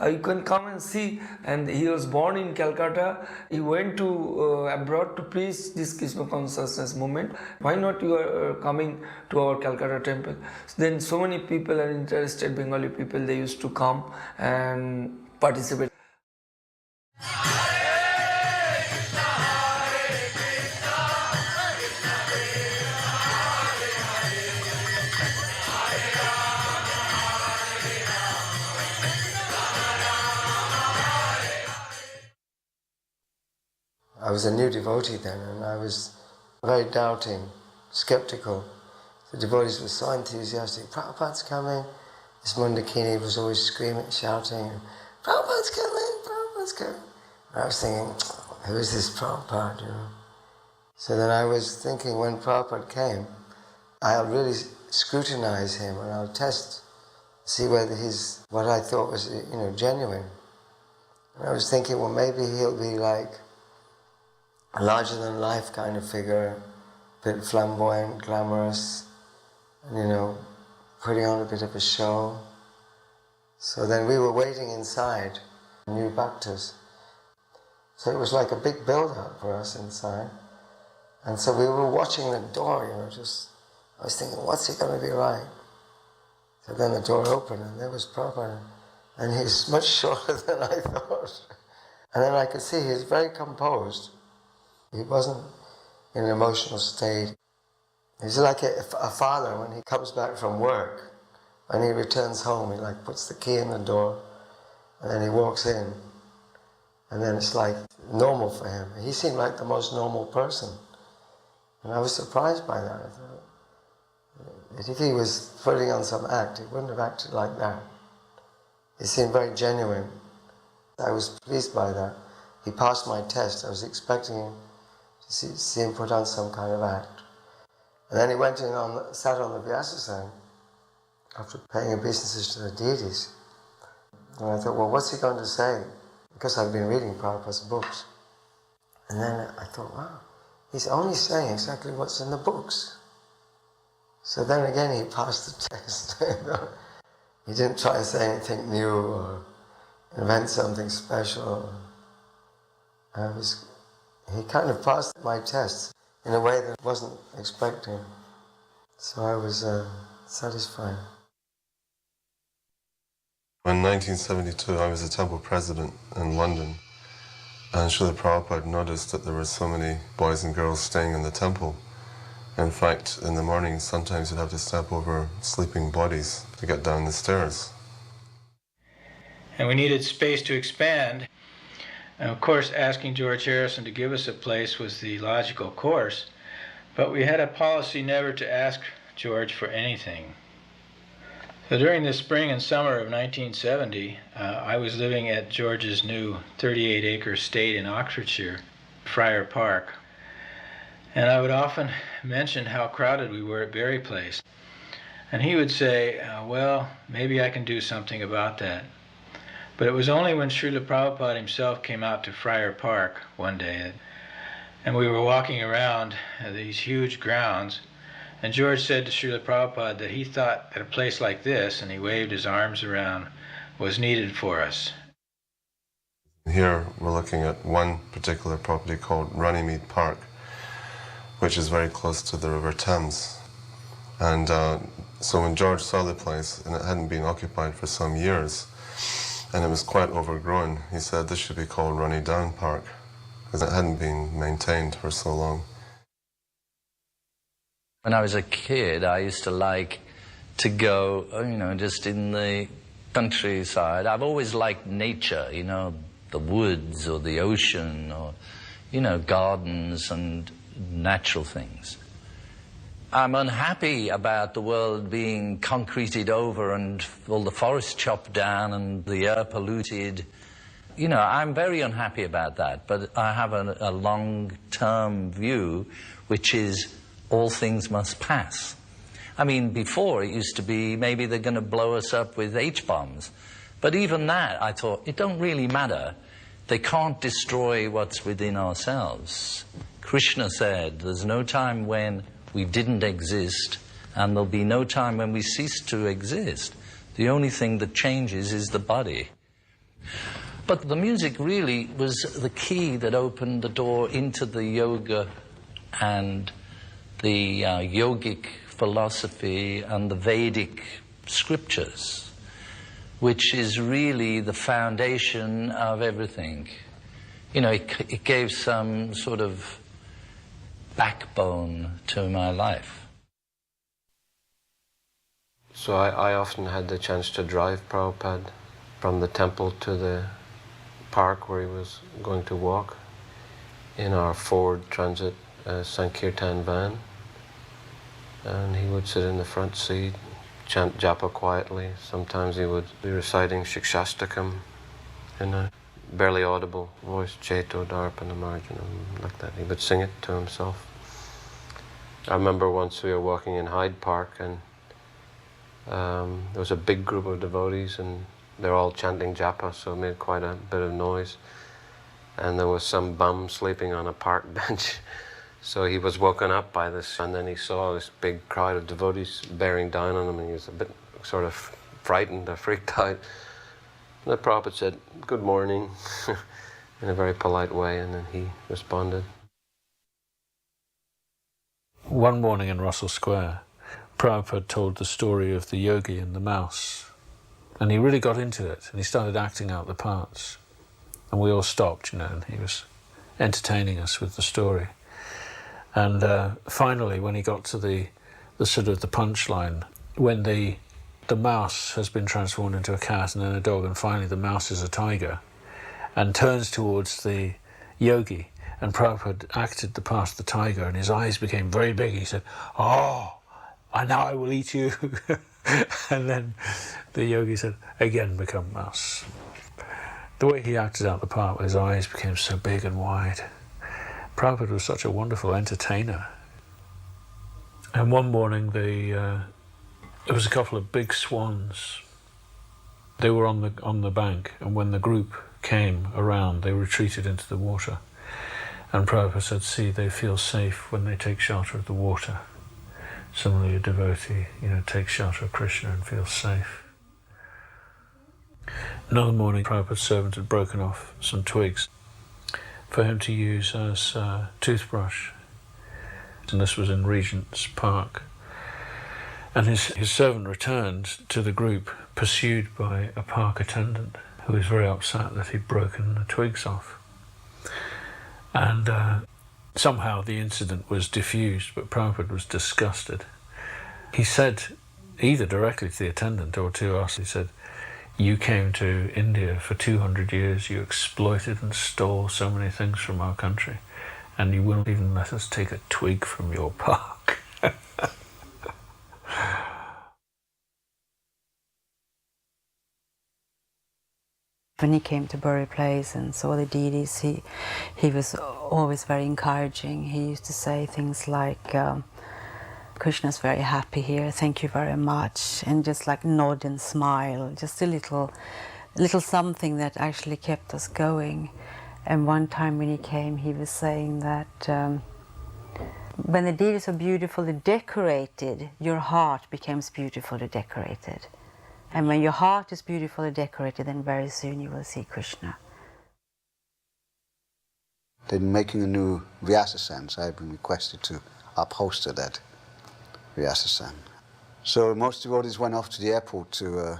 you can come and see. And he was born in Calcutta. He went to abroad to preach this Krishna consciousness movement. Why not you are coming to our Calcutta temple? Then so many people are interested, Bengali people, they used to come and participate. I was a new devotee then, and I was very doubting, skeptical. The devotees were so enthusiastic. Prabhupada's coming. This Mundakini was always screaming, shouting, Prabhupada's coming, Prabhupada's coming. And I was thinking, who is this Prabhupada, you know? So then I was thinking, when Prabhupada came, I'll really scrutinize him and I'll test, see whether he's what I thought was, you know, genuine. And I was thinking, well, maybe he'll be like a larger-than-life kind of figure, a bit flamboyant, glamorous, and, you know, putting on a bit of a show. So then we were waiting inside, new bhaktas. So it was like a big build-up for us inside. And so we were watching the door, you know, I was thinking, what's he going to be like? So then the door opened, and there was Prabhupada, and he's much shorter than I thought. And then I could see he was very composed. He wasn't in an emotional state. He's like a father when he comes back from work. When he returns home, he like puts the key in the door, and then he walks in. And then it's like normal for him. He seemed like the most normal person. And I was surprised by that. I thought, if he was putting on some act, he wouldn't have acted like that. He seemed very genuine. I was pleased by that. He passed my test. I was expecting him to see him put on some kind of act. And then he went in sat on the Vyasasana after paying obeisances to the deities. And I thought, well, what's he going to say? Because I've been reading Prabhupada's books. And then I thought, wow, he's only saying exactly what's in the books. So then again he passed the test. He didn't try to say anything new or invent something special. He kind of passed my test in a way that I wasn't expecting. So I was satisfied. In 1972, I was a temple president in London, and Srila Prabhupada noticed that there were so many boys and girls staying in the temple. In fact, in the morning, sometimes you'd have to step over sleeping bodies to get down the stairs. And we needed space to expand. And of course, asking George Harrison to give us a place was the logical course, but we had a policy never to ask George for anything. So during the spring and summer of 1970, I was living at George's new 38-acre estate in Oxfordshire, Friar Park. And I would often mention how crowded we were at Berry Place. And he would say, well, maybe I can do something about that. But it was only when Srila Prabhupada himself came out to Friar Park one day, and we were walking around these huge grounds, and George said to Srila Prabhupada that he thought that a place like this, and he waved his arms around, was needed for us. Here we're looking at one particular property called Runnymede Park, which is very close to the River Thames. And so when George saw the place, and it hadn't been occupied for some years, and it was quite overgrown, he said this should be called Runny Down Park, because it hadn't been maintained for so long. When I was a kid, I used to like to go, just in the countryside. I've always liked nature, the woods or the ocean or, gardens and natural things. I'm unhappy about the world being concreted over and all the forests chopped down and the air polluted. I'm very unhappy about that, but I have a long-term view, which is all things must pass. I mean, before it used to be maybe they're going to blow us up with H-bombs. But even that, I thought, it don't really matter. They can't destroy what's within ourselves. Krishna said, there's no time when we didn't exist, and there'll be no time when we cease to exist. The only thing that changes is the body. But the music really was the key that opened the door into the yoga and the yogic philosophy and the Vedic scriptures, which is really the foundation of everything. It gave some sort of backbone to my life. So I often had the chance to drive Prabhupada from the temple to the park where he was going to walk in our Ford Transit Sankirtan van. And he would sit in the front seat, chant japa quietly. Sometimes he would be reciting Shikshastakam in a barely audible voice, Cheto Darpana Marjanam, like that. He would sing it to himself. I remember once we were walking in Hyde Park, and there was a big group of devotees, and they're all chanting japa, so it made quite a bit of noise. And there was some bum sleeping on a park bench. So he was woken up by this, and then he saw this big crowd of devotees bearing down on him, and he was a bit sort of frightened or freaked out. And the Prabhupada said, "Good morning," in a very polite way, and then he responded. One morning in Russell Square, Prabhupada told the story of the yogi and the mouse, and he really got into it, and he started acting out the parts. And we all stopped, and he was entertaining us with the story. And finally, when he got to the sort of the punchline, when the mouse has been transformed into a cat and then a dog, and finally the mouse is a tiger, and turns towards the yogi, and Prabhupada acted the part of the tiger, and his eyes became very big. He said, "Oh, now I will eat you." And then the yogi said, "Again become mouse." The way he acted out the part, his eyes became so big and wide. Prabhupada was such a wonderful entertainer. And one morning there was a couple of big swans. They were on the bank, and when the group came around, they retreated into the water. And Prabhupada said, see, they feel safe when they take shelter of the water. Similarly, a devotee, takes shelter of Krishna and feels safe. Another morning, Prabhupada's servant had broken off some twigs for him to use as a toothbrush. And this was in Regent's Park. And his servant returned to the group, pursued by a park attendant who was very upset that he'd broken the twigs off. And somehow the incident was diffused, but Prabhupada was disgusted. He said, either directly to the attendant or to us, he said, you came to India for 200 years, you exploited and stole so many things from our country, and you wouldn't even let us take a twig from your park. When he came to Bury Place and saw the deities, he was always very encouraging. He used to say things like, Krishna's very happy here, thank you very much, and just like nod and smile, just a little something that actually kept us going. And one time when he came, he was saying that when the deities are beautifully decorated, your heart becomes beautifully decorated. And when your heart is beautifully decorated, then very soon you will see Krishna. They're making a new Vyasasan, so I've been requested to upholster that Vyasasan. So most devotees went off to the airport to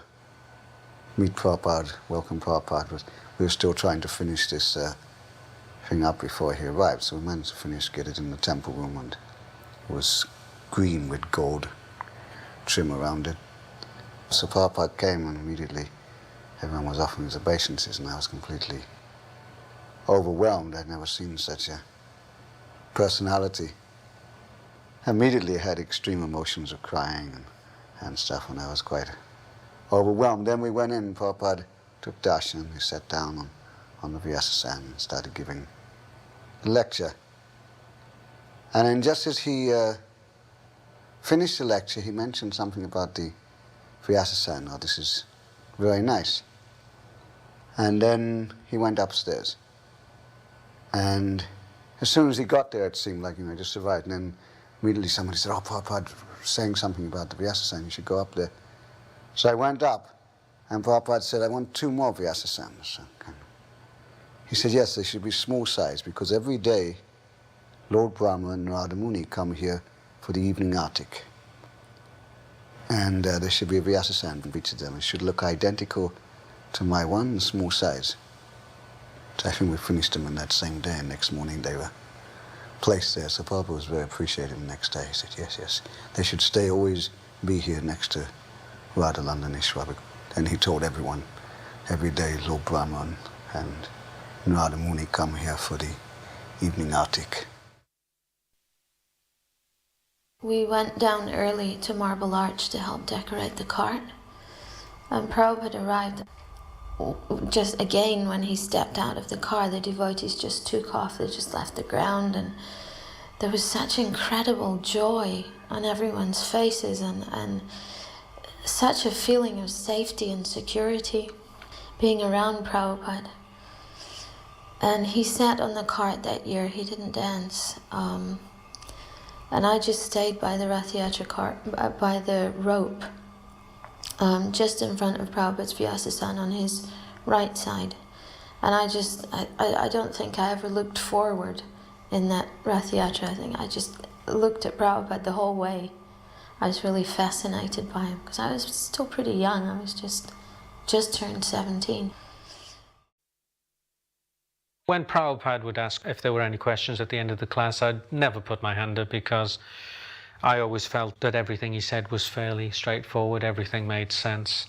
meet Prabhupada, welcome Prabhupada, but we were still trying to finish this thing up before he arrived, so we managed to finish, get it in the temple room, and it was green with gold trim around it. So Prabhupada came and immediately everyone was offering his obeisances, and I was completely overwhelmed. I'd never seen such a personality. Immediately I had extreme emotions of crying and stuff, and I was quite overwhelmed. Then we went in, Prabhupada took darshan, he sat down on the Vyasasan and started giving a lecture. And then just as he finished the lecture, he mentioned something about the Vyasasan, oh, this is very nice. And then he went upstairs. And as soon as he got there, it seemed like, I just arrived. And then immediately somebody said, oh, Prabhupada saying something about the Vyasasan, you should go up there. So I went up, and Prabhupada said, I want 2 more Vyasasans. He said, yes, they should be small size, because every day Lord Brahma and Narada Muni come here for the evening artik. And there should be a Vyasasan for each of them. It should look identical to my one, small size. So I think we finished them on that same day, and next morning they were placed there. So Prabhupada was very appreciative the next day. He said, yes, yes, they should always be here next to Radha Landaneshwar. And he told everyone, every day Lord Brahman and Narada Muni come here for the evening artik. We went down early to Marble Arch to help decorate the cart. And Prabhupada arrived just again when he stepped out of the car. The devotees just took off, they just left the ground, and there was such incredible joy on everyone's faces and such a feeling of safety and security being around Prabhupada. And he sat on the cart that year, he didn't dance. And I just stayed by the Rath Yatra cart, by the rope, just in front of Prabhupada's Vyasasan on his right side. And I don't think I ever looked forward in that Rath Yatra. I think I just looked at Prabhupada the whole way. I was really fascinated by him, because I was still pretty young. I was just turned 17. When Prabhupada would ask if there were any questions at the end of the class, I'd never put my hand up, because I always felt that everything he said was fairly straightforward, everything made sense.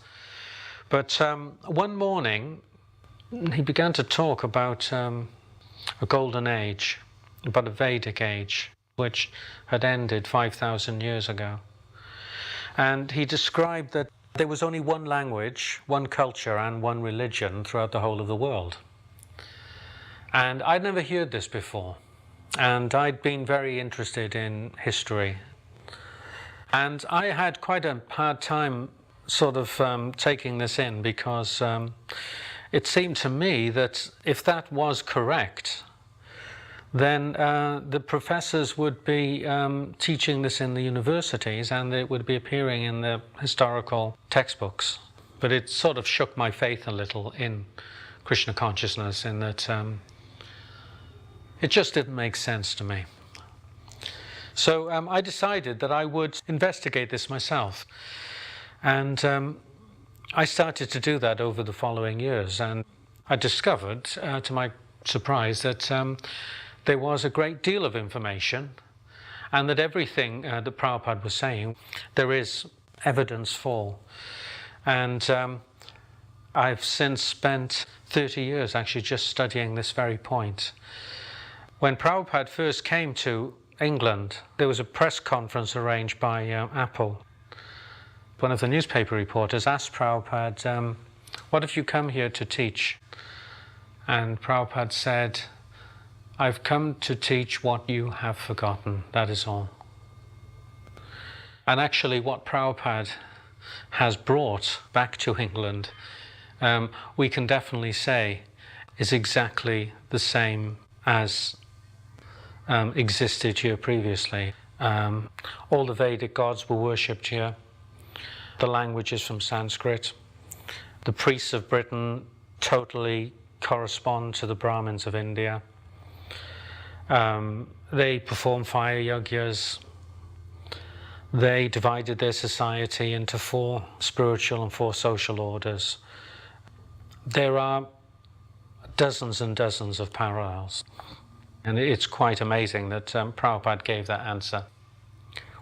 But one morning, he began to talk about a golden age, about a Vedic age, which had ended 5,000 years ago. And he described that there was only one language, one culture, and one religion throughout the whole of the world. And I'd never heard this before, and I'd been very interested in history. And I had quite a hard time sort of taking this in, because it seemed to me that if that was correct, then the professors would be teaching this in the universities, and it would be appearing in the historical textbooks. But it sort of shook my faith a little in Krishna consciousness, in that it just didn't make sense to me. So I decided that I would investigate this myself. And I started to do that over the following years, and I discovered, to my surprise, that there was a great deal of information, and that everything that Prabhupada was saying, there is evidence for. And I've since spent 30 years actually just studying this very point. When Prabhupada first came to England, there was a press conference arranged by Apple. One of the newspaper reporters asked Prabhupada, what have you come here to teach? And Prabhupada said, I've come to teach what you have forgotten, that is all. And actually what Prabhupada has brought back to England, we can definitely say is exactly the same as existed here previously. All the Vedic gods were worshipped here. The language is from Sanskrit. The priests of Britain totally correspond to the Brahmins of India. They perform fire yajnas. They divided their society into 4 spiritual and 4 social orders. There are dozens and dozens of parallels. And it's quite amazing that Prabhupada gave that answer.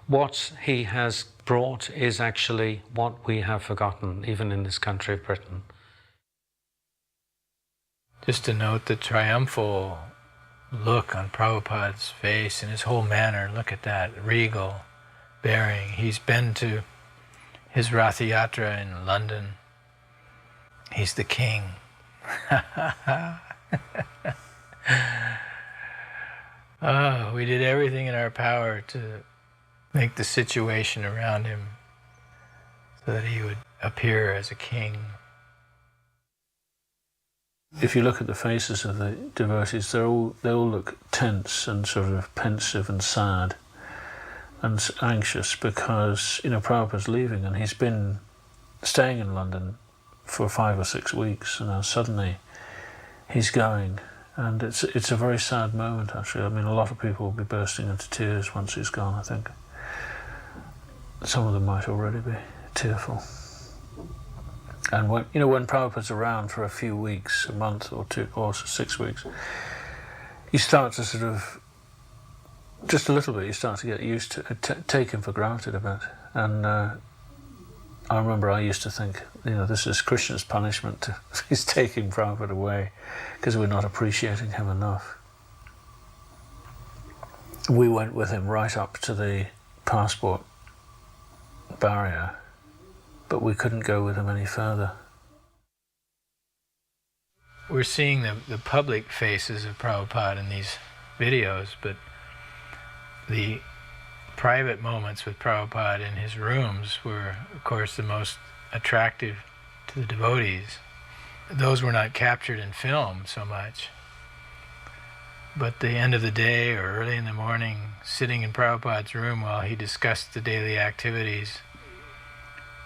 What he has brought is actually what we have forgotten, even in this country of Britain. Just to note the triumphal look on Prabhupada's face and his whole manner, look at that, regal bearing. He's been to his Rath Yatra in London. He's the king. Oh, we did everything in our power to make the situation around him so that he would appear as a king. If you look at the faces of the devotees, they all look tense and sort of pensive and sad and anxious because, Prabhupada's leaving, and he's been staying in London for 5 or 6 weeks, and now suddenly he's going. And it's a very sad moment, actually. I mean, a lot of people will be bursting into tears once he's gone, I think. Some of them might already be tearful. And when Prabhupada's around for a few weeks, a month or 2 or 6 weeks, you start to sort of, just a little bit, you start to get used to take him for granted a bit. And I remember I used to think, this is Krishna's punishment. He's taking Prabhupada away because we're not appreciating him enough. We went with him right up to the passport barrier, but we couldn't go with him any further. We're seeing the public faces of Prabhupada in these videos, but the private moments with Prabhupada in his rooms were, of course, the most attractive to the devotees. Those were not captured in film so much. But the end of the day or early in the morning, sitting in Prabhupada's room while he discussed the daily activities,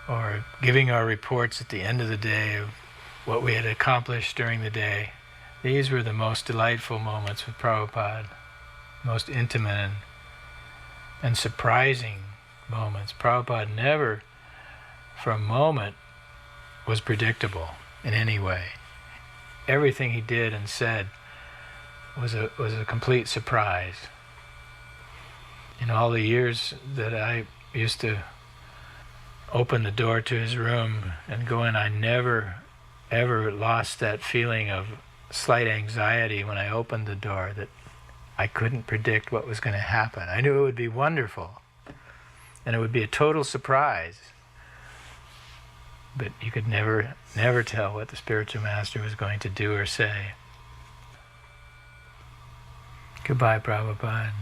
or giving our reports at the end of the day of what we had accomplished during the day, these were the most delightful moments with Prabhupada, most intimate and surprising moments. Prabhupada never, for a moment, was predictable in any way. Everything he did and said was a complete surprise. In all the years that I used to open the door to his room and go in, I never, ever lost that feeling of slight anxiety when I opened the door that I couldn't predict what was going to happen. I knew it would be wonderful, and it would be a total surprise. But you could never tell what the spiritual master was going to do or say. Goodbye, Prabhupada.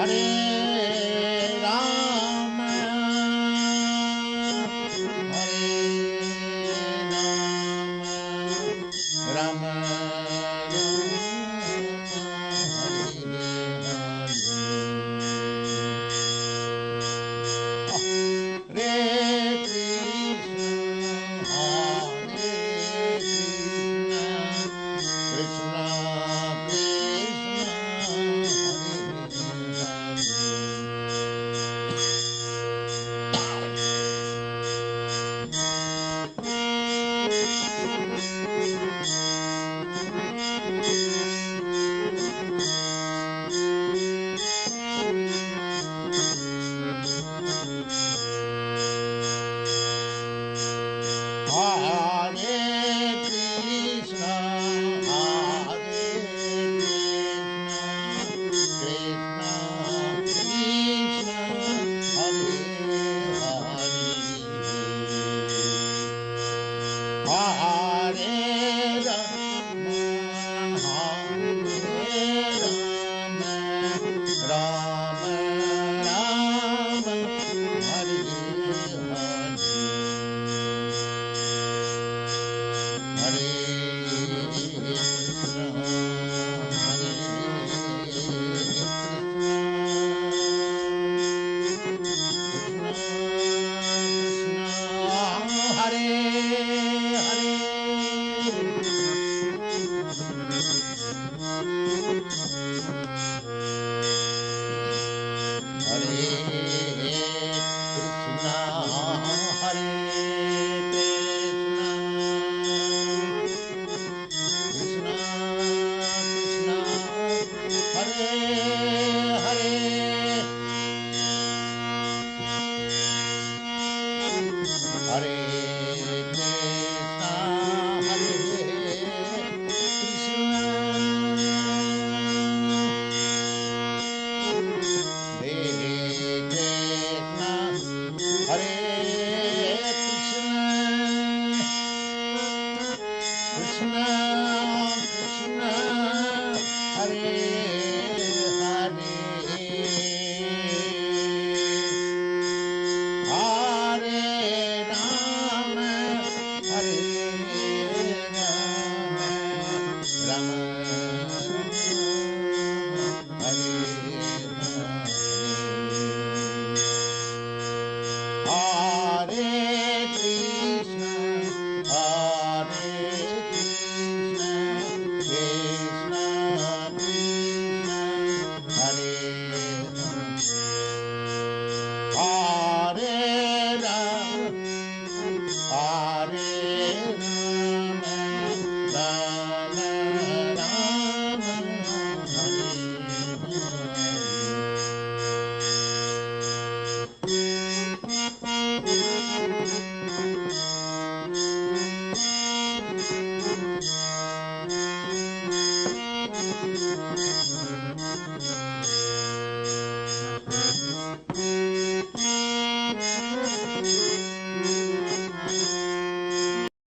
Hare